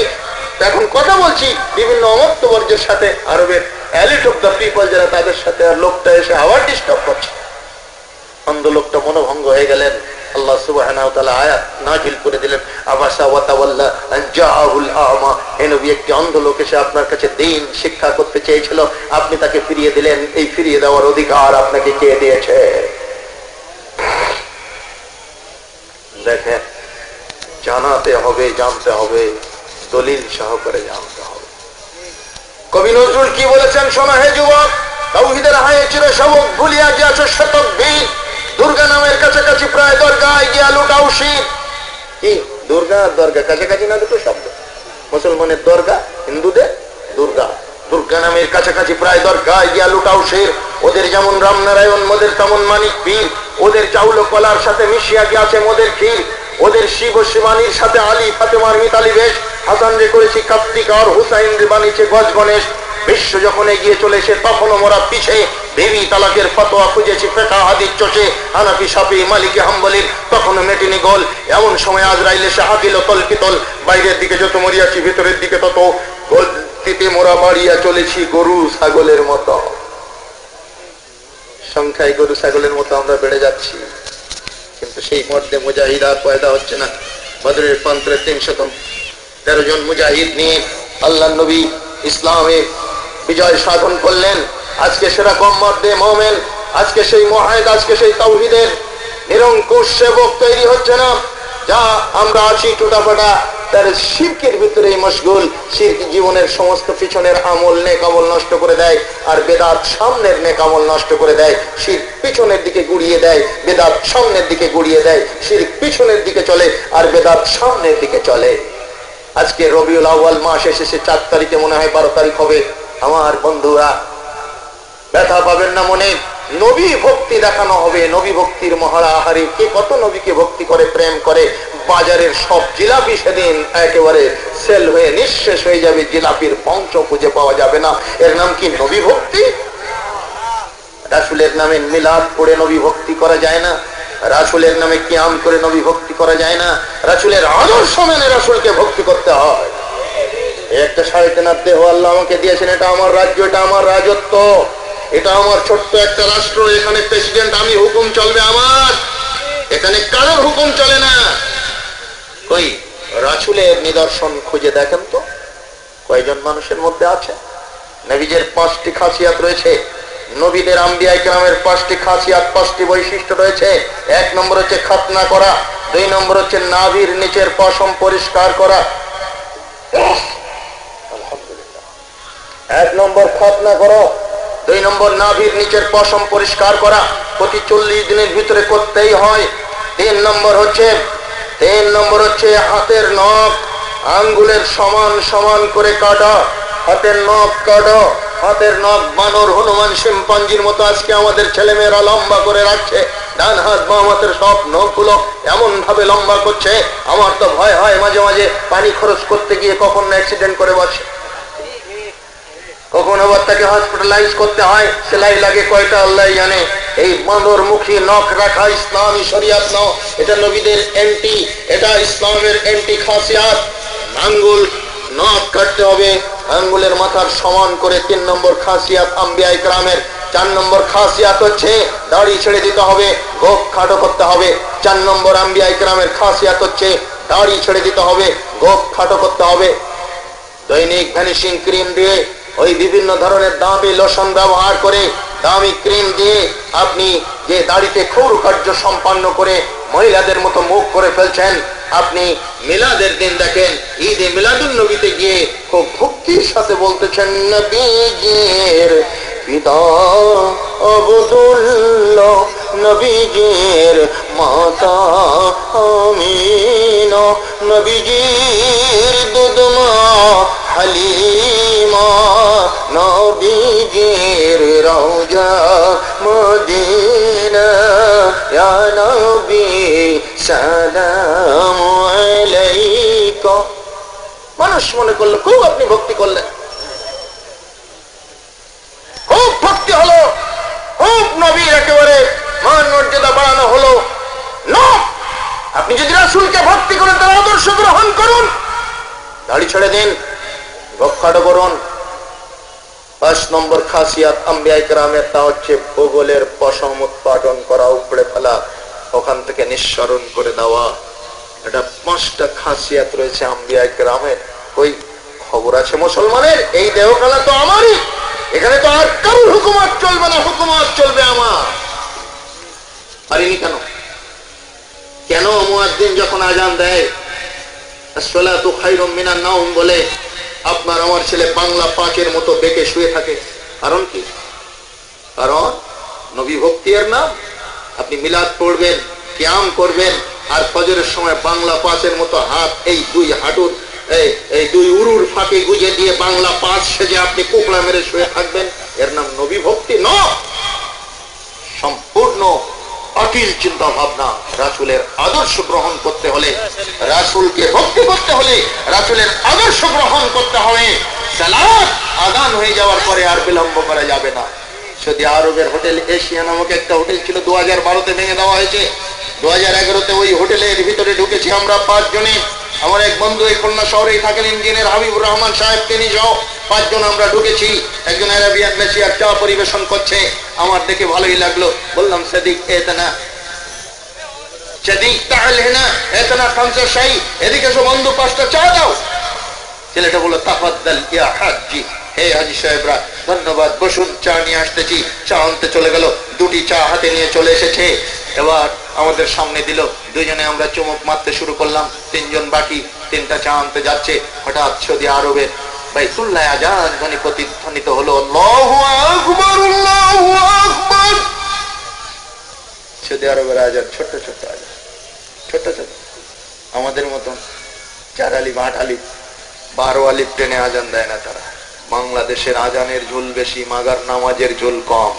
এখন কথা বলছি বিভিন্ন অমর্ত্যবর্গের সাথে, আরবের এলিট অফ দ্য পিপল যারা, তাদের সাথে, আর লোকটা এসে আবার ডিস্টার্ব করছে। অন্ধ লোকটা মনোভঙ্গ হয়ে গেলেন। আল্লাহ সুবহানাহু ওয়া তাআলা আয়াত নাযিল করে দিলেন, আবাসা ওয়া তাওয়াল্লা আন জাআহুল আ'মা। হে নবী, একটি অন্ধ লোক এসে আপনার কাছে দ্বীন শিক্ষা করতে চেয়েছিল, আপনি তাকে ফিরিয়ে দিলেন। এই ফিরিয়ে দেওয়ার অধিকার আপনাকে কে দিয়েছে? দেখেন, জানাতে হবে, জানতে হবে, দলিল সহকারে জানতে হবে। কবি নজরুল কি বলেছেন শোনো হে যুবক, তাওহীদের হায়ে চির সবক ভুলিয়া গিয়াছ শতক বীর। দুর্গা নামের কাছাকাছি প্রায় দরগায় গিয়া লুটাও শীত। কি দুর্গা আর দরগা কাছাকাছি না দুটো শব্দ? মুসলমানের দরগা, হিন্দুদের দুর্গা। দুর্গা নামের কাছাকাছি প্রায় দরগায় গিয়া লুটাও শের। ওদের যেমন রামনারায়ণ, মোদের তেমন মানিক পীর। ওদের চাউল কলার সাথে মিশিয়া গিয়াছে মোদের ক্ষীর। ওদের শিব ও শিবানীর সাথে আলী ফাতেমার মিতালি বেশ। হাসান রে করেছি কার্তিক আর হুসাইন রে বানিয়েছে গজ গণেশ। বিশ্ব যখন এগিয়ে চলেছে তখনও মোরা পিছে। বেবি তালাকের ফতোয়া খুঁজেছি ফেকা হাদিস চষে। হানাফি শাফি মালিকি হাম্বলির তখনও মেটেনি গোল। এমন সময় আজরাইল এসে হাতিল তল পিতল। বাইরের দিকে যত মরিয়াছি ভেতরের দিকে তত গতিতে মোরা বাড়িয়া চলেছি গরু ছাগলের মতো। সংখ্যায় গরু ছাগলের মতো আমরা বেড়ে যাচ্ছি, কিন্তু সেই মধ্যে মুজাহিদ আর পয়দা হচ্ছে না। বদরের প্রান্তরে 313 জন মুজাহিদ নিয়ে আল্লাহ নবী ইসলামে বিজয় সাধন করলেন। আজকে সেরকম মধ্যে মোমেন, আজকে সেই মুআহিদ, আজকে সেই তাওহীদের নিরঙ্কুশ সেবক তৈরি হচ্ছে না। যা আমরা আছি টুটাফাটা, তার শিরকের ভিতরেই মশগুল। শিরক জীবনের সমস্ত পিছনের আমল, নেক আমল নষ্ট করে দেয়, আর বেদাত সামনের নেক আমল নষ্ট করে দেয়। শিরক পিছনের দিকে গুড়িয়ে দেয়, বেদাত সামনের দিকে গুড়িয়ে দেয়। শিরক পিছনের দিকে চলে আর বেদাত সামনের দিকে চলে। আজকে রবিউল আউয়াল মাস এসেছে, 4 তারিখে মনে হয় 12 তারিখ হবে। আমার বন্ধুরা, ব্যথা পাবেন না মনে। নবী ভক্তি দেখানো হবে, নবী ভক্তির মহড়া আহারে। কে কত নবীকে ভক্তি করে, প্রেম করে। বাজারের সব জিলাপি সেদিন একেবারে সেল হয়ে নিঃশেষ হয়ে যাবে। জিলাপির বংশ খুঁজে পাওয়া যাবে না। এর নাম কি নবী ভক্তি? রাসূলের নামে মিলাদ পড়ে নবী ভক্তি করা যায় না। রাসূলের নামে কিয়াম করে নবী ভক্তি করা যায় না। রাসূলের আদর্শ মেনে রাসূলকে ভক্তি করতে হয়। একটা 3.5 দেহ আল্লাহ আমাকে দিয়েছেন, এটা আমার রাজ্য, এটা আমার রাজত্ব, এটা আমার ছোট্ট একটা রাষ্ট্র। এখানে প্রেসিডেন্ট আমি, হুকুম চলবে আমার, এখানে কারোর হুকুম চলে না। কই রাসূলের নিদর্শন খুঁজে দেখেন তো কয়জন মানুষের মধ্যে আছে? নবীজের 5টি খাসিয়াত রয়েছে। নবীদের আম্বিয়া ইকরামের 5টি খাসিয়াত, 5টি বৈশিষ্ট্য রয়েছে। 1 নম্বর হচ্ছে খাতনা করা, 2 নম্বর হচ্ছে নাভির নিচের পশম পরিষ্কার করা। আলহামদুলিল্লাহ। 1 নম্বর খাতনা করা, 2 নম্বর নাভির নিচের পশম পরিষ্কার করা, প্রতি 40 দিনের ভিতরে করতেই হয়। 3 নম্বর হচ্ছে হাতের নখ আঙ্গুলের সমান সমান করে কাটা। হাতের নখ কাটা, হাতের নখ বানর, হনুমান, শিম্পাঞ্জির মতো আজকে আমাদের ছেলেমেয়েরা লম্বা করে রাখছে। ডান হাত বাম হাতের সব নখগুলো এমন ভাবে লম্বা করছে, আমার তো ভয় হয় মাঝে মাঝে পানি খরচ করতে গিয়ে কখন অ্যাক্সিডেন্ট করে বসে, কখন আবার তাকে হসপিটালাইজ করতে হয়, সেলাই লাগে কয়টা আল্লাহ জানে। এই বাঁদর মুখী নখ রাখা ইসলামী শরিয়াত নও, এটা নবীদের এন্টি, এটা ইসলামের এন্টি খাসিয়াত। আঙ্গুল নখ কাটতে হবে, আঙ্গুলের মাথার সমান করে। 3 নম্বর খাসিয়াত আম্বিয়া ইকরামের। 4 নম্বর খাসিয়াত হচ্ছে দাড়ি ছেড়ে দিতে হবে, গোঁফ খাটো করতে হবে। 4 নম্বর আম্বিয়া ইকরামের খাসিয়াত হচ্ছে দাড়ি ছেড়ে দিতে হবে, গোঁফ খাটো করতে হবে। দৈনিক ভ্যানিশিং ক্রিম দিয়ে, ওই বিভিন্ন ধরনের দামি লোশন ব্যবহার করে, দামি ক্রিম দিয়ে আপনি যে দাড়িতে ক্ষৌর কার্য সম্পন্ন করে মহিলাদের মতো মুখ করে ফেলছেন, আপনি মিলাদের দিন দেখেন, ঈদে মিলাদুন নবীতে গিয়ে খুব ভক্তির সাথে বলতেছেন, নবীজির পিতা আব্দুল্লাহ, নবীজির মাতা আমিনা, নবীজির দুধমা হালিমা, নবীজির রওজা মদিনা, ইয়া নবী সালাম আলাইকা। মানুষ মনে করলো খুব আপনি ভক্তি করলেন, খুব ভক্তি হলো, খুব নবীর একেবারে মান মর্যাদা বাড়ানো হলো। না, আপনি যদি রাসূলকে ভক্তি করেন তার আদর্শ গ্রহণ করুন, দাড়ি ছেড়ে দিন, গোঁফ খাটো করুন। 5 নম্বর খাসিয়াত আম্বিয়া ইকরামের, তা হচ্ছে ভূগোলের পশম উৎপাদন করা, উপড়ে ফেলা, ওখান থেকে নিঃসরণ করে দেওয়া। এটা 5টা খাসিয়াত রয়েছে আম্বিয়া ইকরামের। ওই খবর আছে মুসলমানের, এই দেহকালা তো আমারই, এখানে তো আর কারোর হুকুমত চলবে না, হুকুমত চলবে আমার। পারিনি কেন? কেন মুয়াজ্জিন যখন আজান দেয় আসসালাতু খায়রুম মিনান নাওম বলে, আপনার আমার ছেলে বাংলা 5-এর মতো বেঁকে শুয়ে থাকে? কারণ কি? কারণ নবী ভক্তি এর নাম। আপনি মিলাদ পড়বেন, কিয়াম করবেন, আর ফজরের সময় বাংলা 5-এর মতো হাত এই 2 হাঁটুর এই 2 উরুর ফাঁকে গুজে দিয়ে বাংলা 5 সেজে আপনি কোকড়া মেরে শুয়ে থাকবেন, এর নাম নবী ভক্তি নয়। সম্পূর্ণ অকিল চিন্তা ভাবনা। রাসূলের আদর্শ গ্রহণ করতে হলে, রাসূলকে ভক্তি করতে হলে রাসূলের আদর্শ গ্রহণ করতে হবে। সালাত আযান হয়ে যাওয়ার পরে আর বিলম্ব করা যাবে না। সৌদি আরবের হোটেল এশিয়া নামক একটা হোটেল ছিল, 2012-তে ভেঙে দেওয়া হয়েছে। 2011-তে ওই হোটেলের ভিতরে ঢুকেছি আমরা 5 জনে। আমার এক বন্ধু এই খুলনা শহরেই থাকেন, ইঞ্জিনিয়ার হাবিবুর রহমান সাহেব, তিনি সহ 5 জন আমরা ঢুকেছি। একজন আরাবিয়ান মেশিয়ার চা পরিবেশন করছে, আমার দেখে ভালোই লাগলো। বললাম, সাদিক এতনা সাদিক তাআল হেনা এতনা খামসা শাই, এদিকে এসো বন্ধু, 5টা চা দাও। ছেলেটা বলল, তাফাদ্দাল ইয়া হাজি, হে হাজি সাহেবরা ধন্যবাদ, বসুন, চা নিয়ে আসতেছি। চা আনতে চলে গেল, 2টি চা হাতে নিয়ে চলে এসেছে। এবার আমাদের সামনে দিল, 2 জনে আমরা চুমুক মারতে শুরু করলাম। 3 জন বাকি, 3টা চা আনতে যাচ্ছে। হঠাৎ সৌদি আরবের বাইতুল্লাহ আযান ধ্বনি প্রতিধ্বনিত হলো, আল্লাহু আকবার, আল্লাহু আকবার। সৌদি আরবের আযান ছোট্ট ছোট্ট আযান, ছোট্ট ছোট, আমাদের মতন 4 আলিফ 8 আলিফ 12 আলিফ টেনে আযান দেয় না তারা। বাংলাদেশের আজানের ঝুল বেশি, মাগার নামাজের ঝুল কম।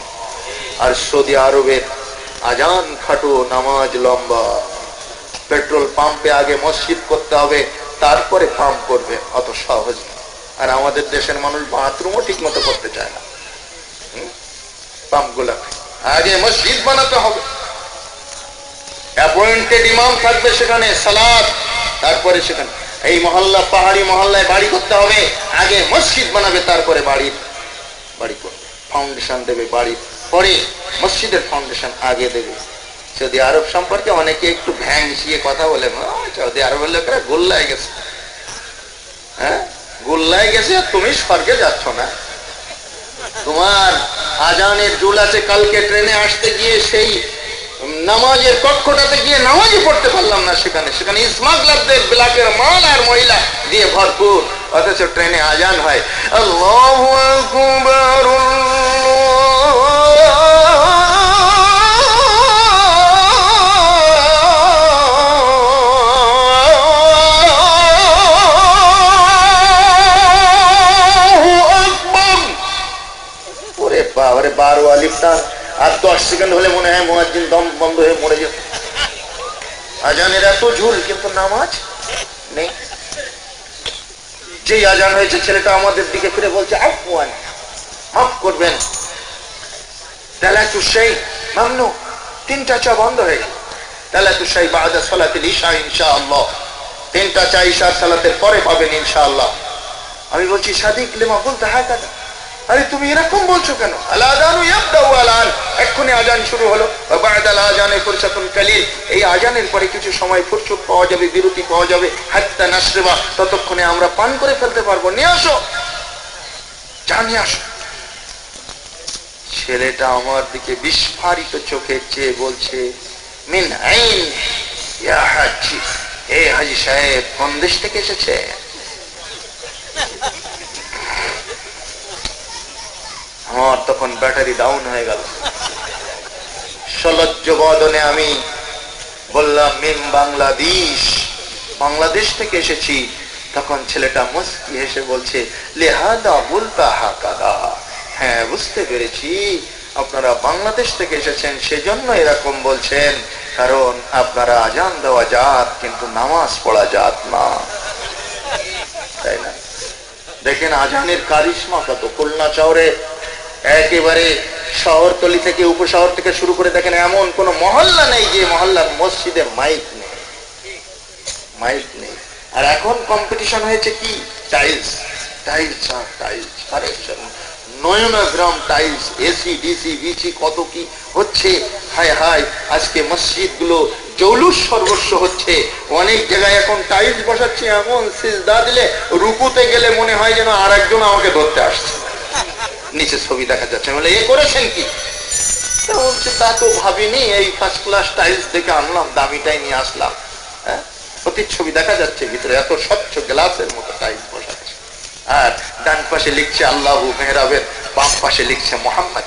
আর সৌদি আরবের আজান খাটো, নামাজ লম্বা। পেট্রোল পাম্পে আগে মসজিদ করতে হবে, তারপরে পাম্প করবে, অত সহজ না। আর আমাদের দেশের মানুষ বাথরুমও ঠিক মতো করতে চায় না। পাম্পগুলা আগে মসজিদ বানাতে হবে, অ্যাপয়েন্টেড ইমাম থাকবে সেখানে, সালাত, তারপরে সেখানে এই মহল্লা, পাহাড়ি মহল্লায় বাড়ি করতে হবে, আগে মসজিদ বানাবে, তারপরে বাড়ি করবে, ফাউন্ডেশন দেবে, বাড়ির পরে মসজিদের ফাউন্ডেশন আগে দেবে। সৌদি আরব সম্পর্কে অনেকে একটু ভ্যাংসিয়ে কথা বলে, সৌদি আরবের লোকেরা গোল্লায় গেছে। হ্যাঁ, গোল্লায় গেছে, তুমি স্বর্গে যাচ্ছ না। তোমার আজানের জুল আছে, কালকে ট্রেনে আসতে গিয়ে সেই নামাজের কক্ষটাতে গিয়ে নামাজই পড়তে পারলাম না, সেখানে স্মাগলারদের ব্ল্যাকের মাল আর মহিলা দিয়ে ভরপুর, অথচ ট্রেনে আজান হয় আল্লাহু আকবার বাবারে 12 আলিফটা আর 10 সেকেন্ড হলে মনে হয় মুয়াজ্জিন দম বন্ধ হয়ে মরে যেত। আজানের এত ঝুল, কিন্তু নামাজ নেই। যেই আজান হয়েছে ছেলেটা আমাদের দিকে ফিরে বলছে আফওয়ান, মাফ করবেন, তালাতু শাই মামনু, 3টা চা বন্ধ হয়ে গেল। তালাতু শাই বাদা সালাতিল ইশা ইনশাআল্লাহ, 3টা চা ইশার সালাতের পরে পাবেন ইনশাআল্লাহ। আমি বলছি সাদিক লিমা বলতে হয় দাদা, আরে তুমি এরকম বলছো কেন? আল-আযানু ইয়াবদাউ আল-আন, এক্ষুনি আজান শুরু হলো। বা'দাল আযানে ফুরসাতুন কালিল, এই আজানের পরে কিছু সময় ফুরসত পাওয়া যাবে, বিরতি পাওয়া যাবে। হাত্তা নাশরিবা, ততক্ষণে আমরা পান করে ফেলতে পারবো। নিয়ে আসো, জানিয়ে আসো। ছেলেটা আমার দিকে বিস্ফারিত চোখে চেয়ে বলছে মিন আইন ইয়া হাজি, এ হাজি সাহেব কোন দেশ থেকে এসেছে? আমার তখন ব্যাটারি ডাউন হয়ে গেল। সলজ্জ বদনে আমি বললাম মিন বাংলাদেশ, বাংলাদেশ থেকে এসেছি। তখন ছেলেটা মুস্কি হেসে বলছে লিহাদা বুলতা হাকাদা, হ্যাঁ বুঝতে পেরেছি, আপনারা বাংলাদেশ থেকে এসেছেন, সেজন্য এরকম বলছেন, কারণ আপনারা আজান দেওয়া জাত কিন্তু নামাজ পড়া জাত না, তাই না? দেখেন আজানের কারিশমা কত। খুলনা শহরে একেবারে শহরতলি থেকে উপশহর থেকে শুরু করে দেখেন এমন কোন মহল্লা নেই যে মহল্লার মসজিদে মাইক নেই, মাইক নেই। আর এখন কম্পিটিশন হয়েছে কি, টাইলস, টাইলস আর টাইলস, আরে নয়নাগ্রাম টাইলস, এসি ডিসি বিচি কত কি হচ্ছে। হায় হায়, আজকে মসজিদ গুলো জৌলুস সর্বস্ব হচ্ছে। অনেক জায়গায় এখন টাইলস বসাচ্ছে এমন, সিজদা দিলে রুকুতে গেলে মনে হয় যেন আর একজন আমাকে ধরতে আসছে, নিচে ছবি দেখা যাচ্ছে। বলে এ করেছেন কি? বলছে তা তো ভাবিনি, এই ফার্স্ট ক্লাস টাইলস দেখে আনলাম, দামিটাই নিয়ে আসলাম। হ্যাঁ, প্রতিচ্ছবি দেখা যাচ্ছে, ভিতরে এত স্বচ্ছ গ্লাসের মতো টাইলস বসাচ্ছে। আর ডান পাশে লিখছে আল্লাহু মেহরাবের, বাম পাশে লিখছে মোহাম্মদ।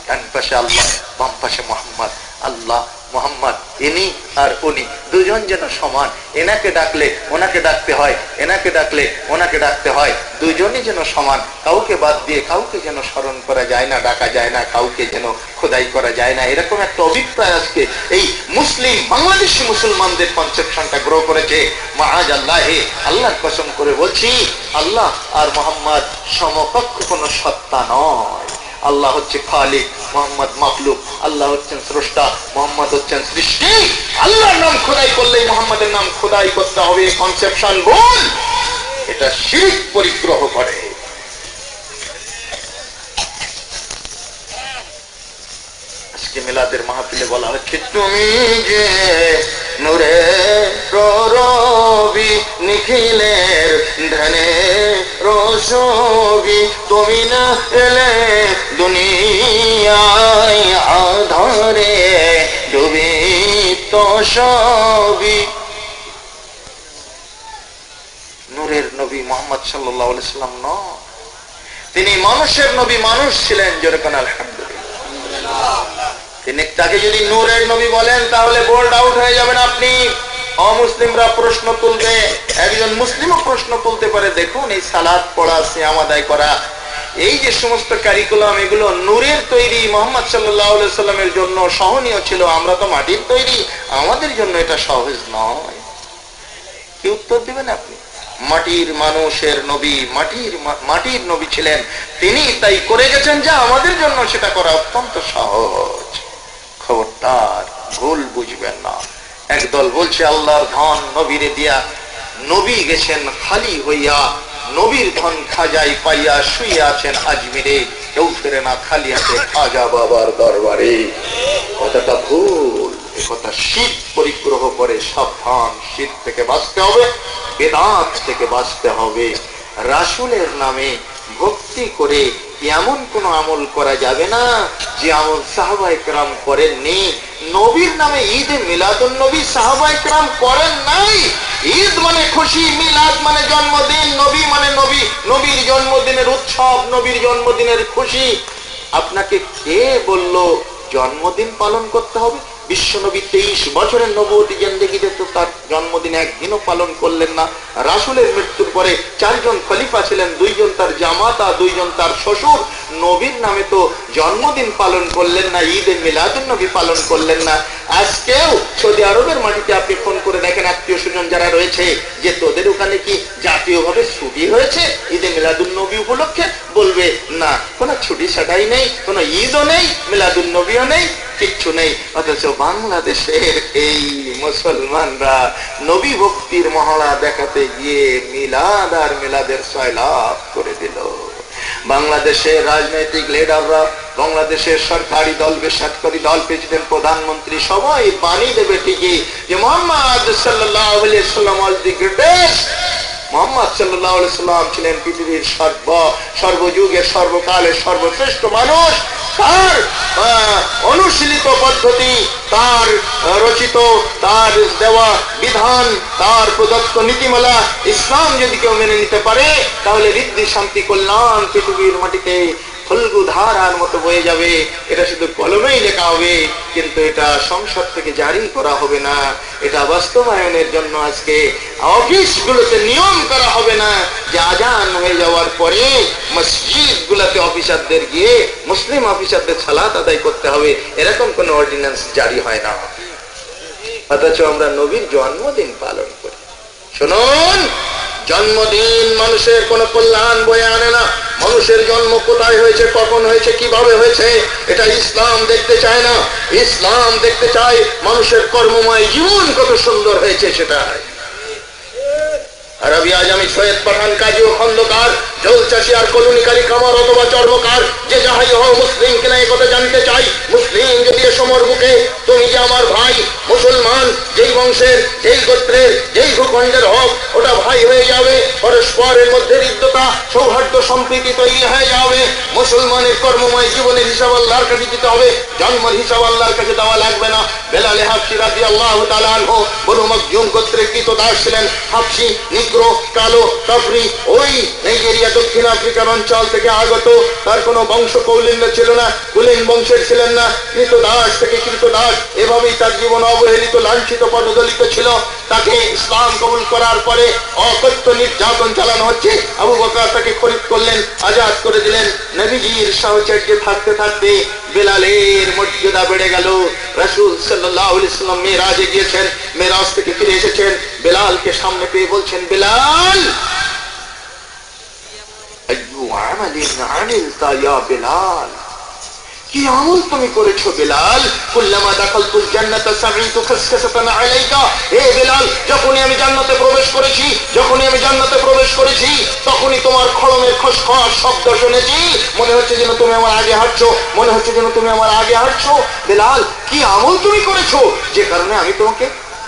ডান পাশে আল্লাহ, বাম পাশে মোহাম্মদ। আল্লাহ মোহাম্মদ, ইনি আর উনি দুজন যেন সমান। এনাকে ডাকলে ওনাকে ডাকতে হয়, এনাকে ডাকলে ওনাকে ডাকতে হয়, দুজনই যেন সমান। কাউকে বাদ দিয়ে কাউকে যেন স্মরণ করা যায় না, ডাকা যায় না, কাউকে যেন খোদাই করা যায় না। এরকম একটা অভিপ্রায় আজকে এই মুসলিম বাংলাদেশি মুসলমানদের কনসেপশনটা গ্রো করেছে। মাআজ আল্লাহে, আল্লাহর কসম করে বলছি, আল্লাহ আর মোহাম্মদ সমকক্ষ কোনো সত্তা নয়। আল্লাহ হচ্ছে খালিক, মোহাম্মদ মাখলুক। আল্লাহ হচ্ছেন স্রষ্টা, মোহাম্মদ হচ্ছেন সৃষ্টি। আল্লাহর নাম খোদাই করলেই মোহাম্মদের নাম খোদাই করতে হবে, কনসেপশন ভুল, এটা শিরক পরিগ্রহ করে। আজকে মিলাদের মাহফিলে বলা হচ্ছে তুমি যে নূরে রবি নিখিলের ধনে রসবি, তুমি না এলে দুনিয়ায় আধারে ডুবি তো সবই। নূরের নবী মুহাম্মদ সাল্লাল্লাহু আলাইহি সাল্লাম নয়, তিনি মানুষের নবী, মানুষ ছিলেন। যেরকম আলহামদুলিল্লাহ, তিনি তাকে যদি নূরের নবী বলেন তাহলে বোল্ড আউট হয়ে যাবেন আপনি। অমুসলিমরা প্রশ্ন তুলবে, একজন মুসলিমও প্রশ্ন তুলতে পারে। দেখুন এই সালাত পড়া, সিয়াম আদায় করা, এই যে সমস্ত কারিকুলাম, এগুলো নূরের তৈরি, মুহাম্মদ সাল্লাল্লাহু আলাইহি সাল্লামের জন্য সহনীয় ছিল। আমরা তো মাটির তৈরি, আমাদের জন্য এটা সহজ নয়। কি উত্তর দিবেন আপনি? মাটির মানুষের নবী, মাটির নবী ছিলেন তিনি, তাই করে গেছেন যা আমাদের জন্য সেটা করা অত্যন্ত সহজ। খবরদার ভুল বুঝবেন না। একদল বলছে আল্লাহর ধন নবীরে দিয়া, নবী গেছেন খালি হইয়া, নবীর ধন খাজাই পাইয়া শুয়ে আছেন আজমিরে, কেউ ফেরে না খালি হাতে খাজা বাবার দরবারে। কথাটা ভুল, এ কথা শিরক পরিগ্রহ করে। সাবধান, শিরক থেকে বাঁচতে হবে, বেদাত থেকে বাঁচতে হবে। রাসূলের নামে ভক্তি করে এমন কোন আমল করা যাবে না যে আমল সাহাবায়ে কেরাম করেননি। নবীর নামে ঈদে মিলাদুন নবী সাহাবায়ে কেরাম করেন নাই। ঈদ মানে খুশি, মিলাদ মানে জন্মদিন, নবী মানে নবী, নবীর জন্মদিনের উৎসব, নবীর জন্মদিনের খুশি। আপনাকে কে বলল জন্মদিন পালন করতে হবে? বিশ্বনবী 23 বছরের নবুয়তি জিন্দেগিতে তো তার জন্মদিন একদিনও পালন করলেন না। রাসূলের মৃত্যুর পরে 4 জন খলিফা ছিলেন, 2 জন তার জামাতা, 2 জন তার শ্বশুর। নবীর নামে তো জন্মদিন পালন করলেন না, ঈদে মিলাদুন নবী পালন করলেন না। আজকেও সৌদি আরবের মাটিতে আপনি ফোন করে দেখেন আত্মীয় স্বজন যারা রয়েছে যে তোদের ওখানে কি জাতীয়ভাবে ছুটি হয়েছে ঈদে মিলাদুন নবী উপলক্ষে? বলবে না, কোনো ছুটি ছাটাই নেই, কোনো ঈদও নেই, মিলাদুন নবীও নেই, কিচ্ছু নেই। অথচ বাংলাদেশের এই মুসলমানরা নবী ভক্তির মহড়া দেখাতে গিয়ে মিলাদ আর মিলাদের সয়লাভ করে দিল। বাংলাদেশের রাজনৈতিক লিডাররা, বাংলাদেশের সরকারি দল, বেসরকারি দল, প্রেসিডেন্ট, প্রধানমন্ত্রী সবাই বাণী দেবে ঠিকই যে মুহাম্মদ সাল্লাল্লাহু আলাইহি ওয়াসাল্লাম ওয়াজ দি গ্রেটেস্ট। মুহাম্মদ সাল্লাল্লাহু আলাইহি ওয়াসাল্লাম ছিলেন পৃথিবীর সর্বযুগের সর্বকালের সর্বশ্রেষ্ঠ মানুষ। তার অনুশীলিত পদ্ধতি, তার রচিত, তার দেওয়া বিধান, তার প্রদত্ত নীতিমালা ইসলাম যদি কেউ মেনে নিতে পারে তাহলে ঋদ্ধি, শান্তি, কল্যাণ পৃথিবীর মাটিতে ফল্গু ধারার মতো বয়ে যাবে। এটা শুধু কলমেই লেখা হবে, কিন্তু এটা সংসদ থেকে জারি করা হবে না। এটা বাস্তবায়নের জন্য আজকে অফিসগুলোতে নিয়ম করা হবে না যে আজান হয়ে যাওয়ার পরে মসজিদ গুলাতে অফিসারদের গিয়ে মুসলিম অফিসারদের সালাত আদায় করতে হবে, এরকম কোন অর্ডিন্যান্স জারি হয় না। অথচ আমরা নবীর জন্মদিন পালন করি। শুনুন, জন্মদিন মানুষের কোন কল্যাণ বয়ে আনে না। মানুষের জন্ম কোথায় হয়েছে, কখন হয়েছে, কিভাবে হয়েছে, এটা ইসলাম দেখতে চায় না। ইসলাম দেখতে চায় মানুষের কর্মময় জীবন কত সুন্দর হয়েছে সেটাই। আরবি আজমি সৈয়দ পাঠান, কাজী ও খন্দকার, জল চাষি আর কলোনিকারী, কামার অথবা চর্মকার, যে যাহাই হও মুসলিম কিনা এই কথা জানতে চাই। মুসলিম যদি সমর বুকে তুমি যে আমার ভাই মুসলমান, যেই বংশের, যেই গোত্রের, যেই ভূখণ্ডের হোক, ওটা ভাই হয়ে যাবে। পরস্পরের মধ্যে হৃদ্যতা, সৌহার্দ্য, সম্প্রীতি তৈরি হয়ে যাবে। মুসলমানের কর্মময় জীবনের হিসাব আল্লাহর কাছে দিতে হবে, জন্মের হিসাব আল্লাহর কাছে দেওয়া লাগবে না। বেলাল হাবশী রাদিয়াল্লাহু তাআলা আনহু বনু মাখজুম গোত্রের কৃতদাস ছিলেন। হাবশী, নিগ্রো, কালো, কাফরি, ওই নাইজেরিয়া, দক্ষিণ আফ্রিকার অঞ্চল থেকে আগত। তার কোনো বংশ কৌলিন্য ছিল না, কুলীন বংশের ছিলেন না। কৃতদাস থেকে কৃতদাস, এভাবেই তার জীবন অবহেলিত, লাঞ্ছিত, পদদলিত ছিল। তাকে ইসলাম কবুল করার পরে অকথ্য নির্যাতন চালানো হচ্ছে। আবু বকর তাকে খরিদ করলেন, আজাদ করে দিলেন। নবীজির সাহচর্যে থাকতে থাকতে বেলালের মর্যাদা বেড়ে গেল। রাসূল সাল্লাল্লাহু আলাইহি ওয়াসাল্লাম মেরাজে গিয়েছেন, মেরাজ থেকে ফিরে এসেছেন। বেলালকে সামনে পেয়ে বলছেন, বেলাল, আইয়ু আমালিন আমিলতা ইয়া বেলাল, কি আমল তুমি করেছো বেলাল? কুল্লামা দাখালতুল জান্নাতা সামি'তু খাসখাসাতান আলাইকা। হে বেলাল, যখনই আমি জান্নাতে প্রবেশ করেছি, তখনই তোমার খড়মের খসখস শব্দ শুনেছি। মনে হচ্ছে যেন তুমি আমার আগে হাঁটছো, বেলাল, কি আমল তুমি করেছো যে কারণে আমি তোমাকে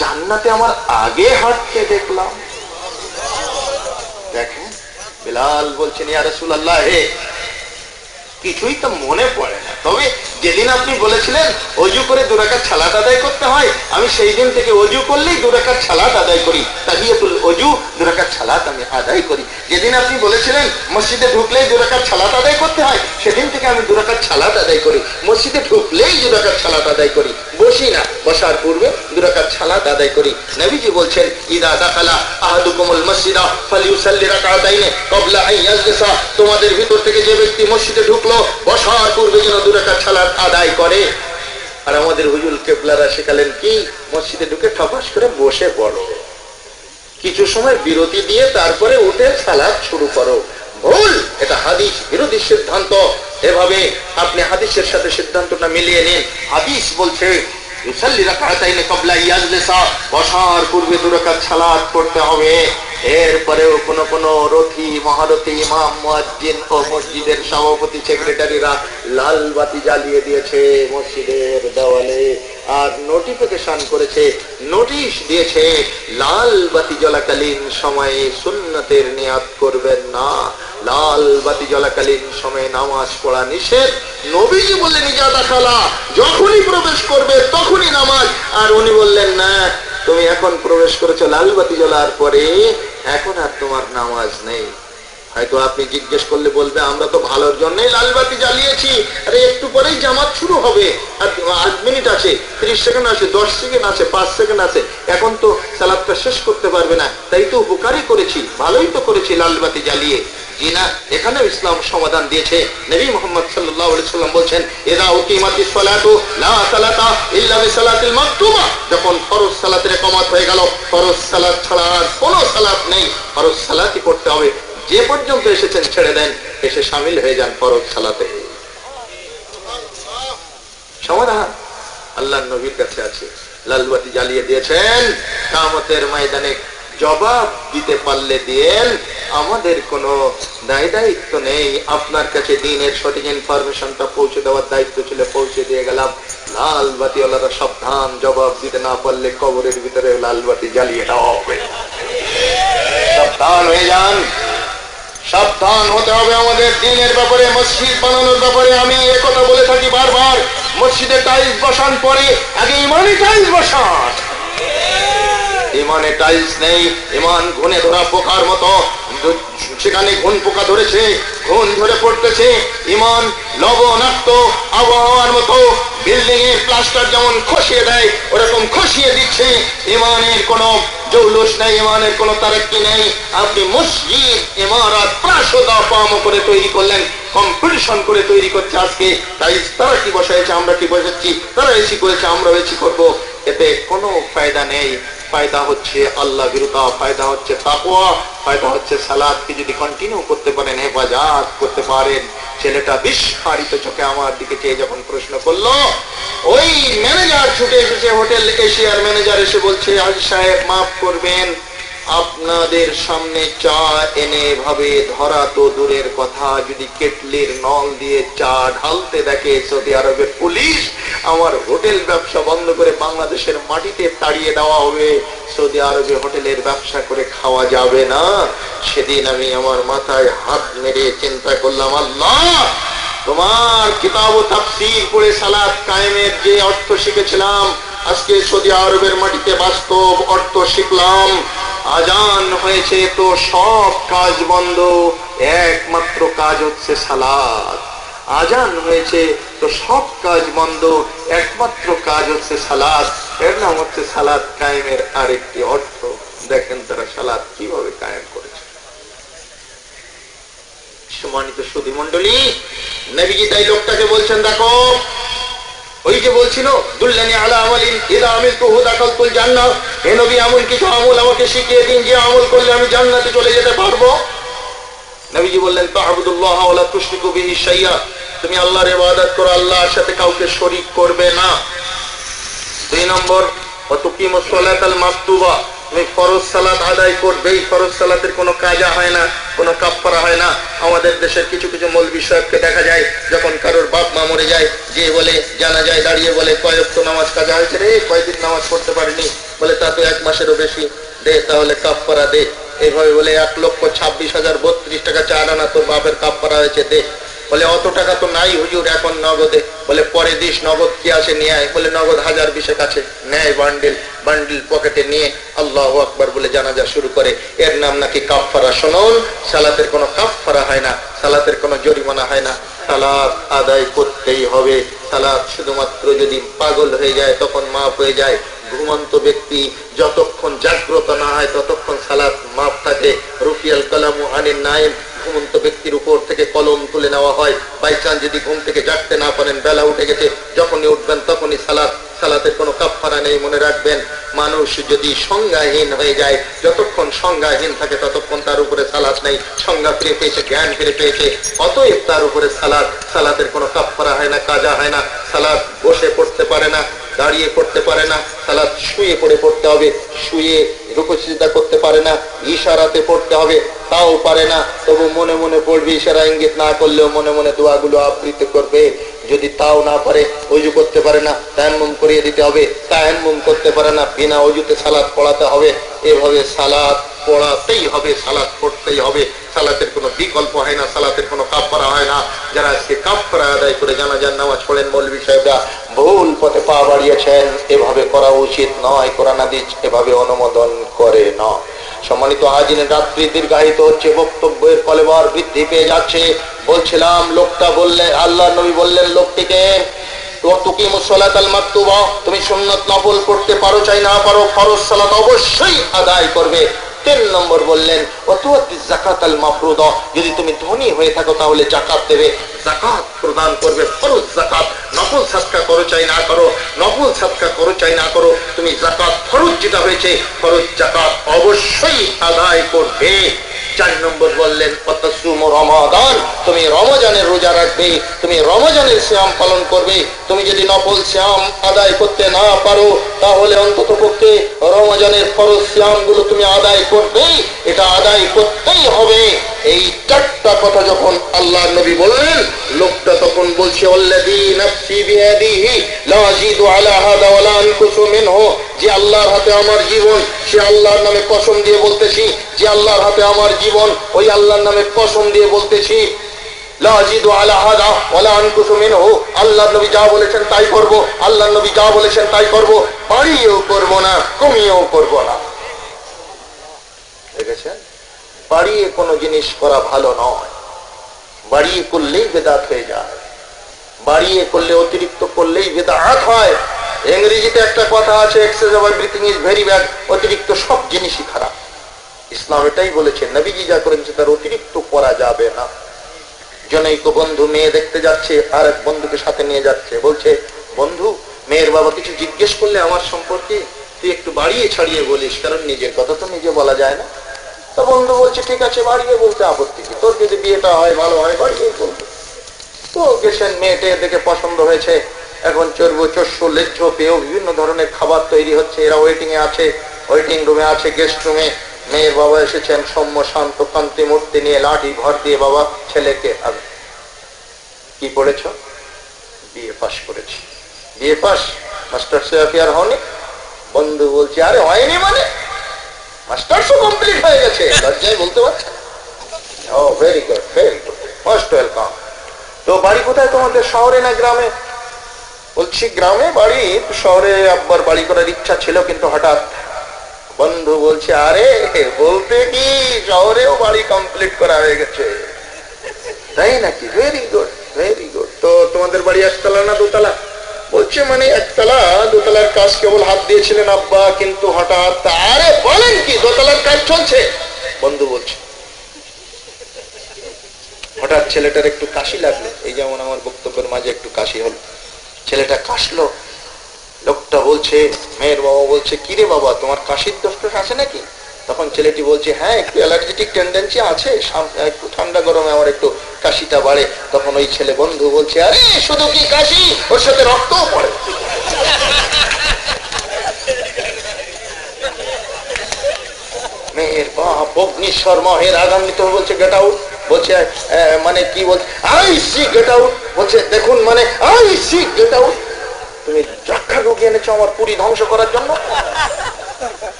জান্নাতে আমার আগে হাঁটতে দেখলাম? দেখেন, বেলাল বলছেন, ইয়া রাসূলুল্লাহ, কিছুই তো মনে পড়ে না, তবে যেদিন আপনি বলেছিলেন ওযু করে 2 রাকাত সালাত আদায় করতে হয়, আমি সেই দিন থেকে ওযু করলেই 2 রাকাত সালাত আদায় করি। তাহিয়াতুল ওযু 2 রাকাত সালাত আমি আদায় করি। যেদিন আপনি বলেছিলেন মসজিদে ঢুকলেই 2 রাকাত সালাত আদায় করতে হয়, সেদিন থেকে আমি 2 রাকাত সালাত আদায় করি। মসজিদে ঢুকলেই 2 রাকাত সালাত আদায় করি, বসি না, বসার পূর্বে 2 রাকাত সালাত আদায় করি। নবীজি বলছেন, ইদা দাখালা আহাদুকুমুল মসজিদা ফালিউসাল্লি রাকাতাইনি ক্বাবলা আন ইয়াজলিসা। তোমাদের ভিতর থেকে যে ব্যক্তি মসজিদে ঢুকলো, বসার পূর্বে যেন 2 রাকাত সালাত আদায় করে। আর আমাদের হুজুর কেবলারা শেখালেন কি, মসজিদে ঢুকে ঠপাস করে বসে পড়ো, কিছু সময় বিরতি দিয়ে তারপরে উঠে সালাত শুরু করো। ভুল, এটা হাদিস বিরোধী সিদ্ধান্ত। এভাবে আপনি হাদিসের সাথে সিদ্ধান্তটা মিলিয়ে নিন। হাদিস বলছে ইউসাল্লি রাকাতাইনি ক্বাবলা ইয়াজলিসা, বসার পূর্বে 2 রাকাত সালাত পড়তে হবে। এরপরেও কোন রথী, মহারথী, ইমাম, মুয়াজ্জিন ও মসজিদের সভাপতি, সেক্রেটারিরা লাল বাতি জ্বালিয়ে দিয়েছে মসজিদের দেওয়ালে, আর নোটিফিকেশন করেছে, নোটিশ দিয়েছে, লাল বাতি জ্বলাকালীন সময়ে সুন্নতের নিয়াত করবেন না, লাল বাতি জ্বলাকালীন সময়ে নামাজ পড়া নিষেধ। নবীজি বললেন ইজাদা খালা, যখনই প্রবেশ করবে তখনই নামাজ। আর উনি বললেন না, তুমি এখন প্রবেশ করেছো লাল বাতি জ্বলার পরে, এখন আর তোমার নামাজ নেই। হয়তো আপনি জিজ্ঞেস করলে বলবে আমরা তো ভালোর জন্যই লাল বাতি জ্বালিয়েছি, আরে একটু পরেই জামাত শুরু হবে, আর 8 মিনিট আছে, 30 সেকেন্ড আছে, 10 সেকেন্ড আছে, 5 সেকেন্ড আছে, এখন তো সালাতটা শেষ করতে পারবে না, তাই তো উপকারই করেছি, ভালোই তো করেছি লাল বাতি জ্বালিয়ে। জি না, এখানেও ইসলাম সমাধান দিয়েছে। নবী মুহাম্মদ সাল্লাল্লাহু আলাইহি ওয়াসাল্লাম বলছেন, ইযা উকিমাতিস সালাতু লা সালাতা ইল্লা বিসালাতিল মাকতুবা, যখন ফরজ সালাতের ইকামত হয়ে গেল, ফরজ সালাত ছাড়া আর কোনো সালাত নেই, ফরজ সালাতই করতে হবে। যে পর্যন্ত এসেছেন ছেড়ে দেন, এসে শামিল হয়ে যান ফরজ সালাতে। সমাধান আল্লাহর নবীর কাছে আছে। লাল বাতি জ্বালিয়ে দিয়েছেন, কিয়ামতের ময়দানে জবাব দিতে পারলে দিয়েন, আমাদের কোনো দায়িত্ব নেই। আপনার কাছে দ্বীনের সঠিক ইনফরমেশনটা পৌঁছে দেওয়ার দায়িত্ব ছিল, পৌঁছে দিয়ে গেলাম। লাল বাতিওয়ালারা সাবধান, জবাব দিতে না পারলে কবরের ভিতরে লাল বাতি জ্বালিয়ে দেওয়া হবে। সাবধান হয়ে যান, সাবধান হতে হবে আমাদের দ্বীনের ব্যাপারে, মসজিদ বানানোর ব্যাপারে। আমি একথা বলে থাকি বারবার, মসজিদে টাইলস বসান পরে আগে ইমানে টাইলস বসান। ইমানে টাইলস নেই, ইমান ঘুনে ধরা পোকার মতো, সেখানে ঘুন পোকা ধরেছে, ঘুন ধরে পড়তেছে। ইমান লবণাক্ত আবহাওয়ার মতো, বিল্ডিং এর প্লাস্টার যেমন খসিয়ে দেয় ওরকম খসিয়ে দিচ্ছে। ইমানের কোনো জৌলুস নেই, ইমানের কোনো তারাক্কি নেই। আপনি মসজিদ ইমারত প্রাসাদ পাম করে তৈরি করলেন, কম্পিটিশন করে তৈরি করছে আজকে। তাই তারা কি বসাইছে, আমরা কি বসাচ্ছি, তারা এসি করেছে, আমরা এসি করবো, এতে কোনো ফায়দা নেই। ফায়দা হচ্ছে আল্লাহ বিরুতা, ফায়দা হচ্ছে তাকওয়া, ফায়দা হচ্ছে সালাতকে যদি কন্টিনিউ করতে পারেন, হেফাজত করতে পারেন। ছেলেটা বিস্ফারিত চোখে আমার দিকে চেয়ে যখন প্রশ্ন করলো, ওই ম্যানেজার ছুটে এসেছে, হোটেল এশিয়ার ম্যানেজার এসে বলছে, হাজী সাহেব মাফ করবেন, আপনাদের সামনে চা এনে ভাবে ধরা তো দূরের কথা, যদি কেটলির নল দিয়ে চা ঢালতে দেখে সৌদি আরবের পুলিশ, আমার হোটেল ব্যবসা বন্ধ করে বাংলাদেশের মাটিতে তাড়িয়ে দেওয়া হবে। সৌদি আরবে হোটেলের ব্যবসা করে খাওয়া যাবে না। সেদিন আমি আমার মাথায় হাত মেরে চিন্তা করলাম, আল্লাহ, তোমার কিতাব ও তাফসীর পড়ে সালাত কায়েমের যে অর্থ শিখেছিলাম, আজকে সৌদি আরবের মাটিতে বাস্তব অর্থ শিখলাম। আজান হয়েছে তো সব কাজ বন্ধ, একমাত্র কাজ হচ্ছে সালাত। আজান হয়েছে তো সব কাজ বন্ধ, একমাত্র কাজ হচ্ছে সালাত। এর নাম হচ্ছে সালাত কায়েমের আরেকটি অর্থ। দেখেন তারা সালাত কিভাবে কায়েম করেছে। সম্মানিত সুধী মণ্ডলী, নবীজি তাই লোকটাকে বলছেন, দেখো ওই যে বলছিল দুল্লানি আলা আমালিন ইযা আমিলতুহু দাখালতুল জান্নাহ, হে নবী এমন কিছু আমল আমাকে শিখিয়ে দিন যে আমল করলে আমি জান্নাতে চলে যেতে পারবো। নবীজি বললেন, তা'বুদুল্লাহ ওয়া লা তুশরিকু বিহি শাইআ, তুমি আল্লাহর ইবাদত করো, আল্লাহর সাথে কাউকে শরীক করবে না। 2 নম্বর, ওয়া তুকিমুস সালাতাল মাকতুবা, তুমি ফরজ সালাত আদায় করবেই। ফরজ সালাতের কোনো কাজা হয় না, কোনো কাফারা হয় না। আমাদের দেশের কিছু কিছু মৌলবী সাহেবকে দেখা যায়, যখন কারোর বাপ মা মরে যায়, যে বলে জানা যায় দাঁড়িয়ে বলে, কয় ওয়াক্ত নামাজ কাজা হয়েছে রে, কয়দিন নামাজ পড়তে পারিনি, বলে তা তো 1 মাসেরও বেশি, দে তাহলে কাফারা দে। এইভাবে বলে 1,26,032 টাকা চার আনা তোর বাপের কাফারা হয়েছে, দে। বলে অত টাকা তো নাই হুজুর এখন নগদে। বলে পরে দিস, নগদ কি আসে নিয়ে আয়। বলে নগদ 1020 কাছে নেয়, বান্ডিল বান্ডিল পকেটে নিয়ে আল্লাহু আকবার বলে জানাজা শুরু করে। এর নাম নাকি কাফারা। শুনুন, সালাতের কোনো কাফারা হয় না, সালাতের কোনো জরিমানা হয় না, সালাত আদায় করতেই হবে। সালাত শুধুমাত্র যদি পাগল হয়ে যায় তখন মাফ হয়ে যায়। ঘুমন্ত ব্যক্তি যতক্ষণ জাগ্রত না হয় ততক্ষণ সালাত মাফ থাকে। রুফিয়াল কালামু আনিন নাইম, ঘুমন্ত ব্যক্তির উপর থেকে কলম তুলে নেওয়া হয়। বাই চান্স যদি ঘুম থেকে জাগতে না পারেন, বেলা উঠে গেছে, যখনই উঠবেন তখনই সালাত। সালাতের কোনো কাফারা নেই, মনে রাখবেন। মানুষ যদি সংজ্ঞাহীন হয়ে যায়, যতক্ষণ সংজ্ঞাহীন থাকে ততক্ষণ তার উপরে সালাত নেই। সংজ্ঞা ফিরে পেয়েছে, জ্ঞান ফিরে পেয়েছে, অতএব তার উপরে সালাত। সালাতের কোনো কাফারা হয় না, কাজা হয় না। সালাত বসে পড়তে পারে না, দাঁড়িয়ে পড়তে পারে না। সালাত শুয়ে পড়ে পড়তে হবে, শুয়ে রুকু সিজদা করতে পারে না। ইশারাতে পড়তে হবে, তাও পারে না, তবু মনে মনে পড়বে। ইশারা ইঙ্গিত না করলেও মনে মনে দোয়াগুলো আবৃত্তি করবে। যদি তাও না পারে, ওযু করতে পারে না, তায়াম্মুম করিয়ে দিতে হবে। তায়াম্মুম করতে পারে না, বিনা ওযুতে সালাত পড়াতে হবে। এভাবে সালাত পড়াতেই হবে, সালাত পড়তেই হবে। সালাতের কোনো বিকল্প হয় না, সালাতের কোনো কাফারা হয় না। যারা আজকে কাফারা আদায় করে জানাজার নামাজ পড়েন, মৌলভী সাহেবরা ভুল পথে পা বাড়িয়েছেন। এভাবে করা উচিত নয়। কোরআন হাদিস এভাবে অনুমোদন করে না। সম্মানিত হাজিরিন, রাত্রি দীর্ঘায়িত হচ্ছে, বক্তব্যের কলেবর বৃদ্ধি পেয়ে যাচ্ছে। বলছিলাম, লোকটা বললেন, আল্লাহ নবী বললেন লোকটিকে, তুমি সুন্নত নফল পড়তে পারো চাই না পারো, ফরজ সালাত অবশ্যই আদায় করবে। 3 নম্বর বললেন, যদি তুমি ধনী হয়ে থাকো তাহলে জাকাত দেবে, জাকাত প্রদান করবে, ফরজ জাকাত। নফল সাদকা করো চাই না করো, নফল সাদকা করো চাই না করো, তুমি জাকাত ফরজ যেটা হয়েছে, ফরজ জাকাত অবশ্যই আদায় করবে। 4 নম্বর বললেন, রমাদান, তুমি রমজানের রোজা রাখবে, তুমি রমজানের সিয়াম পালন করবে। তুমি যদি নফল সিয়াম আদায় করতে না পারো তাহলে অন্তত পক্ষে রমজানের ফরজ সিয়াম গুলো তুমি আদায় করবে, এটা আদায় করতেই হবে। এই 4টা কথা যখন আল্লাহ নবী বললেন, লোকটা তখন বলছে, আল্লাযী নাফসি বিয়াদিহি লা আযীদু আলা হাদা ওয়া লা আনকুসু মিনহু, যে আল্লাহর হাতে আমার জীবন, সে আল্লাহর নামে কসম দিয়ে বলতেছি, যে আল্লাহর হাতে আমার জীবন, ওই আল্লাহর নামে কসম দিয়ে বলতেছি, লা আযীদু আলা হাদা ওয়া লা আনকুসু মিনহু, আল্লাহর নবী যা বলেছেন তাই করব, আল্লাহর নবী যা বলেছেন তাই করব, বাড়িয়েও করব না, কমিয়েও করব না। দেখেছেন, বাড়িয়ে কোনো জিনিস করা ভালো নয়। বাড়িয়ে করলেই বেদাত হয়ে যায়, বাড়িয়ে করলে, অতিরিক্ত করলেই বেদাত হয়। ইংরেজিতে একটা কথা আছে, access of everything is very bad, অতিরিক্ত সব জিনিসই খারাপ। ইসলাম এটাই বলেছে, নবীজি যা করেছে তার অতিরিক্ত করা যাবে না। জনৈক বন্ধু মেয়ে দেখতে যাচ্ছে, আর এক বন্ধুকে সাথে নিয়ে যাচ্ছে, বলছে, বন্ধু, মেয়ের বাবা কিছু জিজ্ঞেস করলে আমার সম্পর্কে তুই একটু বাড়িয়ে ছাড়িয়ে বলিস, কারণ নিজের কথা তো নিজে বলা যায় না। তো বন্ধু বলছে, ঠিক আছে, বাড়িয়ে বলতে আপত্তি কি, তোর যদি বিয়েটা হয় ভালো হয়, বাড়িয়ে বলতে। তো গেছেন, মেয়েটে দেখে পছন্দ হয়েছে, এখন চর্বো চস্য লেজ্জ পেয়েও বিভিন্ন ধরনের খাবার তৈরি হচ্ছে। এরা ওয়েটিং এ আছে, ওয়েটিং রুমে আছে, গেস্ট রুমে। মেয়ের বাবা এসেছেন সৌম্য শান্ত কান্তি মূর্তি নিয়ে, লাঠি ভর দিয়ে, বাবা ছেলেকে, কি পড়েছ? বিএ পাস করেছি। বিএ পাস, মাস্টার্স অ্যাফেয়ার হয়নি? বন্ধু বলছে, আরে হয়নি মানে, মাস্টার্সও কমপ্লিট হয়ে গেছে। লজ্জায় বলতে পারছেন? ও very good, very good, most welcome. তো বাড়ি কোথায় তোমাদের, শহরে না গ্রামে? বলছি গ্রামে বাড়ি, শহরে আব্বার বাড়ি করার ইচ্ছা ছিল, কিন্তু হঠাৎ। বন্ধু বলছে, আরে বলতে কি, শহরেও বাড়ি কমপ্লিট করা হয়ে গেছে। তাই নাকি? Very good, very good. তো তোমাদের বাড়ি একতলা না দোতলা? বলছে, মানে একতলা, দোতলার কাজ কেবল হাত দিয়েছিলেন আব্বা, কিন্তু হঠাৎ। আরে বলেন কি, দোতলার কাজ চলছে? বন্ধু বলছে, হঠাৎ ছেলেটার একটু কাশি লাগলো, এই যেমন আমার বক্তব্যের মাঝে একটু কাশি হলো, ছেলেটা কাশলো। লোকটা বলছে, মেয়ের বাবা বলছে, কিরে বাবা, তোমার কাশির দোষ আছে নাকি? তখন ছেলেটি বলছে, হ্যাঁ, একটু অ্যালার্জেটিক টেন্ডেন্সি আছে, একটু ঠান্ডা গরমে আমার একটু কাশিটা বাড়ে। তখন ওই ছেলে বন্ধু বলছে, আরে শুধু কি কাশি, ওর সাথে রক্তও পড়ে। মেয়ের বাপ অগ্নিশ্বর মহের আগান্বিত বলছে, গেট আউট। বলছে, মানে কি বলছে? I see get out. বলছে, দেখুন, মানে আই সি গেট আউট। তুমি দ্রাক্ষা রোগী এনেছো আমার পুরী ধ্বংস করার জন্য।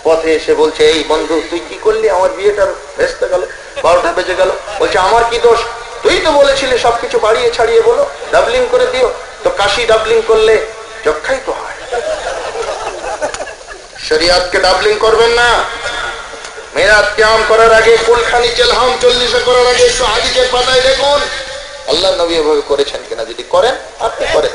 পথে এসে বলছে, এই বন্ধু, তুই কি করলি, আমার বিয়েটার ভেস্তে গেল, 12টা বেজে গেল। বলছে, আমার কি দোষ? তুই তো বলেছিলি সবকিছু বাড়িয়ে ছাড়িয়ে বলো, ডাবলিং করে দিও। তো কাশি ডাবলিং করলে যক্ষাই তো হয়। শরিয়াতকে ডাবলিং করবেন না। মেরাত কিয়াম করার আগে, কুলখানি চেলহাম 40 করার আগে একটু হাদিসের পাতায় দেখুন আল্লাহ নবী এভাবে করেছেন কিনা। যদি করেন, আপনি করেন।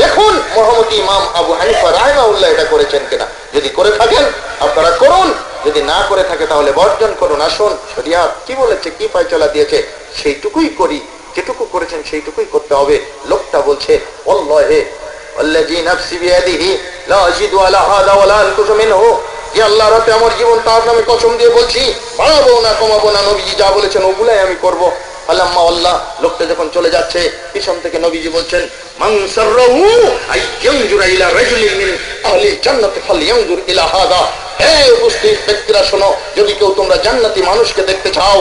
দেখুন মুহাম্মদ ইমাম আবু হানিফা রাহিমাহুল্লাহ এটা করেছেন কিনা। যদি করে থাকেন আপনারা করুন, যদি না করে থাকে তাহলে বর্জন করুন। আসুন, শরিয়াত কি বলেছে, কি ফয়সালা দিয়েছে, সেইটুকুই করি। যেটুকু করেছেন সেইটুকুই করতে হবে। লোকটা বলছে, আল্লাহে আল্লাযী নাফসি বিয়াদিহি লা আযীদু আলা হাদা ওয়া লা আনকুসু মিনহু, যে আল্লাহর হাতে আমার জীবন, তার নামে কসম দিয়ে বলছি, বাড়াবো না কমাবো না, নবীজি যা বলেছেন ওগুলাই আমি করব। আল্লাহ আল্লাহ। লোকটা যখন চলে যাচ্ছে, পিছন থেকে নবীজি বলছেন, মান সাররাহু আইয়ানজুরা ইলা রাজুলিন মিন আহলিল জান্নাতি ফালইয়ানজুর ইলা হাদা, হে উপস্থিত ব্যক্তিরা শোনো, যদি কেউ তোমরা জান্নাতি মানুষকে দেখতে চাও,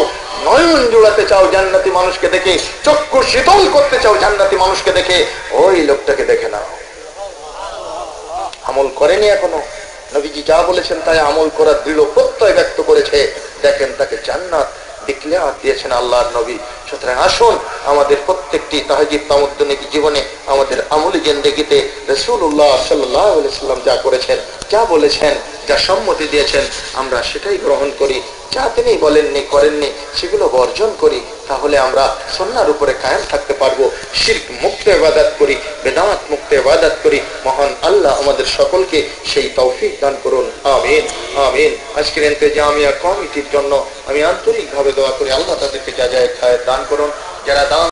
নয়ন জোড়াতে চাও জান্নাতি মানুষকে দেখে, চক্ষু শীতল করতে চাও জান্নাতি মানুষকে দেখে, ওই লোকটাকে দেখে নাও। আমল করেনি এখনো, নবীজি যা বলেছেন তাই আমল করার দৃঢ় প্রত্যয় ব্যক্ত করেছে, দেখেন তাকে জান্নাত ডিক্লেয়ার দিয়েছেন আল্লাহর নবী। সুতরাং আসুন আমাদের প্রত্যেকটি তাহজিদ তামুদ্দুনিক জীবনে, আমাদের আমলি জিন্দেগিতে রাসূলুল্লাহ সাল্লাল্লাহু আলাইহি সাল্লাম যা করেছেন, যা বলেছেন, যা সম্মতি দিয়েছেন, আমরা সেটাই গ্রহণ করি। যা তিনি বলেননি, করেননি, সেগুলো বর্জন করি। তাহলে আমরা সুন্নাহর উপরে কায়েম থাকতে পারবো। শিরক মুক্ত ইবাদত করি, বেদাত মুক্ত ইবাদত করি। মহান আল্লাহ আমাদের সকলকে সেই তৌফিক দান করুন। আমিন আমিন। আজকের ইন্তেজামিয়া কমিটির জন্য আমি আন্তরিকভাবে দোয়া করি, আল্লাহ তাদেরকে যা যায় খায় দান করুন। যারা দান